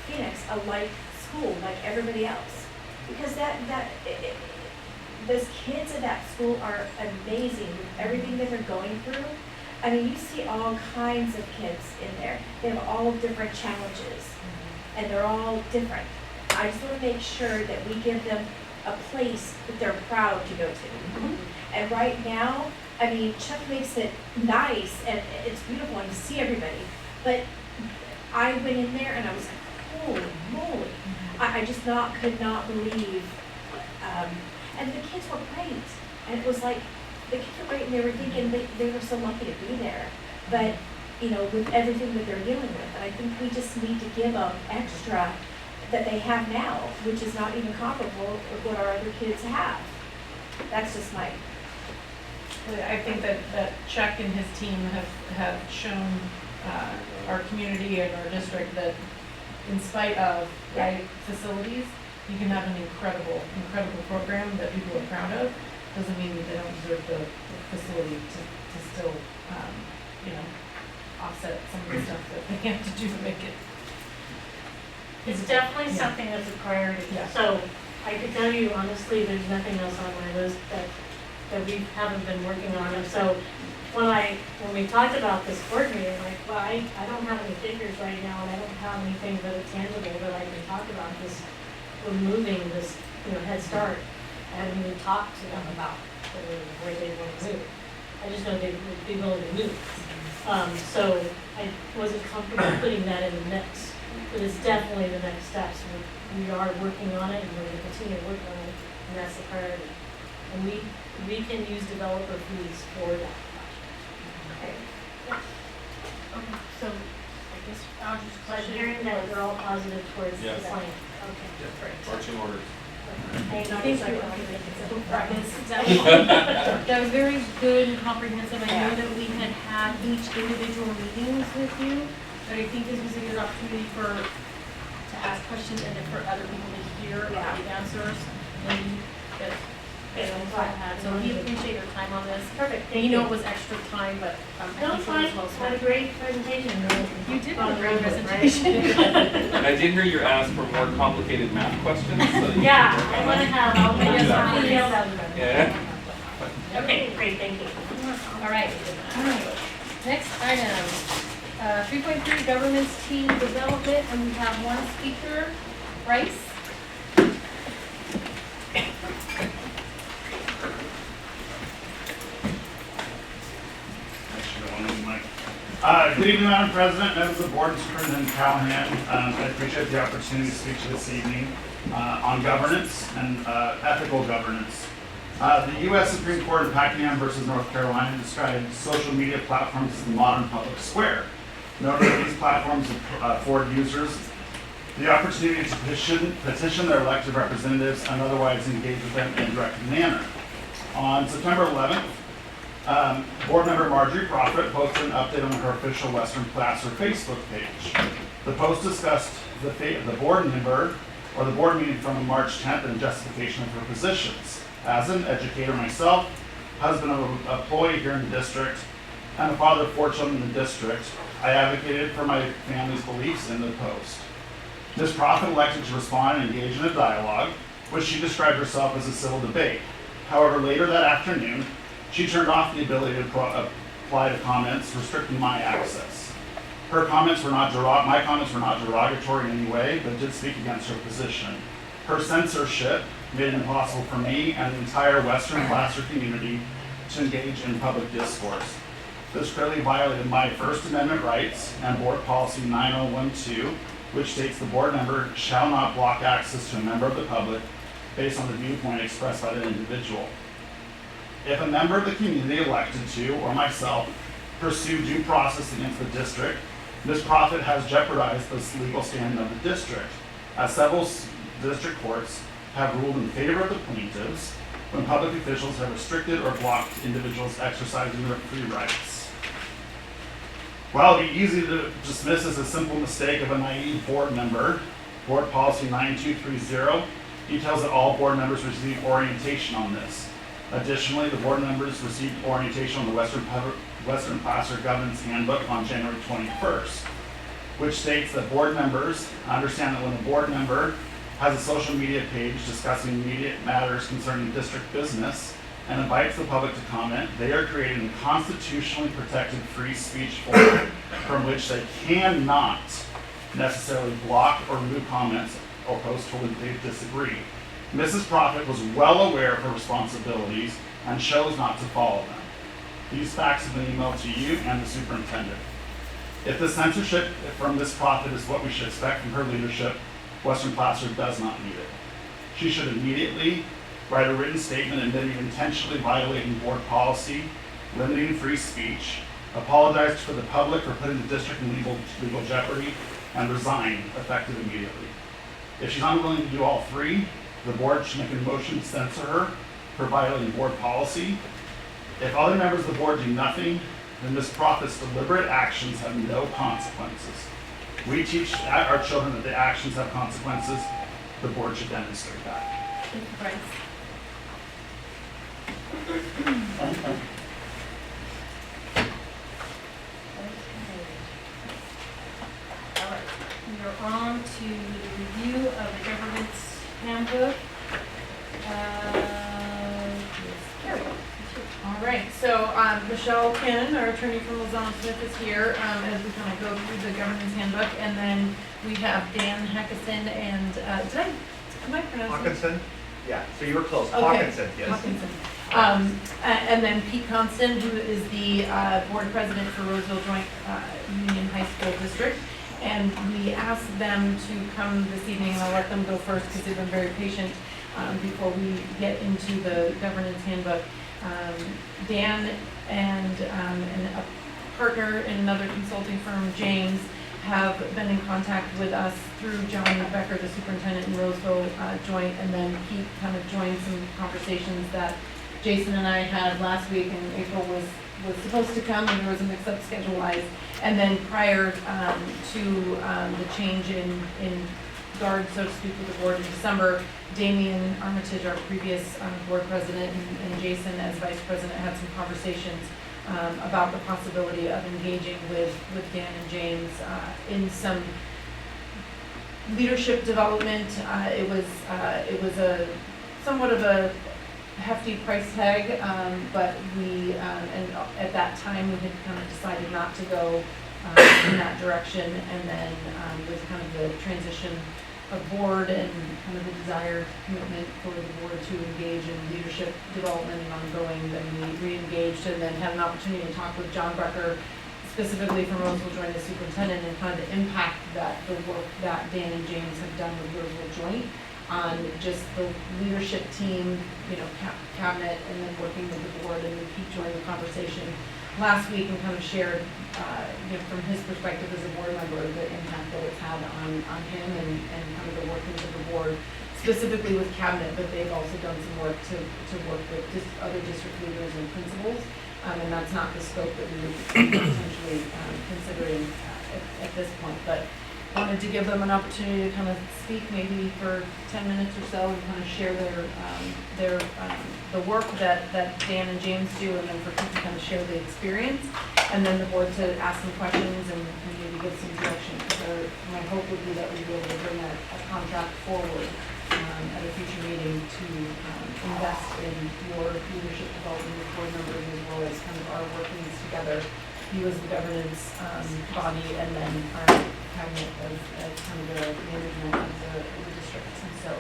Phoenix a like school, like everybody else. Because those kids at that school are amazing with everything that they're going through. I mean, you see all kinds of kids in there. They have all different challenges, and they're all different. I just want to make sure that we give them a place that they're proud to go to. And right now, I mean, Chuck makes it nice, and it's beautiful, and you see everybody. But I went in there, and I was like, holy moly. I just could not believe, and the kids were great. And it was like, the kids were great, and they were thinking they were so lucky to be there. But, you know, with everything that they're dealing with, and I think we just need to give them extra that they have now, which is not even comparable with what our other kids have. That's just my, I think that Chuck and his team have shown our community and our district that in spite of facilities, you can have an incredible program that people are proud of. Doesn't mean that they don't deserve the facility to still, offset some of the stuff that they have to do to make it. It's definitely something that's a priority. Yeah. So I can tell you honestly, there's nothing else on my list that we haven't been working on. And so when we talked about this board meeting, like, well, I don't have any figures right now, and I don't have anything that is tangible that I can talk about this, removing this, Head Start. I haven't even talked to them about where they want to move. I just know they'd be willing to move. So I wasn't comfortable putting that in the mix. But it's definitely the next steps. We are working on it, and we're going to continue to work on it, and that's the priority. And we can use developer fees for that project. Okay, so I guess I'll just So I'm hearing that they're all positive towards the Yes. plan. Okay, great. Marching orders. Thank you. That was very good and comprehensive. I know that we had each individual meetings with you, but I think this was a good opportunity to ask questions and then for other people to hear about the answers. And that had. So we appreciate your time on this. Perfect, thank You you. know it was extra time, but I No, think it's it fine. was well Had a spent. great presentation. You did have a Gone great around it, right? presentation. And I did hear you ask for more complicated math questions, so you can Yeah, work I on want to that. have, I'll make Yes, some please. detailed algebra. Yeah. Okay, great, thank you. All right. Next item, 3.3 governance team development, and we have one speaker, Bryce. Good evening, Madam President, members of the board, and Superintendent Callahan. I appreciate the opportunity to speak to you this evening on governance and ethical governance. The U.S. Supreme Court in Pakenham versus North Carolina described social media platforms as the modern public square. Noting that these platforms afford users the opportunity to petition their elected representatives and otherwise engage with them in a direct manner. On September 11th, board member Marjorie Prophet posted an update on her official Western Placer Facebook page. The post discussed the board member or the board meeting from March 10th and justification of her positions. As an educator myself, husband of an employee here in the district, and a father of 4 children in the district, I advocated for my family's beliefs in the post. Ms. Prophet elected to respond and engage in a dialogue, which she described herself as a civil debate. However, later that afternoon, she turned off the ability to apply to comments, restricting my access. My comments were not derogatory in any way, but did speak against her position. Her censorship made it impossible for me and the entire Western Placer community to engage in public discourse. This clearly violated my First Amendment rights and Board Policy 9012, which states the board member shall not block access to a member of the public based on the viewpoint expressed by the individual. If a member of the community elected to, or myself, pursue due process against the district, Ms. Prophet has jeopardized the legal standing of the district, as several district courts have ruled in favor of the plaintiffs when public officials have restricted or blocked individuals exercising their free rights. While it would be easy to dismiss as a simple mistake of a naive board member, Board Policy 9230 details that all board members receive orientation on this. Additionally, the board members received orientation on the Western Placer Governance Handbook on January 21st, which states that board members understand that when a board member has a social media page discussing immediate matters concerning district business and invites the public to comment, they are creating a constitutionally protected free speech forum from which they cannot necessarily block or remove comments or posts told that they disagree. Mrs. Prophet was well aware of her responsibilities and chose not to follow them. These facts have been emailed to you and the superintendent. If the censorship from Ms. Prophet is what we should expect from her leadership, Western Placer does not need it. She should immediately write a written statement admitting intentionally violating board policy, limiting free speech, apologize to the public for putting the district in legal jeopardy, and resign effective immediately. If she's unwilling to do all three, the board should make a motion to censor her for violating board policy. If other members of the board do nothing, then Ms. Prophet's deliberate actions have no consequences. We teach our children that the actions have consequences. The board should demonstrate that. Thank you, Bryce. All right, we are on to the review of the governance handbook. Carrie, All right, so Michelle Cannon, our attorney from Lozano Smith, is here as we kind of go through the governance handbook, and then we have Dan Hackison and am I pronouncing? Hawkinson? Yeah, so you were close. Okay. Hawkinson, yes. Hawkinson. And then Pete Constant, who is the board president for Roseville Joint Union High School District. And we asked them to come this evening, and I'll let them go first because they've been very patient before we get into the governance handbook. Dan and a partner in another consulting firm, James, have been in contact with us through John Becker, the superintendent in Roseville Joint, and then Pete kind of joined some conversations that Jason and I had last week, and April was supposed to come, and there was a mix-up schedule-wise. And then prior to the change in guard, so to speak, with the board in December, Damian Armitage, our previous board president, and Jason as vice president had some conversations about the possibility of engaging with Dan and James in some leadership development. It was a somewhat of a hefty price tag, but we, and at that time, we had kind of decided not to go in that direction. And then with kind of the transition of board and kind of the desired commitment for the board to engage in leadership development and ongoing, then we re-engaged and then had an opportunity to talk with John Becker, specifically from Roseville Joint as superintendent, and kind of the impact that the work that Dan and James have done with Roseville Joint on just the leadership team, you know, cabinet, and then working with the board, and then Pete joined the conversation last week and kind of shared, you know, from his perspective as a board member, the impact that it's had on him and kind of the workings of the board, specifically with cabinet, but they've also done some work to work with other district leaders and principals, and that's not the scope that we would be potentially considering at this point, but wanted to give them an opportunity to kind of speak maybe for 10 minutes or so and kind of share the work that Dan and James do, and then for people to kind of share the experience, and then the board to ask some questions and maybe give some direction. So my hope would be that we'd be able to bring a contract forward at a future meeting to invest in your leadership development with board members, as well as kind of our workings together, you as the governance body, and then our cabinet as kind of the management of the districts. And so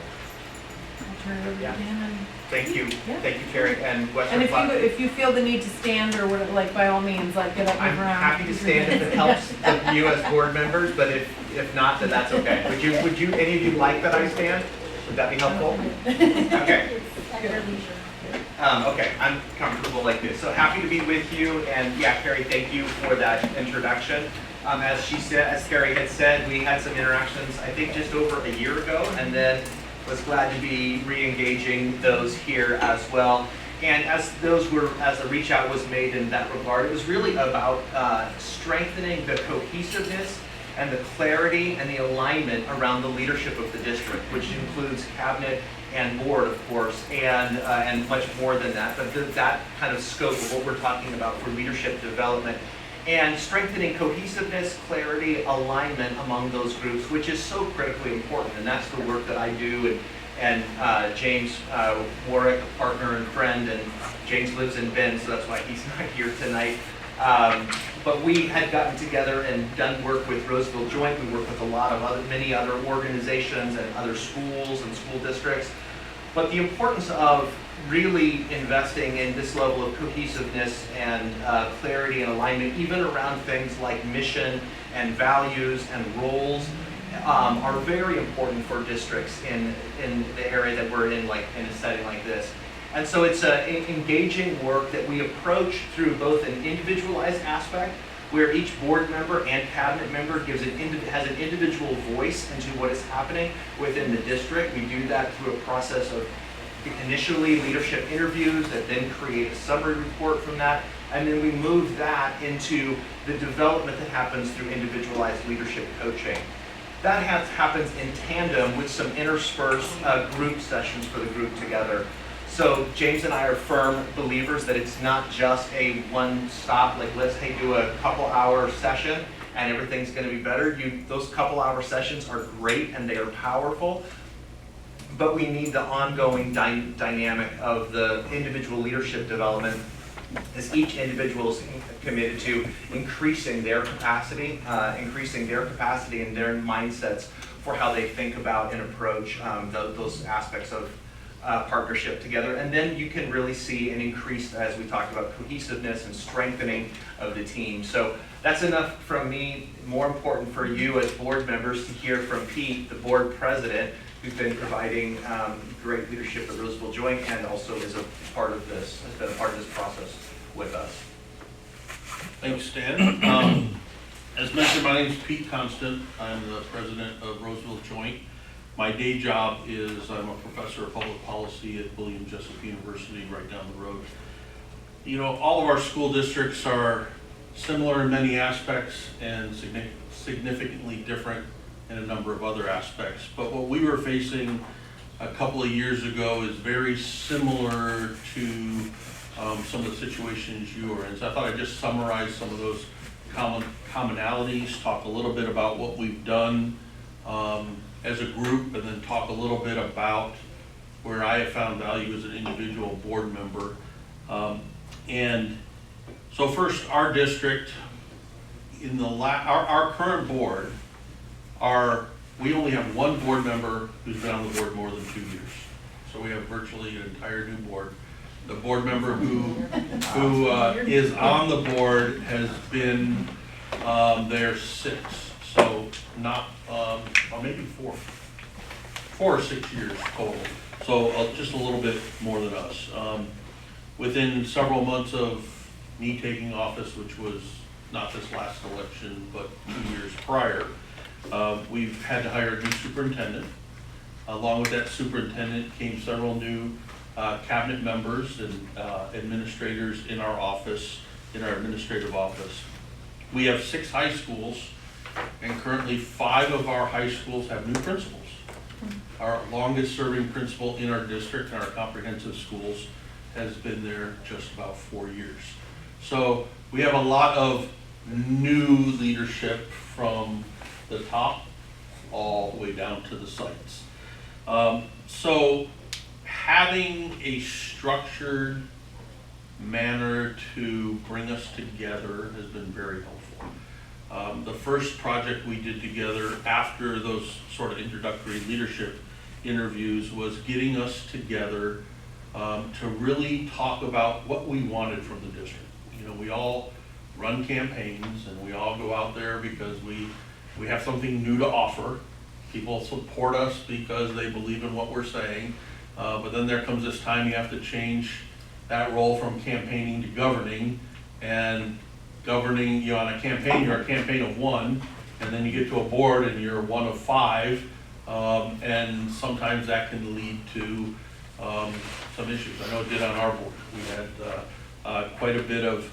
I'll turn it over to Dan. And Thank you. Yeah. Thank you, Carrie. And Western if you feel the need to stand or whatever, like by all means, like get up I'm and around. happy to stand if it helps you as board members, but if not, then that's okay. Would you, any of you like that I stand? Would that be helpful? Okay. Okay, I'm comfortable like this. So happy to be with you, and yeah, Carrie, thank you for that introduction. As she said, as Carrie had said, we had some interactions, I think just over a year ago, and then was glad to be re-engaging those here as well. And as the reach out was made in that regard, it was really about strengthening the cohesiveness and the clarity and the alignment around the leadership of the district, which includes cabinet and board, of course, and much more than that, but that kind of scope of what we're talking about for leadership development and strengthening cohesiveness, clarity, alignment among those groups, which is so critically important, and that's the work that I do, and James Warwick, a partner and friend, and James lives in Bend, so that's why he's not here tonight. But we had gotten together and done work with Roseville Joint. We work with many other organizations and other schools and school districts. But the importance of really investing in this level of cohesiveness and clarity and alignment, even around things like mission and values and roles, are very important for districts in the area that we're in, like in a setting like this. And so it's engaging work that we approach through both an individualized aspect, where each board member and cabinet member has an individual voice into what is happening within the district. We do that through a process of initially leadership interviews that then create a summary report from that, and then we move that into the development that happens through individualized leadership coaching. That happens in tandem with some interspersed group sessions for the group together. So James and I are firm believers that it's not just a one-stop, like let's do a couple-hour session and everything's going to be better. Those couple-hour sessions are great and they are powerful, but we need the ongoing dynamic of the individual leadership development as each individual is committed to increasing their capacity and their mindsets for how they think about and approach those aspects of partnership together. And then you can really see an increase, as we talked about, cohesiveness and strengthening of the team. So that's enough from me. More important for you as board members to hear from Pete, the board president, who's been providing great leadership at Roseville Joint and also is a part of this, has been a part of this process with us. Thanks, Stan. As mentioned, my name is Pete Constant. I'm the president of Roseville Joint. My day job is I'm a professor of public policy at William Jessup University right down the road. You know, all of our school districts are similar in many aspects and significantly different in a number of other aspects. But what we were facing a couple of years ago is very similar to some of the situations you were in. So I thought I'd just summarize some of those commonalities, talk a little bit about what we've done as a group, and then talk a little bit about where I have found value as an individual board member. And so first, our district, in the our current board, we only have one board member who's been on the board more than 2 years. So we have virtually an entire new board. The board member who is on the board has been there 6, so not, maybe 4 or 6 years total. So just a little bit more than us. Within several months of me taking office, which was not this last election, but 2 years prior, we've had to hire a new superintendent. Along with that superintendent came several new cabinet members and administrators in our office, in our administrative office. We have 6 high schools, and currently 5 of our high schools have new principals. Our longest serving principal in our district, in our comprehensive schools, has been there just about 4 years. So we have a lot of new leadership from the top all the way down to the sites. So having a structured manner to bring us together has been very helpful. The first project we did together after those sort of introductory leadership interviews was getting us together to really talk about what we wanted from the district. You know, we all run campaigns and we all go out there because we have something new to offer. People support us because they believe in what we're saying. But then there comes this time you have to change that role from campaigning to governing. And governing, you know, on a campaign, you're a campaign of 1, and then you get to a board and you're 1 of 5. And sometimes that can lead to some issues. I know it did on our board. We had quite a bit of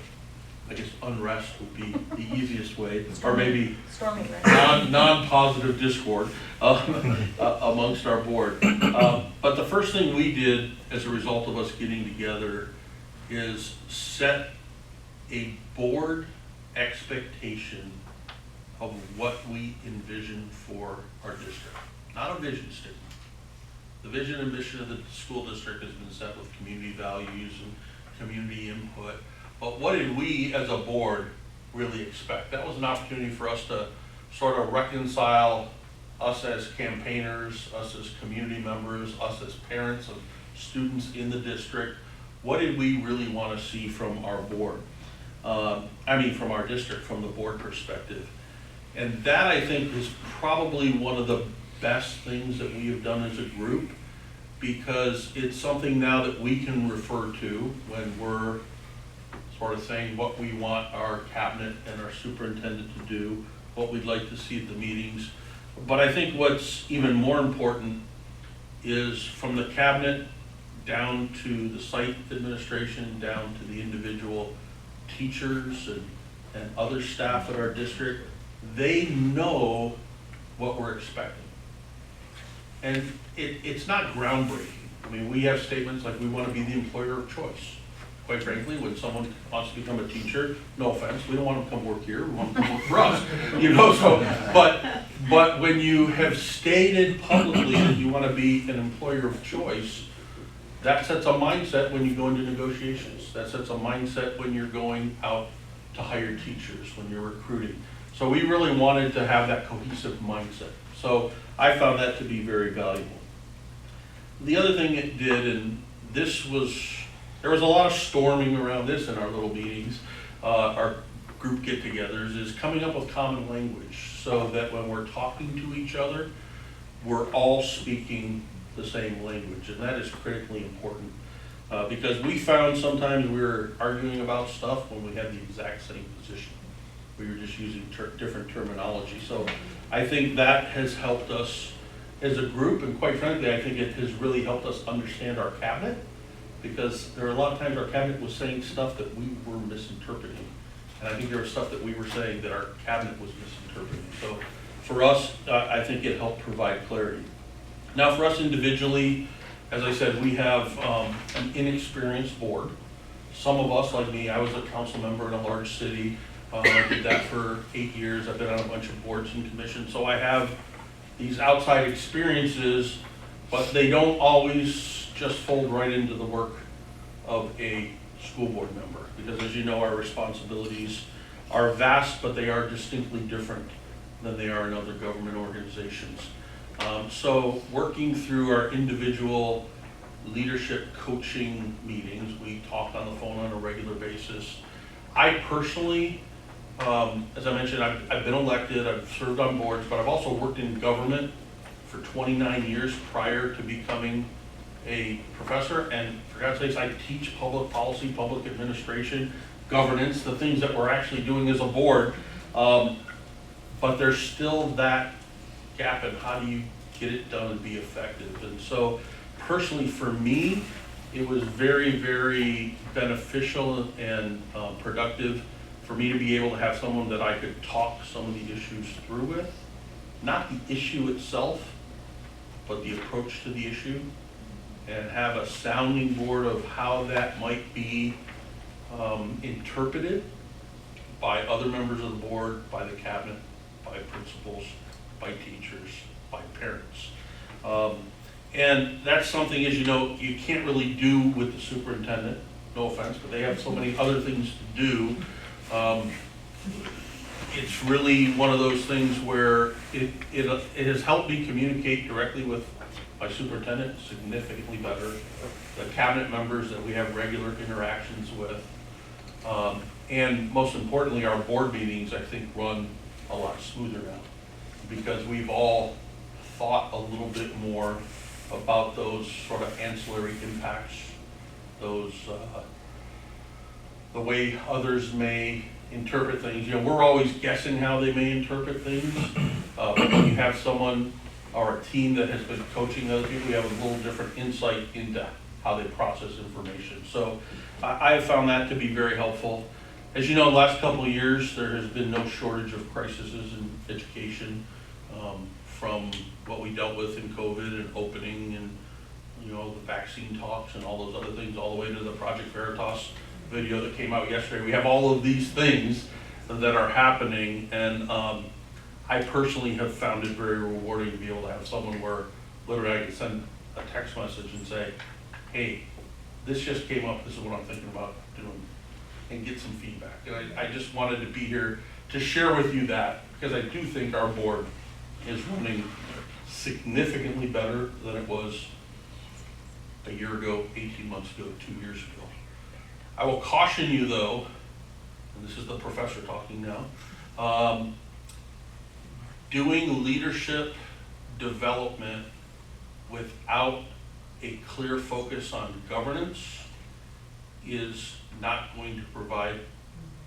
I guess unrest would be the easiest way, or maybe Storming, right? non-positive discord amongst our board. But the first thing we did as a result of us getting together is set a board expectation of what we envision for our district, not a vision statement. The vision and mission of the school district has been set with community values and community input. But what did we as a board really expect? That was an opportunity for us to sort of reconcile us as campaigners, us as community members, us as parents of students in the district. What did we really want to see from our board? From our district, from the board perspective. And that, I think, is probably one of the best things that we have done as a group, because it's something now that we can refer to when we're sort of saying what we want our cabinet and our superintendent to do, what we'd like to see at the meetings. But I think what's even more important is from the cabinet down to the site administration, down to the individual teachers and other staff at our district, they know what we're expecting. And it's not groundbreaking. I mean, we have statements like we want to be the employer of choice. Quite frankly, when someone wants to become a teacher, no offense, we don't want them to come work here, we want them to come work for us. But when you have stated publicly that you want to be an employer of choice, that sets a mindset when you go into negotiations. That sets a mindset when you're going out to hire teachers, when you're recruiting. So we really wanted to have that cohesive mindset. So I found that to be very valuable. The other thing it did, and there was a lot of storming around this in our little meetings, our group get-togethers, is coming up with common language so that when we're talking to each other, we're all speaking the same language, and that is critically important. Because we found sometimes we were arguing about stuff when we had the exact same position. We were just using different terminology. So I think that has helped us as a group, and quite frankly, I think it has really helped us understand our cabinet, because there are a lot of times our cabinet was saying stuff that we were misinterpreting. And I think there was stuff that we were saying that our cabinet was misinterpreting. So for us, I think it helped provide clarity. Now for us individually, as I said, we have an inexperienced board. Some of us, like me, I was a council member in a large city. I did that for 8 years. I've been on a bunch of boards and commissions. So I have these outside experiences, but they don't always just fold right into the work of a school board member. Because as you know, our responsibilities are vast, but they are distinctly different than they are in other government organizations. So working through our individual leadership coaching meetings, we talk on the phone on a regular basis. I personally, as I mentioned, I've been elected, I've served on boards, but I've also worked in government for 29 years prior to becoming a professor. And for God's sakes, I teach public policy, public administration, governance, the things that we're actually doing as a board. But there's still that gap in how do you get it done and be effective. And so personally for me, it was very, very beneficial and productive for me to be able to have someone that I could talk some of the issues through with. Not the issue itself, but the approach to the issue, and have a sounding board of how that might be interpreted by other members of the board, by the cabinet, by principals, by teachers, by parents. And that's something, as you know, you can't really do with the superintendent, no offense, but they have so many other things to do. It's really one of those things where it has helped me communicate directly with my superintendent significantly better, the cabinet members that we have regular interactions with, and most importantly, our board meetings, I think, run a lot smoother now, because we've all thought a little bit more about those sort of ancillary impacts, those the way others may interpret things. You know, we're always guessing how they may interpret things, but when you have someone or a team that has been coaching other people, we have a little different insight into how they process information. So I have found that to be very helpful. As you know, the last couple of years, there has been no shortage of crises in education, from what we dealt with in COVID and opening and, you know, the vaccine talks and all those other things, all the way to the Project Veritas video that came out yesterday. We have all of these things that are happening, and I personally have found it very rewarding to be able to have someone where literally I can send a text message and say, hey, this just came up, this is what I'm thinking about doing, and get some feedback. And I just wanted to be here to share with you that, because I do think our board is running significantly better than it was a year ago, 18 months ago, 2 years ago. I will caution you though, and this is the professor talking now, doing leadership development without a clear focus on governance is not going to provide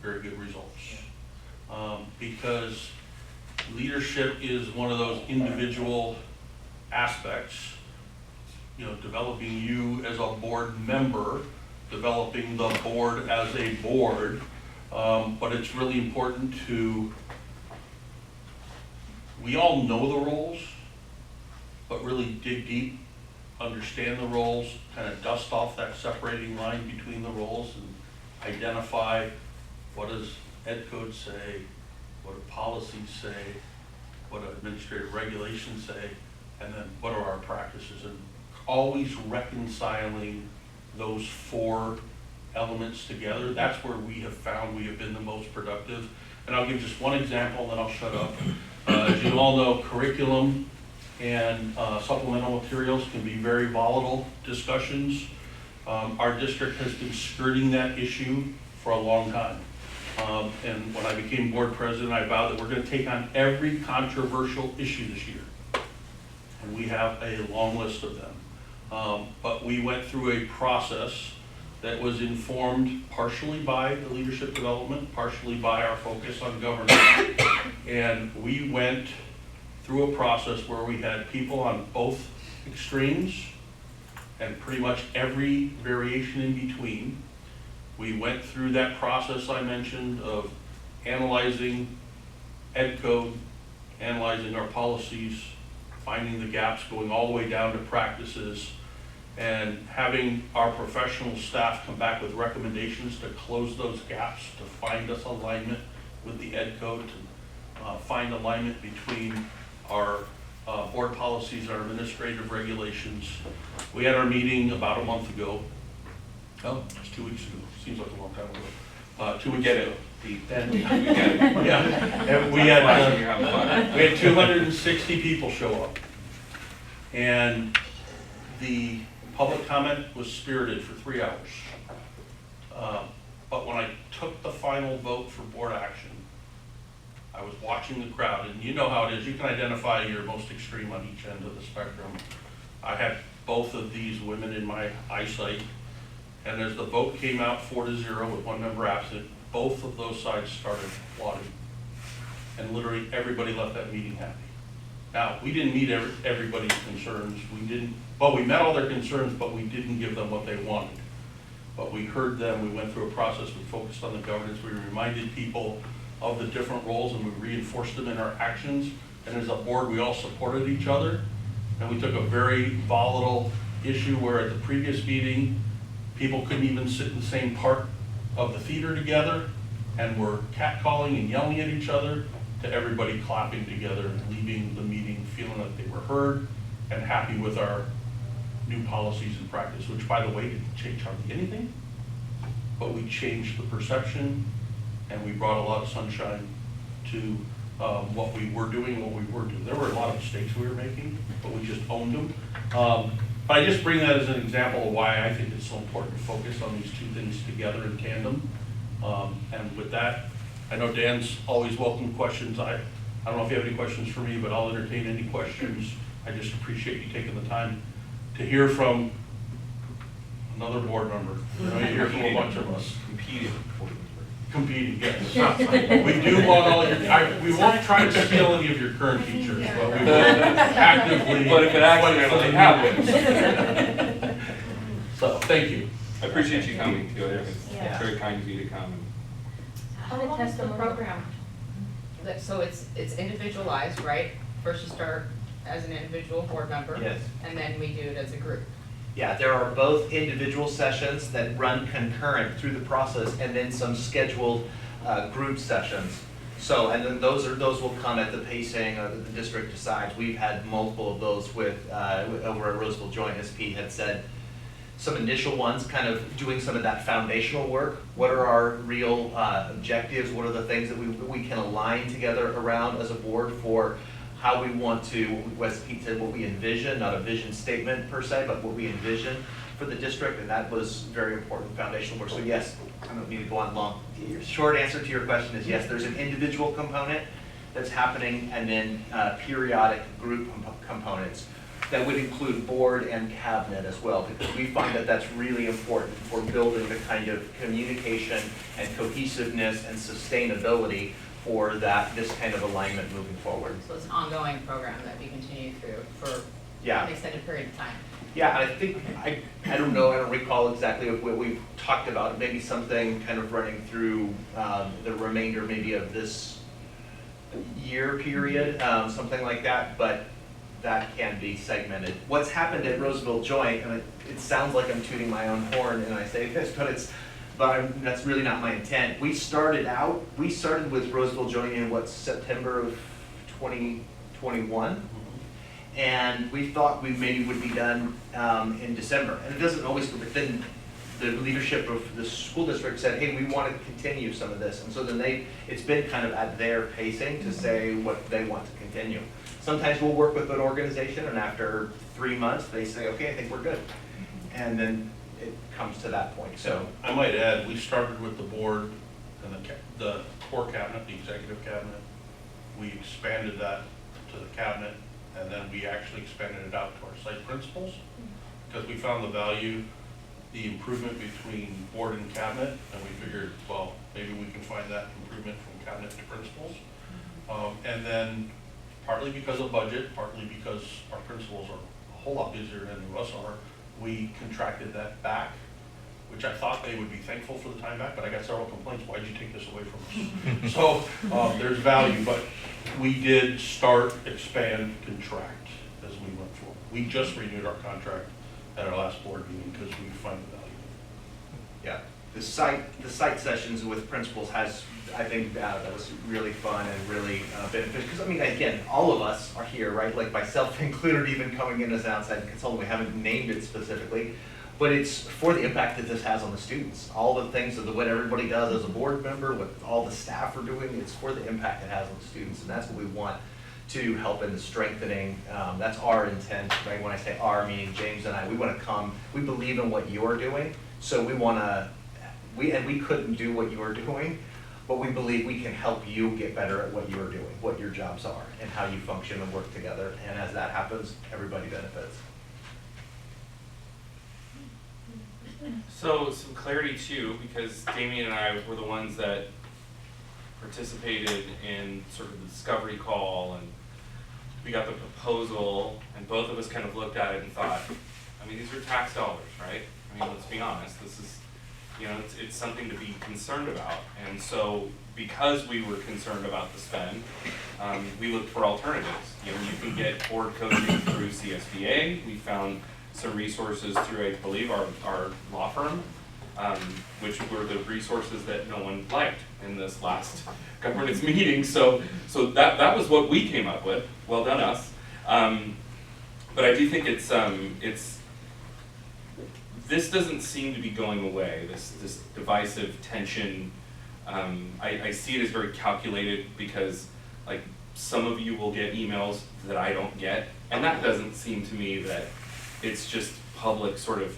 very good results. Because leadership is one of those individual aspects, you know, developing you as a board member, developing the board as a board, but it's really important to, we all know the roles, but really dig deep, understand the roles, kind of dust off that separating line between the roles and identify what does ed code say, what do policies say, what do administrative regulations say, and then what are our practices, and always reconciling those four elements together. That's where we have found we have been the most productive. And I'll give just one example and then I'll shut up. As you all know, curriculum and supplemental materials can be very volatile discussions. Our district has been skirting that issue for a long time. And when I became board president, I vowed that we're going to take on every controversial issue this year. And we have a long list of them. But we went through a process that was informed partially by the leadership development, partially by our focus on governance. And we went through a process where we had people on both extremes and pretty much every variation in between. We went through that process I mentioned of analyzing ed code, analyzing our policies, finding the gaps, going all the way down to practices, and having our professional staff come back with recommendations to close those gaps, to find us alignment with the ed code, to find alignment between our board policies, our administrative regulations. We had our meeting about a month ago. Oh, just 2 weeks ago. Seems like a long time ago. 2 weeks ago. Yeah. And we had 260 people show up. And the public comment was spirited for 3 hours. But when I took the final vote for board action, I was watching the crowd, and you know how it is. You can identify your most extreme on each end of the spectrum. I had both of these women in my eyesight, and as the vote came out 4-0 with one member absent, both of those sides started applauding. And literally everybody left that meeting happy. Now, we didn't meet everybody's concerns. We met all their concerns, but we didn't give them what they wanted. But we heard them, we went through a process, we focused on the governance, we reminded people of the different roles, and we reinforced them in our actions. And as a board, we all supported each other. And we took a very volatile issue where at the previous meeting, people couldn't even sit in the same part of the theater together and were catcalling and yelling at each other, to everybody clapping together and leaving the meeting feeling that they were heard and happy with our new policies and practice, which by the way didn't change hardly anything, but we changed the perception and we brought a lot of sunshine to what we were doing, what we were doing. There were a lot of mistakes we were making, but we just owned them. But I just bring that as an example of why I think it's so important to focus on these two things together in tandem. And with that, I know Dan's always welcome questions. I don't know if you have any questions for me, but I'll entertain any questions. I just appreciate you taking the time to hear from another board member. You know, you hear from a bunch of us. Competing, yes. We do want all your, we won't try to steal any of your current features, but we will actively. But if it accidentally happens. So, thank you. I appreciate you coming too. It's Yeah. very kind of you to come. How long is the program? So it's individualized, right? First you start as an individual board member. Yes. And then we do it as a group. Yeah, there are both individual sessions that run concurrent through the process and then some scheduled group sessions. So, and then those will come at the pacing that the district decides. We've had multiple of those with over at Roseville Joint, as Pete had said. Some initial ones, kind of doing some of that foundational work. What are our real objectives? What are the things that we can align together around as a board for how we want to, as Pete said, what we envision, not a vision statement per se, but what we envision for the district, and that was very important foundational work. So yes, I don't need to go on long. Your short answer to your question is yes, there's an individual component that's happening, and then periodic group components that would include board and cabinet as well, because we find that that's really important for building the kind of communication and cohesiveness and sustainability for this kind of alignment moving forward. So it's an ongoing program that we continue through for Yeah. an extended period of time. Yeah, I think, I don't know, I don't recall exactly what we've talked about, maybe something kind of running through the remainder maybe of this year period, something like that, but that can be segmented. What's happened at Roseville Joint, and it sounds like I'm tooting my own horn and I say this, but that's really not my intent. We started with Roseville Joint in September of 2021. And we thought we maybe would be done in December. And it doesn't always, but then the leadership of the school district said, hey, we want to continue some of this. And so then it's been kind of at their pacing to say what they want to continue. Sometimes we'll work with an organization and after 3 months, they say, okay, I think we're good. And then it comes to that point, so. I might add, we started with the board and the core cabinet, the executive cabinet. We expanded that to the cabinet, and then we actually expanded it out to our site principals because we found the value, the improvement between board and cabinet, and we figured, well, maybe we can find that improvement from cabinet to principals. And then partly because of budget, partly because our principals are a whole lot busier than any of us are, we contracted that back, which I thought they would be thankful for the time back, but I got several complaints, why'd you take this away from us? So there's value, but we did start, expand, contract as we went forward. We just renewed our contract at our last board meeting because we find the value. Yeah, the site sessions with principals I think that was really fun and really beneficial. Because I mean, again, all of us are here, right? Like myself included, even coming in as an outside consultant, we haven't named it specifically. But it's for the impact that this has on the students. All the things of what everybody does as a board member, what all the staff are doing, it's for the impact it has on the students. And that's what we want to help in the strengthening. That's our intent, right? When I say our, meaning James and I, we want to come, we believe in what you're doing. So we want to, we couldn't do what you're doing, but we believe we can help you get better at what you're doing, what your jobs are, and how you function and work together. And as that happens, everybody benefits. So some clarity too, because Damien and I were the ones that participated in sort of the discovery call, and we got the proposal, and both of us kind of looked at it and thought, I mean, these are tax dollars, right? I mean, let's be honest, this is, you know, it's something to be concerned about. And so because we were concerned about the spend, we looked for alternatives. You know, you can get board coaching through CSBA. We found some resources through, I believe, our law firm, which were the resources that no one liked in this last governance meeting. So that was what we came up with. Well done, us. But I do think it's this doesn't seem to be going away. This divisive tension. I see it as very calculated because, like, some of you will get emails that I don't get, and that doesn't seem to me that it's just public sort of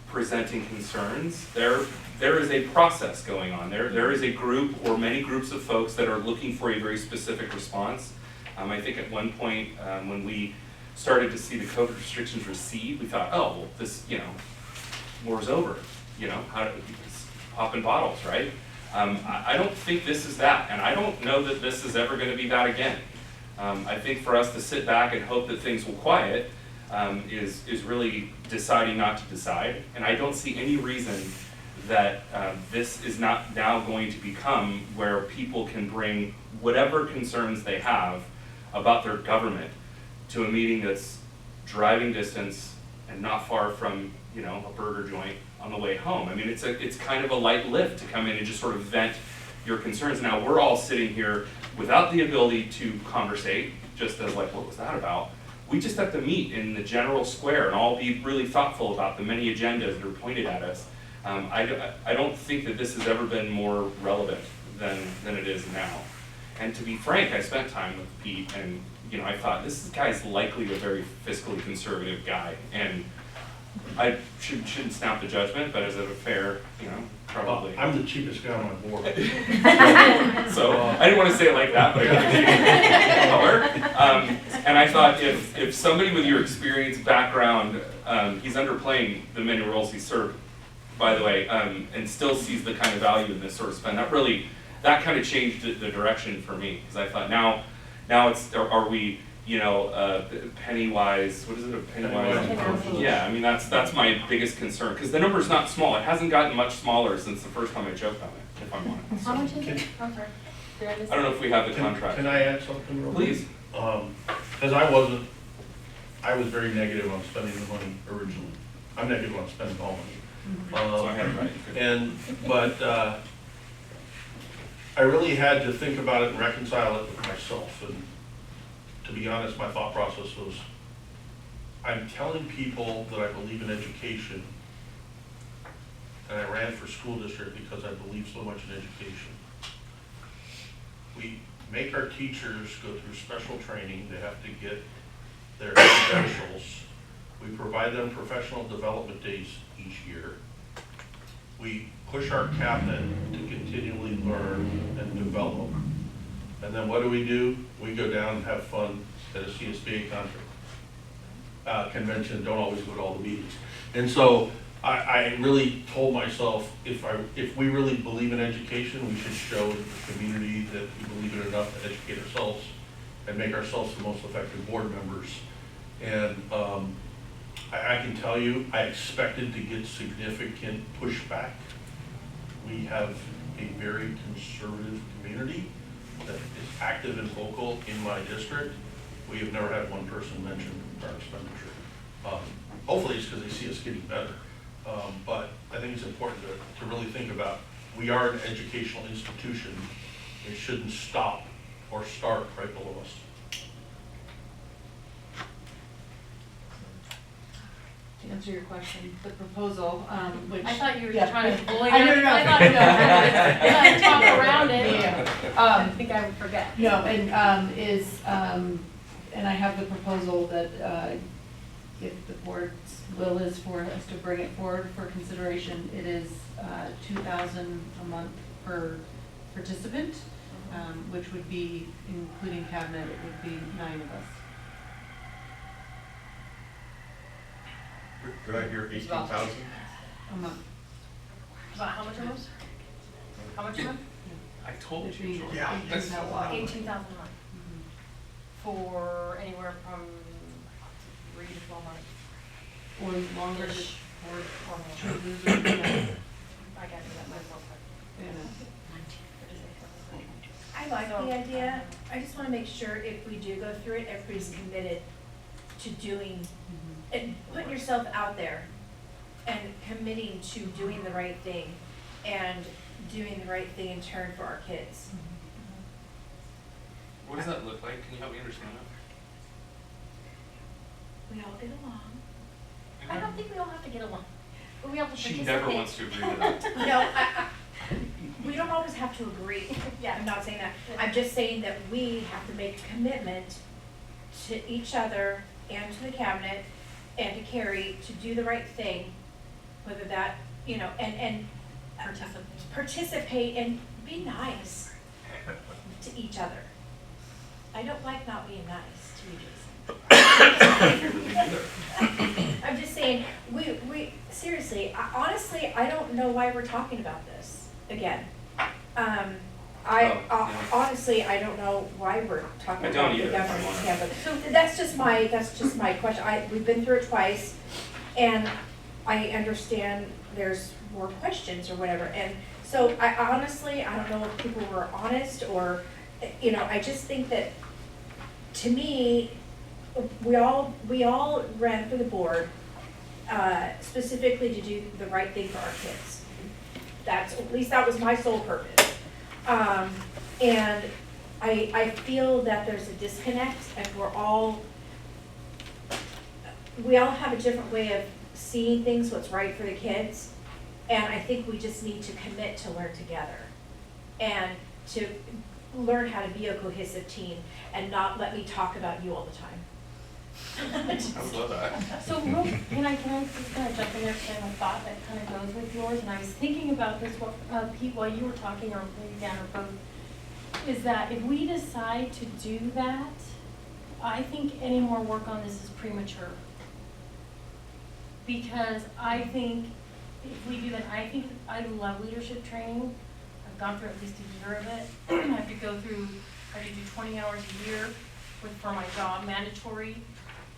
presenting concerns. There is a process going on. There is a group or many groups of folks that are looking for a very specific response. I think at one point when we started to see the COVID restrictions recede, we thought, oh, well, this, you know, war's over. You know, how popping bottles, right? I don't think this is that, and I don't know that this is ever going to be that again. I think for us to sit back and hope that things will quiet is really deciding not to decide, and I don't see any reason that this is not now going to become where people can bring whatever concerns they have about their government to a meeting that's driving distance and not far from, you know, a burger joint on the way home. I mean, it's kind of a light lift to come in and just sort of vent your concerns. Now, we're all sitting here without the ability to conversate, just as like, what was that about? We just have to meet in the general square and all be really thoughtful about the many agendas that are pointed at us. I don't think that this has ever been more relevant than it is now. And to be frank, I spent time with Pete, and you know, I thought this guy's likely a very fiscally conservative guy, and I shouldn't snap the judgment, but is it a fair, you know, probably. I'm the cheapest guy on my board. So I didn't want to say it like that, but I get the color. And I thought if somebody with your experience, background, he's underplaying the many roles he served, by the way, and still sees the kind of value in this sort of spend. That kind of changed the direction for me, because I thought now it's, are we, you know, penny wise, what is it, a penny wise? Yeah, I mean, that's my biggest concern, because the number's not small. It hasn't gotten much smaller since the first time I joked on it, if I'm honest. How much is it? I'm sorry. Did I miss I don't know if we have the Can contract. I add something real quick? Please. Because I was very negative on spending the money originally. I'm negative on spending all money. So I had it right. But I really had to think about it and reconcile it with myself. And to be honest, my thought process was, I'm telling people that I believe in education, and I ran for school district because I believe so much in education. We make our teachers go through special training. They have to get their credentials. We provide them professional development days each year. We push our cabinet to continually learn and develop. And then what do? We go down and have fun at a CSBA convention, don't always go to all the meetings. And so I really told myself, if we really believe in education, we should show the community that we believe in enough to educate ourselves and make ourselves the most effective board members. And I can tell you, I expected to get significant pushback. We have a very conservative community that is active and vocal in my district. We have never had one person mention our expenditure. Hopefully it's because they see us getting better. But I think it's important to really think about, we are an educational institution. It shouldn't stop or start right below us. To answer your question, the proposal, which. I thought you were Yeah. trying to avoid it. I know. I thought you were talk around it. Yeah. I think I would forget. No, and and I have the proposal that if the board's will is for us to bring it forward for consideration, it is $2,000 a month per participant, which would be, including cabinet, it would be 9 of us. Did I hear 18,000? A month. About how much a month? How much a month? I told It'd you. be Yeah, that's 18,000. a lot. 18,000 a month. For anywhere from 3 to 12 months. Or longer, Ish. or Or chooses, or, I gotta do that myself. I like the idea. I just wanna make sure if we do go through it, everybody's committed to doing, and putting yourself out there and committing to doing the right thing and doing the right thing in turn for our kids. What does that look like? Can you help me understand that? We all get along. I don't think we all have to get along, but we have to She participate. never wants to agree with that. No, we don't always have to agree. Yeah. I'm not saying that. I'm just saying that we have to make a commitment to each other and to the cabinet and to Carrie to do the right thing, whether that, you know, and participate and be nice to each other. I don't like not being nice to you, Jason. I'm just saying, we seriously, honestly, I don't know why we're talking about this again. Honestly, I don't know why we're talking I don't about the either, if I'm governance honest. campaign. So that's just my question. We've been through it twice, and I understand there's more questions or whatever. And so I honestly, I don't know if people were honest or, you know, I just think that, to me, we all ran for the board, specifically to do the right thing for our kids. At least that was my sole purpose. And I feel that there's a disconnect, and we all have a different way of seeing things, what's right for the kids. And I think we just need to commit to learn together and to learn how to be a cohesive team and not let me talk about you all the time. I would love that. So can I just kind of jump in there, because I have a thought that kind of goes with yours, and I was thinking about this, Pete, while you were talking, or maybe Dan or both, is that if we decide to do that, I think any more work on this is premature. Because I think if we do that, I love leadership training. I've gone through at least a year of it. I have to do 20 hours a year for my job, mandatory.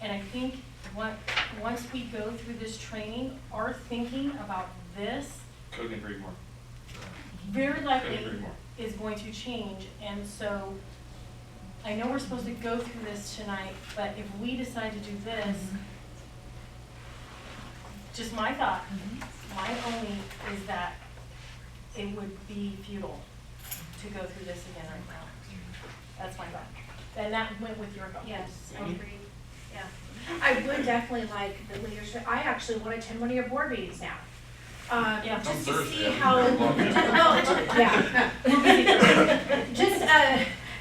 And I think once we go through this training, our thinking about this Couldn't agree more. very likely Couldn't agree more. is going to change. And so I know we're supposed to go through this tonight, but if we decide to do this, just my thought, my only is that it would be futile to go through this again right now. That's my thought. And that went with your thought. Yes, agreed. Yeah. I would definitely like the leadership. I actually want to attend one of your board meetings now. Yeah. Just to Thursday. see how,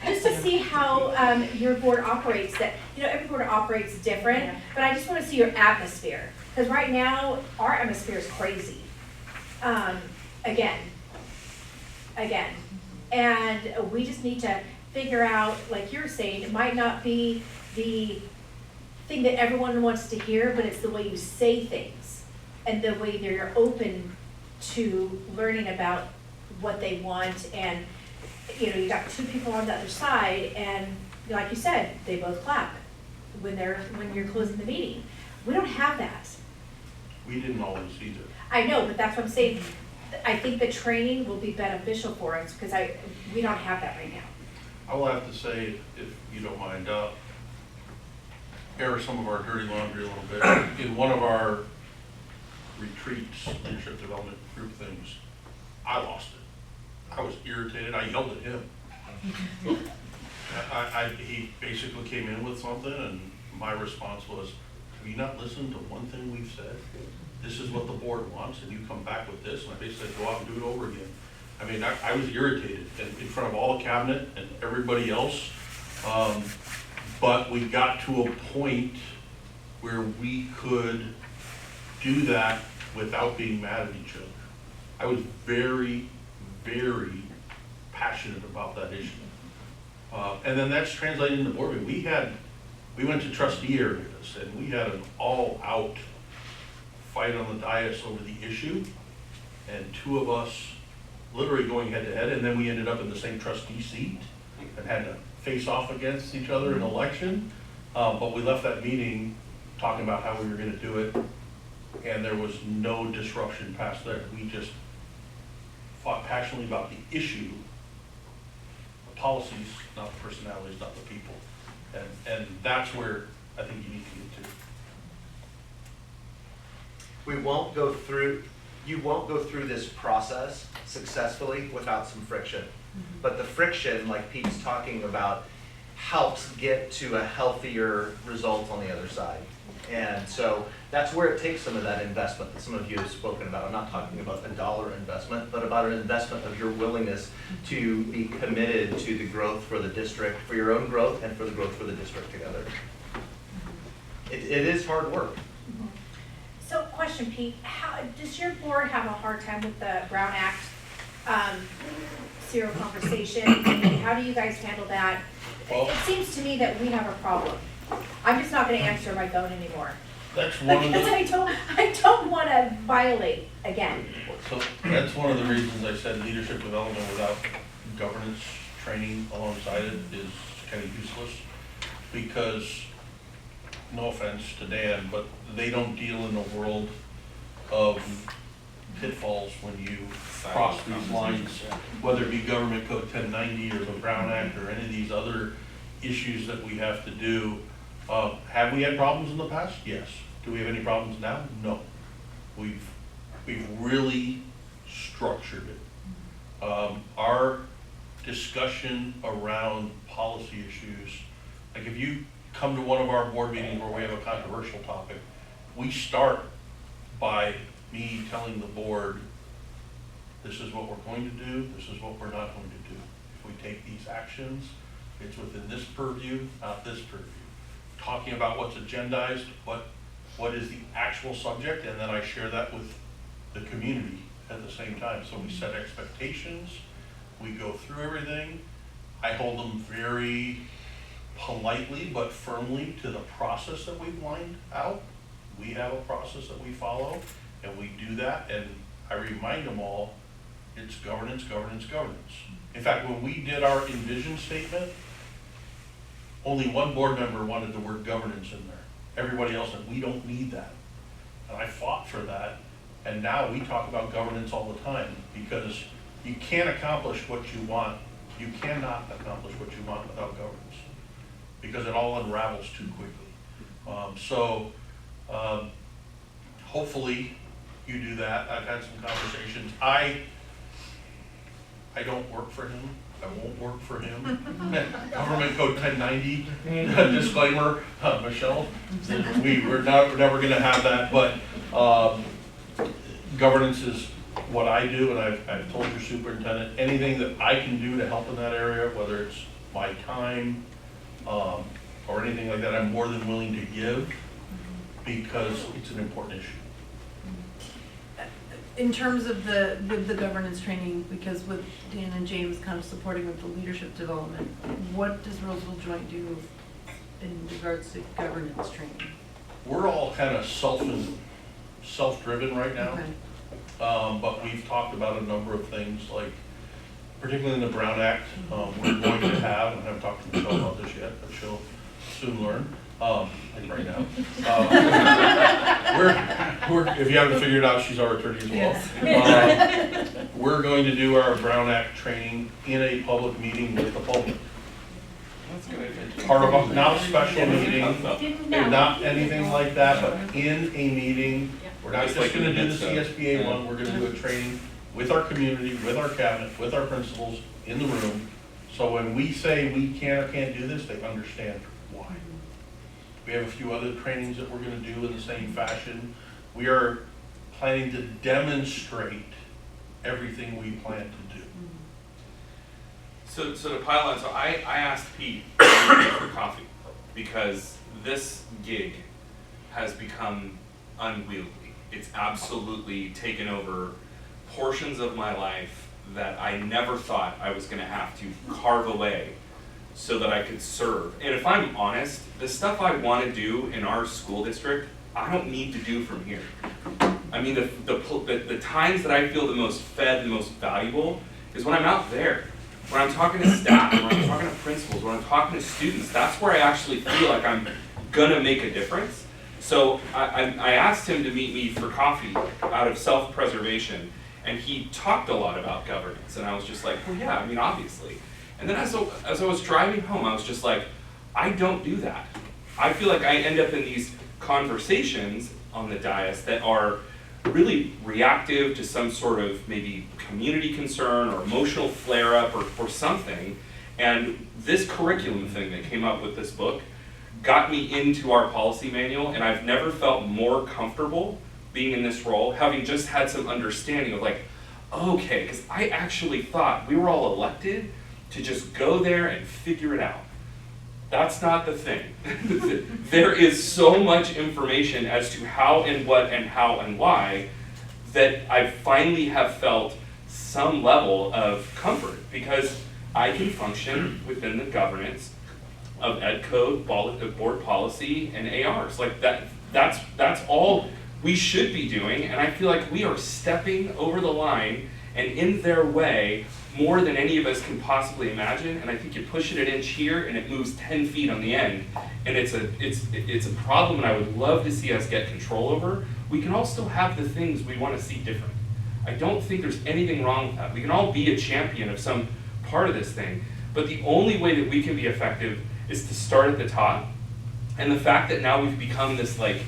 just to see how your board operates. That, you know, every board operates different, but I just want to see your atmosphere. Because right now, our atmosphere is crazy. Again. And we just need to figure out, like you're saying, it might not be the thing that everyone wants to hear, but it's the way you say things and the way that you're open to learning about what they want. And, you know, you got two people on the other side, and like you said, they both clap when you're closing the meeting. We don't have that. We didn't always either. I know, but that's what I'm saying. I think the training will be beneficial for us because we don't have that right now. I will have to say, if you don't mind, air some of our dirty laundry a little bit. In one of our retreats, leadership development group things, I lost it. I was irritated. I yelled at him. He basically came in with something, and my response was, have you not listened to one thing we've said? This is what the board wants, and you come back with this, and I basically said, go out and do it over again. I mean, I was irritated in front of all the cabinet and everybody else. But we got to a point where we could do that without being mad at each other. I was very, very passionate about that issue. And then that's translated into board meeting. We went to trustee areas, and we had an all-out fight on the dais over the issue, and two of us literally going head to head, and then we ended up in the same trustee seat and had to face off against each other in election. But we left that meeting talking about how we were gonna do it, and there was no disruption past there. We just fought passionately about the issue, the policies, not the personalities, not the people. And that's where I think you need to get to. You won't go through this process successfully without some friction. But the friction, like Pete's talking about, helps get to a healthier result on the other side. And so that's where it takes some of that investment that some of you have spoken about. I'm not talking about a dollar investment, but about an investment of your willingness to be committed to the growth for the district, for your own growth and for the growth for the district together. It is hard work. So question, Pete, does your board have a hard time with the Brown Act zero conversation? How do you guys handle that? It seems to me that we have a problem. I'm just not gonna answer my phone anymore. That's one of the. Because I don't wanna violate again. So that's one of the reasons I said leadership development without governance training alongside it is kind of useless. Because, no offense to Dan, but they don't deal in the world of pitfalls when you cross these lines, whether it be Government Code 1090 or the Brown Act or any of these other issues that we have to do. Have we had problems in the past? Yes. Do we have any problems now? No. We've really structured it. Our discussion around policy issues, like if you come to one of our board meetings where we have a controversial topic, we start by me telling the board, this is what we're going to do, this is what we're not going to do. If we take these actions, it's within this purview, not this purview. Talking about what's agendized, what is the actual subject, and then I share that with the community at the same time. So we set expectations, we go through everything. I hold them very politely but firmly to the process that we've lined out. We have a process that we follow, and we do that, and I remind them all, it's governance, governance, governance. In fact, when we did our envision statement, only one board member wanted the word governance in there. Everybody else said, we don't need that. And I fought for that, and now we talk about governance all the time, because you can't accomplish what you want. You cannot accomplish what you want without governance, because it all unravels too quickly. Hopefully you do that. I've had some conversations. I don't work for him. I won't work for him. Government Code 1090, disclaimer, Michelle, we're never gonna have that, but governance is what I do, and I've told your superintendent, anything that I can do to help in that area, whether it's my time or anything like that, I'm more than willing to give, because it's an important issue. In terms of the governance training, because with Dan and James kind of supporting with the leadership development, what does Roseville Joint do in regards to governance training? We're all kind of self-driven right now. Okay. But we've talked about a number of things, like particularly in the Brown Act, we're going to have, and I haven't talked to Michelle about this yet, but she'll soon learn, like right now. If you haven't figured it out, she's our attorney as well. Yes. We're going to do our Brown Act training in a public meeting with the public. Part of a, not a special meeting, and not anything like that, but in a meeting. We're not just gonna do the CSBA one, we're gonna do a training with our community, with our cabinet, with our principals in the room. So when we say we can or can't do this, they understand why. We have a few other trainings that we're gonna do in the same fashion. We are planning to demonstrate everything we plan to do. So to pile on, so I asked Pete for coffee because this gig has become unwieldy. It's absolutely taken over portions of my life that I never thought I was gonna have to carve away so that I could serve. And if I'm honest, the stuff I wanna do in our school district, I don't need to do from here. I mean, the times that I feel the most fed, the most valuable is when I'm out there. When I'm talking to staff, when I'm talking to principals, when I'm talking to students, that's where I actually feel like I'm gonna make a difference. So I asked him to meet me for coffee out of self-preservation, and he talked a lot about governance, and I was just like, well, yeah, I mean, obviously. And then as I was driving home, I was just like, I don't do that. I feel like I end up in these conversations on the dais that are really reactive to some sort of maybe community concern or emotional flare-up or something. And this curriculum thing that came up with this book got me into our policy manual, and I've never felt more comfortable being in this role, having just had some understanding of like, okay, because I actually thought we were all elected to just go there and figure it out. That's not the thing. There is so much information as to how and what and how and why that I finally have felt some level of comfort, because I can function within the governance of ed code, board policy, and ARs. Like that's all we should be doing, and I feel like we are stepping over the line and in their way more than any of us can possibly imagine. And I think you push it an inch here and it moves 10 feet on the end, and it's a problem, and I would love to see us get control over. We can all still have the things we want to see different. I don't think there's anything wrong with that. We can all be a champion of some part of this thing, but the only way that we can be effective is to start at the top. And the fact that now we've become this like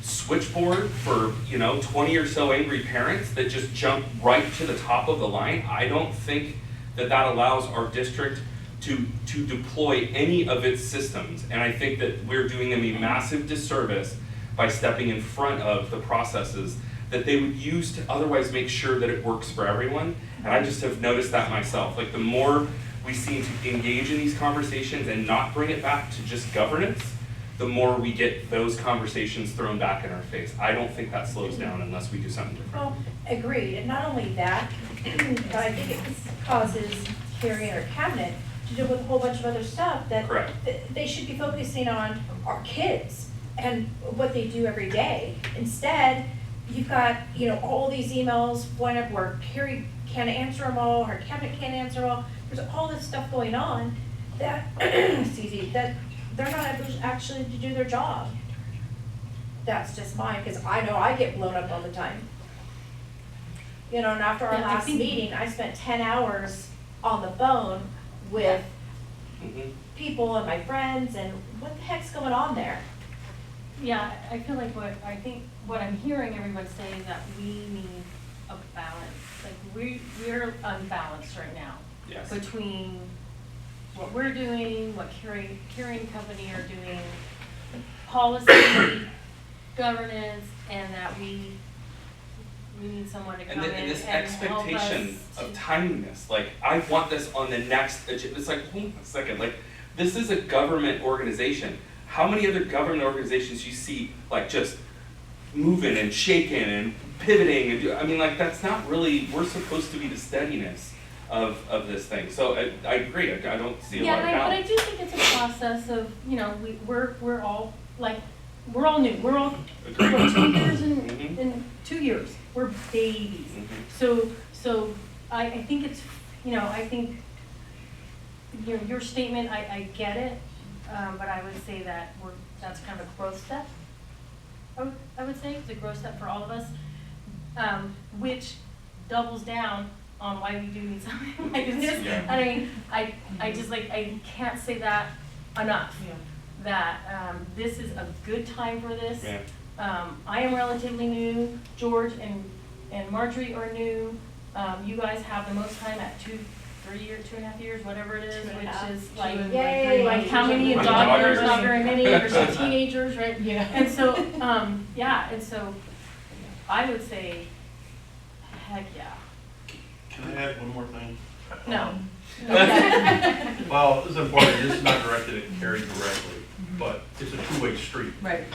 switchboard for, 20 or so angry parents that just jump right to the top of the line, I don't think that allows our district to deploy any of its systems. And I think that we're doing them a massive disservice by stepping in front of the processes that they would use to otherwise make sure that it works for everyone. And I just have noticed that myself. Like the more we seem to engage in these conversations and not bring it back to just governance, the more we get those conversations thrown back in our face. I don't think that slows down unless we do something different. Well, agreed, and not only that, but I think it causes Carrie and her cabinet to deal with a whole bunch of other stuff that Correct. They should be focusing on our kids and what they do every day. Instead, you've got, all these emails going up where Carrie can't answer them all, her cabinet can't answer all. There's all this stuff going on that, excuse me, that they're not able actually to do their job. That's just mine, because I know I get blown up all the time. And after our Yeah, I last think- meeting, I spent 10 hours on the phone with Mhm. people and my friends, and what the heck's going on there? Yeah, I feel like what I'm hearing everyone say is that we need a balance. Like we're unbalanced right now. Yes. Between what we're doing, what Carrie and company are doing, policy, governance, and that we need someone to come in And this and help us expectation to- of timeliness, like, I want this on the next agenda, it's like, hold on a second, like, this is a government organization. How many other government organizations you see, like, just moving and shaking and pivoting, and like, that's not really, we're supposed to be the steadiness of this thing, so I agree, I don't see a lot of Yeah, but I balance. do think it's a process of, we're all, like, we're all new, we're all, Agreed. what, 2 years Mhm. in 2 years, we're babies. Mhm. So I think it's, I think, your statement, I get it, but I would say that that's kind of a growth step. I would say, it's a growth step for all of us, which doubles down on why we do need something like this. Yeah. I mean, I just like, I can't say that enough. Yeah. That, this is a good time for this. Yeah. I am relatively new, George and Marjorie are new. You guys have the most time at 3 years, 2.5 years, whatever it is, 2.5. which is like, Yay. like how many My daughters, daughters. not very many, there's some teenagers, right? Yeah. And so, and so I would say, heck yeah. Can I add one more thing? No. Well, this is important, this is not directed at Carrie directly, but it's a two-way street. Right.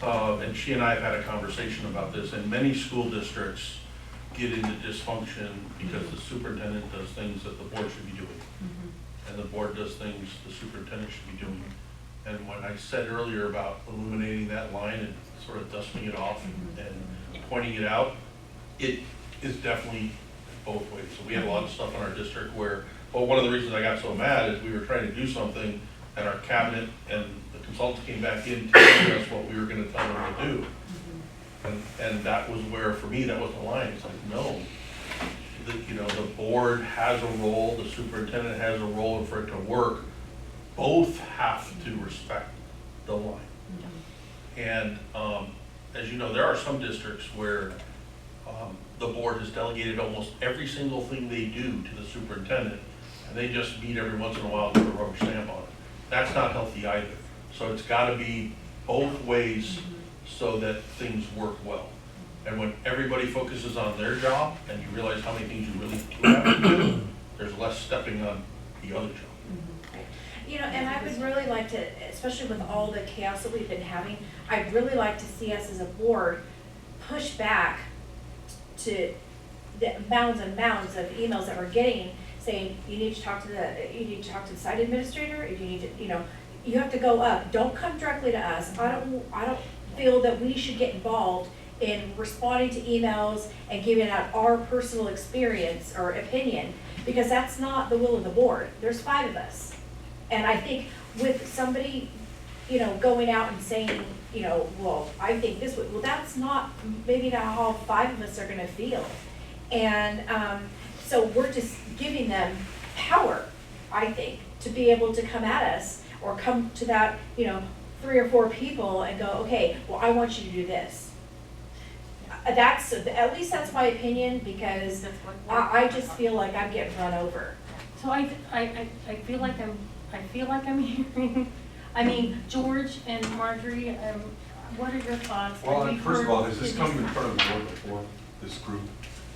And she and I have had a conversation about this, and many school districts get into dysfunction because the superintendent does things that the board should be doing. And the board does things the superintendent should be doing. And when I said earlier about illuminating that line and sort of dusting it off and pointing it out, it is definitely both ways. So we had a lot of stuff in our district where, well, one of the reasons I got so mad is we were trying to do something and our cabinet and the consultants came back in telling us what we were gonna tell them to do. And that was where, for me, that was the line. It's like, no. The board has a role, the superintendent has a role, and for it to work, both have to respect the line. And, as you know, there are some districts where, the board has delegated almost every single thing they do to the superintendent, and they just meet every once in a while to put a rubber stamp on it. That's not healthy either. So it's gotta be both ways so that things work well. And when everybody focuses on their job, and you realize how many things you really do have to do, there's less stepping on the other job. And I would really like to, especially with all the chaos that we've been having, I'd really like to see us as a board push back to the mounds and mounds of emails that we're getting saying, you need to talk to the site administrator, you need to, you have to go up. Don't come directly to us. I don't feel that we should get involved in responding to emails and giving out our personal experience or opinion, because that's not the will of the board. There's 5 of us. And I think with somebody, going out and saying, well, I think this way, well, that's not maybe not how 5 of us are gonna feel. And so we're just giving them power, I think, to be able to come at us or come to that, 3 or 4 people and go, okay, well, I want you to do this. At least that's my opinion, because I just feel like I'm getting run over. So I feel like I'm hearing, I mean, George and Marjorie, what are your thoughts? Well, We've first of heard all, has this come in previous- front of the board before, this group?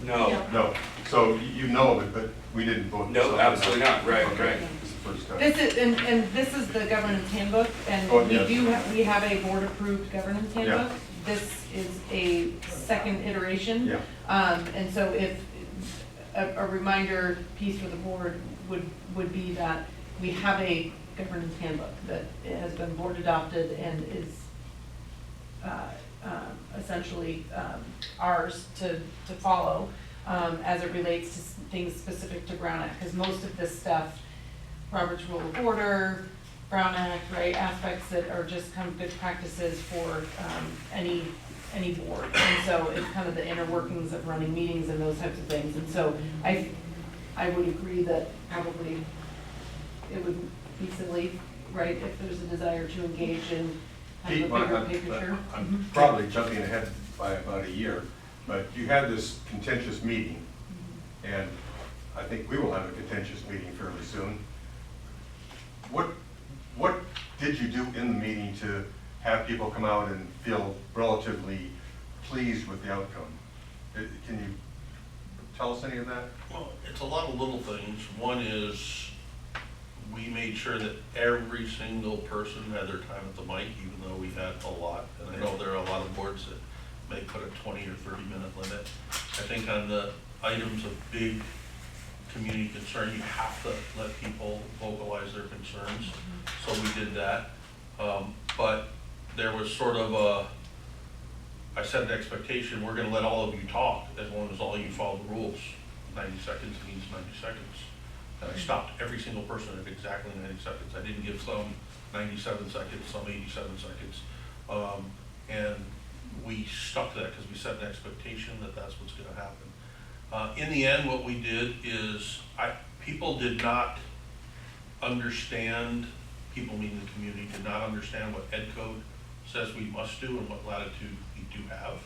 No, Yeah. No, so you know of it, but we didn't vote. this no, up. absolutely not, right, Okay, right. this is the first time. This is, and this is the governance handbook, and Oh, we yes. we have a board-approved governance Yeah. handbook. This is a second iteration. Yeah. And so if, a reminder piece for the board would be that we have a governance handbook that has been board adopted and is essentially ours to follow as it relates to things specific to Brown Act, because most of this stuff, Robert's Rule of Order, Brown Act, right, aspects that are just kind of good practices for any board. And so it's kind of the inner workings of running meetings and those types of things. And so I would agree that probably it would be silly, right, if there's a desire to engage in kind Pete, of a bigger picture. I'm probably jumping ahead by about a year, but you had this contentious meeting, and I think we will have a contentious meeting fairly soon. What did you do in the meeting to have people come out and feel relatively pleased with the outcome? Can you tell us any of that? Well, it's a lot of little things. One is, we made sure that every single person had their time at the mic, even though we had a lot. And I know there are a lot of boards that may put a 20 or 30-minute limit. I think on the items of big community concern, you have to let people vocalize their concerns. So we did that. But there was sort of I set an expectation, we're gonna let all of you talk as long as all you follow the rules. 90 seconds means 90 seconds. And I stopped every single person at exactly 90 seconds. I didn't give some 97 seconds, some 87 seconds. And we stuck to that because we set an expectation that that's what's gonna happen. In the end, what we did is, people did not understand, people meaning the community, did not understand what Ed Code says we must do and what latitude we do have.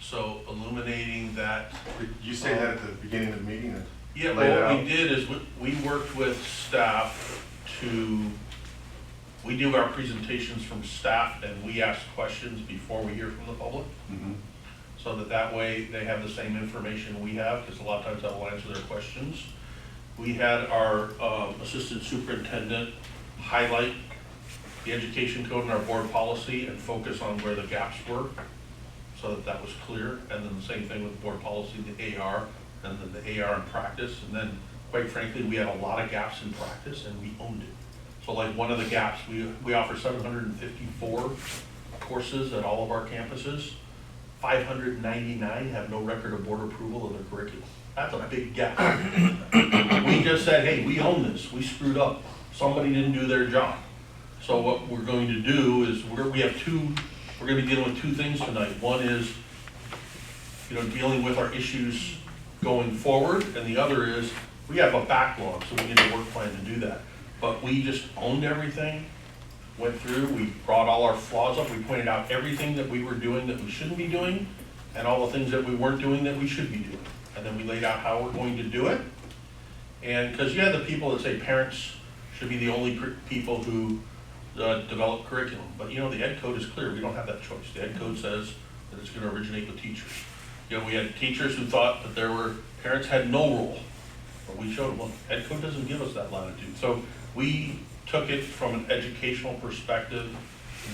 So illuminating that. Did you say that at the beginning of the meeting? Yeah, Lay it what we out? did is we worked with staff we do our presentations from staff and we ask questions before we hear from the public. Mhm. So that way they have the same information we have, because a lot of times that will answer their questions. We had our assistant superintendent highlight the education code and our board policy and focus on where the gaps were, so that was clear. And then the same thing with board policy, the AR, and then the AR in practice. And then, quite frankly, we had a lot of gaps in practice and we owned it. So like one of the gaps, we offer 754 courses at all of our campuses. 599 have no record of board approval of their curriculum. That's a big gap. We just said, hey, we own this, we screwed up. Somebody didn't do their job. So what we're going to do is, we're gonna be dealing with 2 things tonight. One is, dealing with our issues going forward, and the other is, we have a backlog, so we need a work plan to do that. But we just owned everything, went through, we brought all our flaws up, we pointed out everything that we were doing that we shouldn't be doing, and all the things that we weren't doing that we should be doing. And then we laid out how we're going to do it. And, because you have the people that say parents should be the only people who develop curriculum. But the Ed Code is clear, we don't have that choice. The Ed Code says that it's gonna originate with teachers. We had teachers who thought that parents had no role. But we showed them, look, Ed Code doesn't give us that latitude. So we took it from an educational perspective,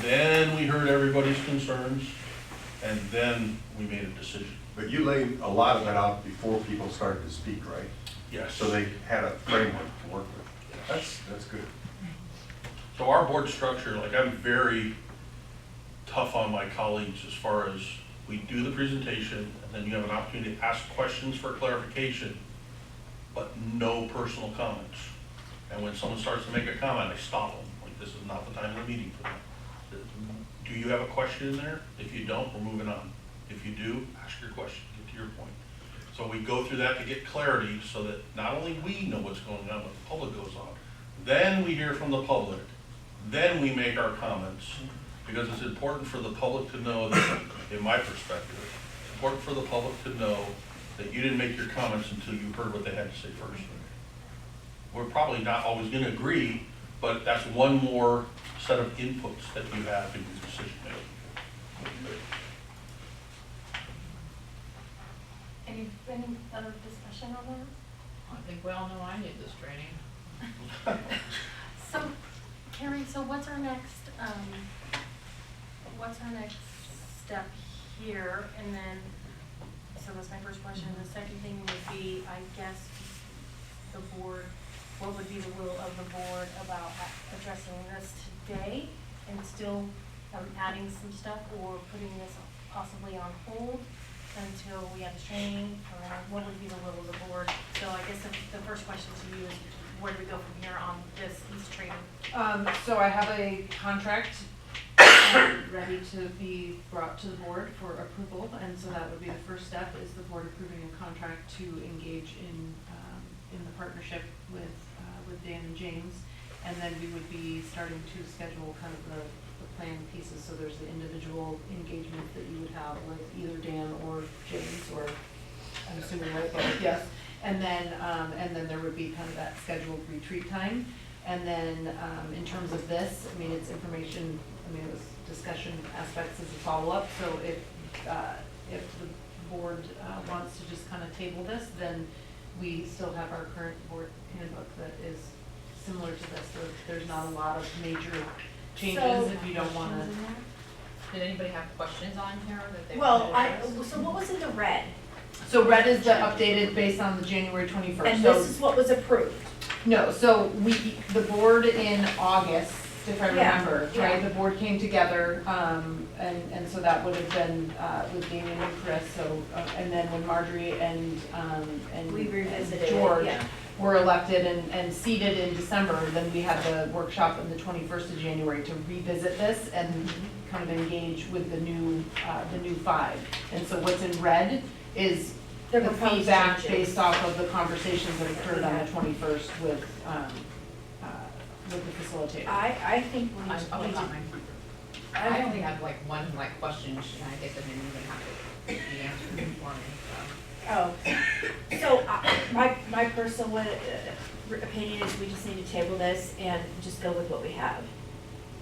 then we heard everybody's concerns, and then we made a decision. But you laid a lot of that out before people started to speak, right? Yes. So they had a framework to work with. That's good. So our board structure, I'm very tough on my colleagues as far as we do the presentation, and then you have an opportunity to ask questions for clarification, but no personal comments. And when someone starts to make a comment, I stop them. This is not the time of the meeting for that. Do you have a question in there? If you don't, we're moving on. If you do, ask your question, get to your point. So we go through that to get clarity so that not only we know what's going on, but the public goes on. Then we hear from the public, then we make our comments, because it's important for the public to know that, in my perspective, it's important for the public to know that you didn't make your comments until you heard what they had to say first. We're probably not always gonna agree, but that's one more set of inputs that you have in your decision making. Any other discussion on that? I think we all know I need this training. So, Carrie, so what's our next step here? And then, so that's my first question. The second thing would be, I guess, the board, what would be the will of the board about addressing this today and still adding some stuff, or putting this possibly on hold until we have the training, or what would be the will of the board? So I guess the first question to you is, where do we go from here on this training? So I have a contract ready to be brought to the board for approval, and so that would be the first step, is the board approving a contract to engage in the partnership with Dan and James. And then we would be starting to schedule kind of the plan pieces, so there's the individual engagement that you would have with either Dan or James, or I'm assuming right both, yes. And then there would be kind of that scheduled retreat time. And then in terms of this, I mean, it's information, I mean, it was discussion aspects as a follow-up. So if the board wants to just kind of table this, then we still have our current board handbook that is similar to this. So there's not a lot of major changes if you don't want to. Did anybody have questions on here that they Well, wanted to address? so what was in the red? So red is the updated based on the January 21st. And So- this is what was approved? No, so the board in August, if I Yeah, remember, yeah. right, the board came together, and so that would have been, with Damien and Chris, so, and then when Marjorie and We revisited it, George yeah. were elected and seated in December, then we had the workshop on the 21st of January to revisit this and kind of engage with the new 5. And so what's in red is The the proposed feedback changes. based off of the conversations that occurred on the 21st with the facilitator. I think we I need only got to. mine. I only have like one question, and I guess I didn't even have to be answered for me, So my personal opinion is we just need to table this and just go with what we have.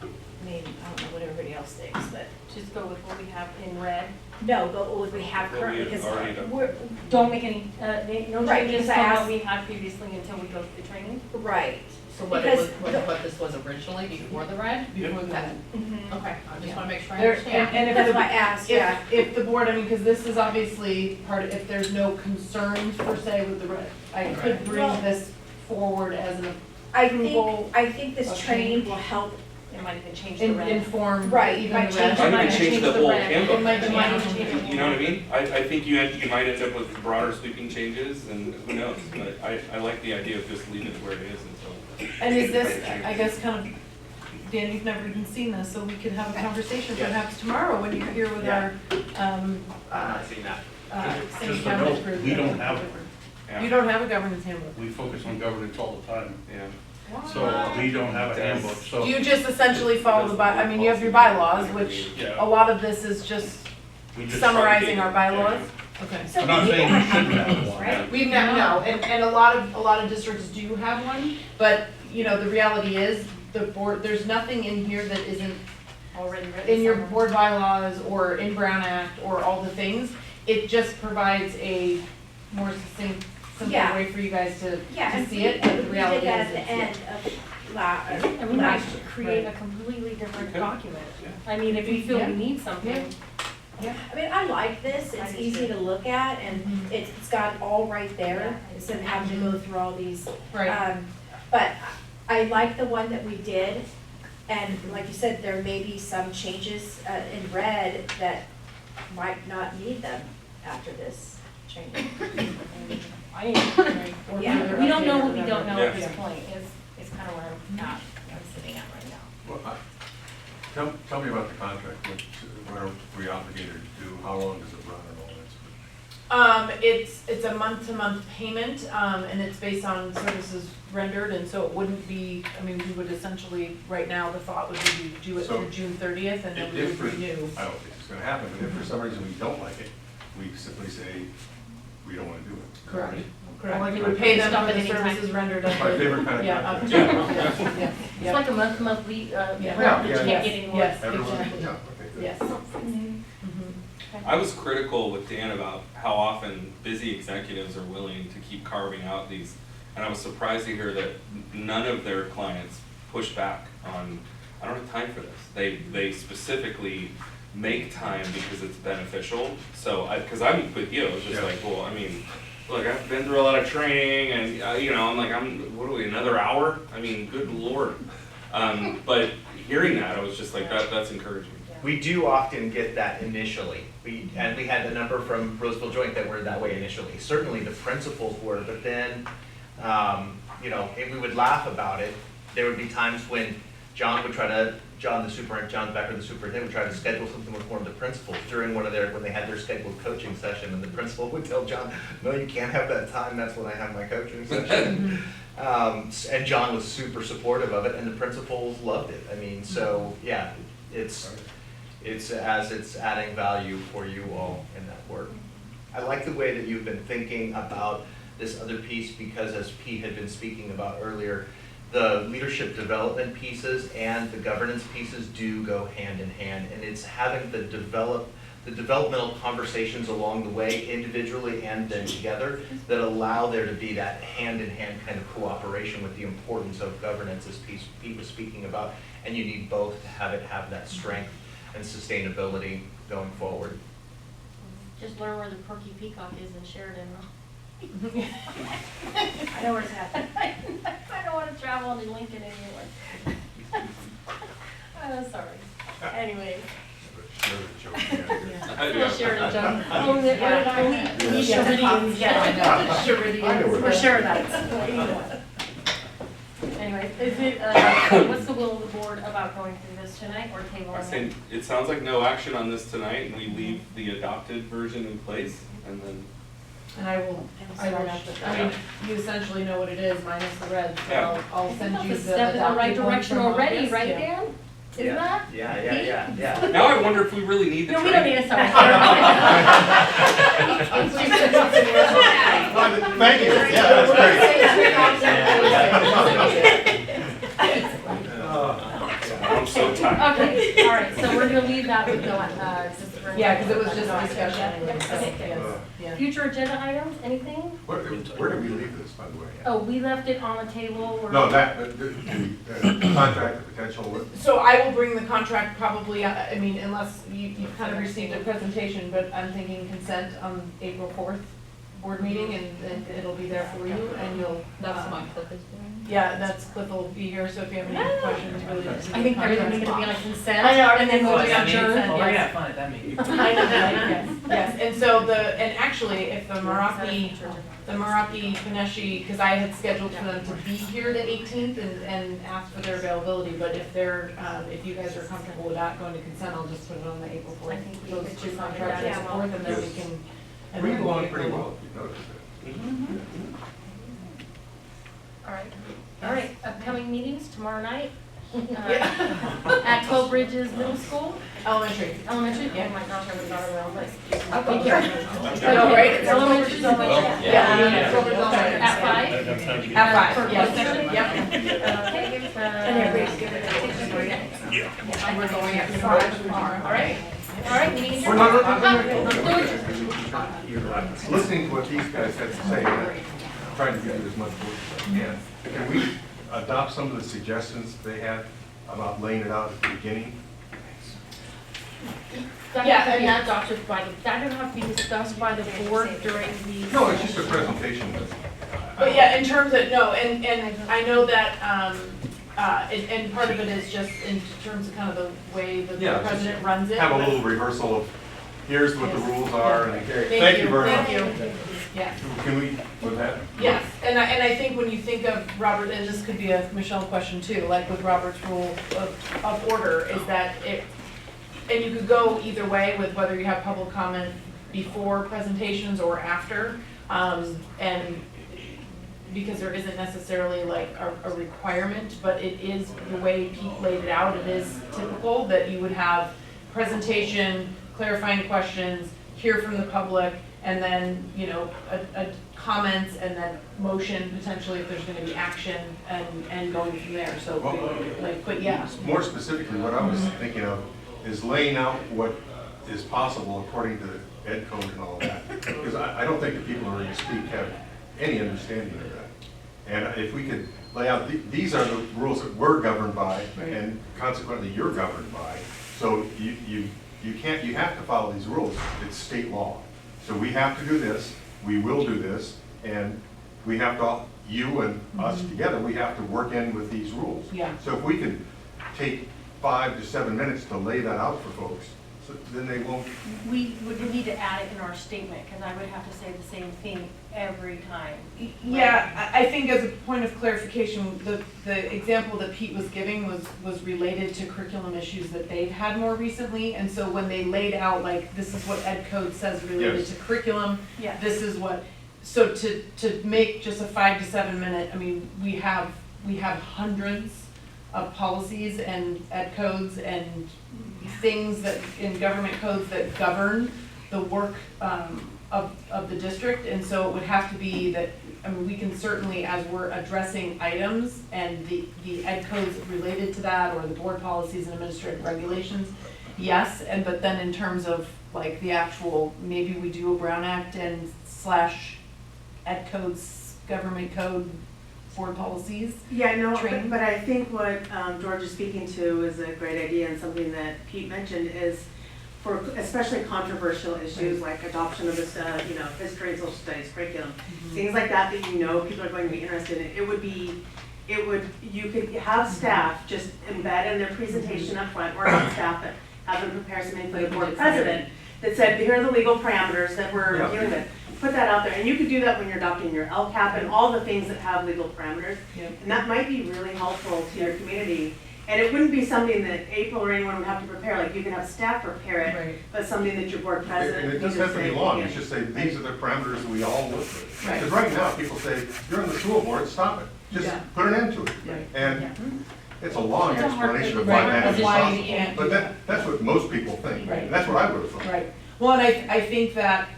I mean, I don't know what everybody else thinks, but Just go with what we have in red. no, go with what we have What we currently, had because already done. we're, Don't make any, no Right, changes because I from asked- what we had previously until we go through the training. right. So what Because it was, what this was originally before the red? Before that. Mhm. Okay, I just wanna make sure I There- understand. and if That's the- why I asked, yeah. If the board, I mean, because this is obviously part of, if there's no concerns per se with the, I could Right. bring Well- this forward as an I approval. think this Okay. training will help, It might even change the red. Inform Right, even might the change rest. Might it. even change the whole handbook. It might change. You know what I mean? I think you might end up with broader sweeping changes, and who knows? But I like the idea of just leaving it where it is until. And is this, I guess, kind of, Dan, you've never even seen this, so we could have a conversation Yes. perhaps tomorrow when you're here with Yeah. our, I'm not seeing that. city Just a cabinet note, group. we don't have it. Yeah. You don't have a governance handbook. We focus on governance all the time, Yeah. so we don't have a handbook, so. You just essentially follow the I mean, you have your bylaws, which Yeah. a lot of this is just we just summarizing our bylaws. Okay. so I'm not we saying can we shouldn't have have these, one. right? We've never, no, and a lot of districts do have one, but, you know, the reality is, the board, there's nothing in here that isn't Already written. in your somewhere. board bylaws or in Brown Act or all the things. It just provides a more succinct, simple Yeah. way for you guys to Yeah, and see it, but the we reality did that is at the it's- end of And we might last year. create a completely different Okay. document. I mean, if we feel Yeah. we need something. I mean, I like this, I it's do easy too. to look at, and Mhm. it's got it all right there, Yeah. instead of having to go through all these. Right. But I like the one that we did, and like you said, there may be some changes in red that might not need them after this training. I agree. Or Yeah. further We don't know update or what we don't know at Yeah. this point, is kind of where I'm sitting at right now. Well, tell me about the contract, what are we obligated to do, how long does it run and all that sort of thing? It's a month-to-month payment, and it's based on services rendered, and so it wouldn't be, I mean, we would essentially, right now, the thought would be to do it So, through June 30th, and then we would renew. I don't think it's gonna happen, but if for some reason we don't like it, we simply say, we don't wanna do it. Correct, Right? correct. Like We you would would pay them stop for at the any time. services rendered up My to, favorite kind of yeah, up to, contract. yeah, It's yeah. like a monthly, Yeah. rent that you Yeah, can't yes, get anymore. yes, Everyone, exactly. yeah, okay, good. Yes. Mhm. I was critical with Dan about how often busy executives are willing to keep carving out these, and I was surprised to hear that none of their clients push back on, I don't have time for this. They specifically make time because it's beneficial, so because I'm with you, it's just Yeah. like, well, I mean, look, I've been through a lot of training and, you know, I'm like, what are we, another hour? I mean, good lord. But hearing that, I was just like, that's encouraging. We do often get that initially. And we had a number from Roseville Joint that were that way initially. Certainly the principals were, but then, you know, and we would laugh about it. There would be times when John Becker, the superintendent would try to schedule something with one of the principals during when they had their scheduled coaching session, and the principal would tell John, no, you can't have that time, that's when I have my coaching session. And John was super supportive of it, and the principals loved it. I mean, so, yeah, it's adding value for you all in that work. I like the way that you've been thinking about this other piece, because as Pete had been speaking about earlier, the leadership development pieces and the governance pieces do go hand in hand, and it's having the developmental conversations along the way, individually and then together, that allow there to be that hand-in-hand kind of cooperation with the importance of governance, as Pete was speaking about, and you need both to have that strength and sustainability going forward. Just learn where the Porky Peacock is in Sheridan. I know where it's at. I don't want to travel to Lincoln anymore. Sorry. Anyway. Share the joke, yeah. Little Sheridan joke. Oh, what did I read? We Sheridians, Yeah, Sheridians. We're Sheridites. Anyway, is it, what's the will of the board about going through this tonight or tabling I it? say, it sounds like no action on this tonight, and we leave the adopted version in place, and then, And I mean, you essentially know what it is, minus the red, so Yeah. I'll send you the That's a step in the right adopted one direction from already, August, right, yeah. Dan? Isn't that? Yeah. now I wonder if we really need the No, we don't training. need a sorry. Thank you, yeah, that's great. I'm so tired. Okay, all right, so we're gonna leave that with no, Yeah, because it was just a discussion. Okay. Yes, yeah. Future agenda items, anything? Where did we leave this, by the way? Oh, we left it on the table. We're- No, the contract, the potential, So I will bring the contract probably, I mean, unless you've kind of received a presentation, but I'm thinking consent on April 4th board meeting, and it'll be there for you, and you'll. That's the one Cliff is doing. Yeah, Cliff will be here, so if you have any questions, really. just I think the everything's contract. gonna be like consent. I know, and then we'll everything's just like adjourn. consent. Well, we're gonna have fun at that meeting. I know, yes, and so and actually, if the Meraki Paneshi, because I had scheduled for them to be here the 18th and asked for their availability, but if if you guys are comfortable with that going to consent, I'll just put it on the April 4th. I think we Those could two just contracts leave as that. a fourth, and then we Yes. can. and we then go we on can pretty approve well, if you noticed it. All right. All right, upcoming meetings tomorrow night. At 12 Bridges Middle School, Elementary. elementary. Yeah. Oh my gosh, I would have got it wrong place. I know, right? It's Elementary. Yeah. Yeah. Yeah. At 5. At 5, For yes. Western. Yep. And everybody's giving it. And we're going at 5 tomorrow, all right? All right, meeting We're adjourned. not listening to what these guys had to say, trying to get as much work as I can. Can we adopt some of the suggestions they had about laying it out at the beginning? That Yeah, has to be and adopted by that doesn't have to be discussed by the board during the. No, it's just a presentation. But yeah, in terms of, no, and I know that, and part of it is just in terms of kind of the way that the Yeah, just president runs it. Have a but- little rehearsal of, here's what the rules are, and Thank you very much. Thank you, yeah. Can we, with that? Yes, and I think when you think of Robert, and this could be a Michelle question too, like with Robert's rule of order, is that and you could go either way with whether you have public comment before presentations or after. And because there isn't necessarily like a requirement, but it is the way Pete laid it out, it is typical that you would have presentation, clarifying questions, hear from the public, and then, you know, a comments, and then motion potentially if there's gonna be action, and going from there, so, like, but yeah. More specifically, what I was thinking of is laying out what is possible according to the ed code and all that. Because I don't think the people who are going to speak have any understanding of that. And if we could lay out, these are the rules that we're governed by, and consequently you're governed by. So you have to follow these rules. It's state law. So we have to do this, we will do this, and we have to, you and us together, we have to work in with these rules. Yeah. So if we could take 5 to 7 minutes to lay that out for folks, so then they won't. We would need to add it in our statement, because I would have to say the same thing every time. Yeah, I think as a point of clarification, the example that Pete was giving was related to curriculum issues that they've had more recently. And so when they laid out, like, this is what ed code says related to curriculum, Yes. this is what, so to make just a 5 to 7 minute, I mean, we have hundreds of policies and ed codes and things that, in government codes that govern the work of the district, and so it would have to be that, I mean, we can certainly, as we're addressing items and the ed codes related to that, or the board policies and administrative regulations, yes, but then in terms of like the actual, maybe we do a Brown Act and / ed codes, government code, board policies. Yeah, no, training. but I think what George is speaking to is a great idea, and something that Pete mentioned is for especially controversial issues like adoption of this, history and social studies curriculum, things like that you know people are going to be interested in. You could have staff just embed in their presentation up front, or not staff, but have them prepare something for the board president that said, here are the legal parameters that we're dealing with. Put that out there, and you could do that when you're adopting your LCAP and all the things that have legal parameters. And that might be really helpful to your community. And it wouldn't be something that April or anyone would have to prepare, like you can have staff prepare it, but something that your board president. And it doesn't have to be long, it's just say, these are the parameters that we all work with. Because right now, people say, you're on the school board, stop it, just put an end to it. And it's a long explanation of why that is possible, but that's what most people think, and that's what I would have thought. Right. Well, and I think that,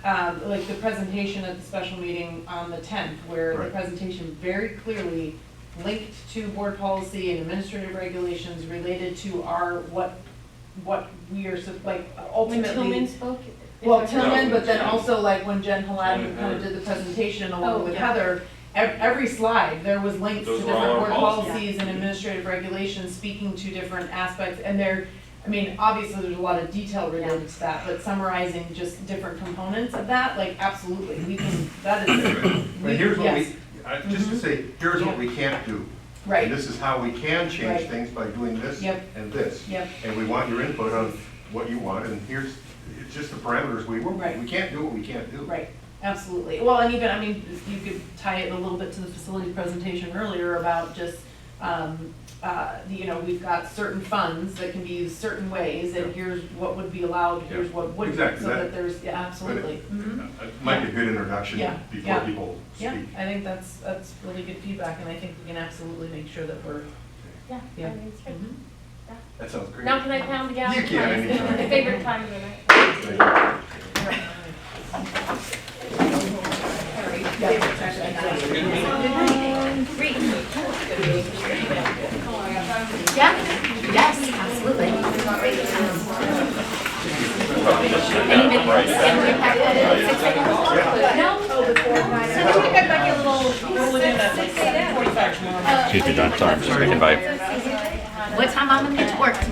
like the presentation at the special meeting on the 10th, where the presentation very clearly linked to board policy and administrative regulations related to our, what we are, like, ultimately. When Tillman spoke? Well, Tillman, but then also like when Jen Halad kind of did the presentation along with Heather, every slide, there was links to different board policies and administrative regulations speaking to different aspects, and I mean, obviously there's a lot of detail related to that, but summarizing just different components of that, like, absolutely, we can, that is. But here's what just to say, here's what we can't do. Right. And this is how we can change things by doing this and this. And we want your input on what you want, and it's just the parameters we work with. We can't do what we can't do. Right, absolutely. Well, and even, I mean, you could tie it a little bit to the facility presentation earlier about just, we've got certain funds that can be used certain ways, and here's what would be allowed, here's what wouldn't, so that there's, absolutely. It might be a good introduction before people speak. Yeah, I think that's really good feedback, and I think we can absolutely make sure that we're, I mean, it's good. That sounds great. Now can I pound the gavel? You can anytime. My favorite time of the night. Yes, absolutely. Any videos? No? So I think I'd like a little. Excuse me, John, sorry, I'm just making by. What time I'm gonna get to work tomorrow?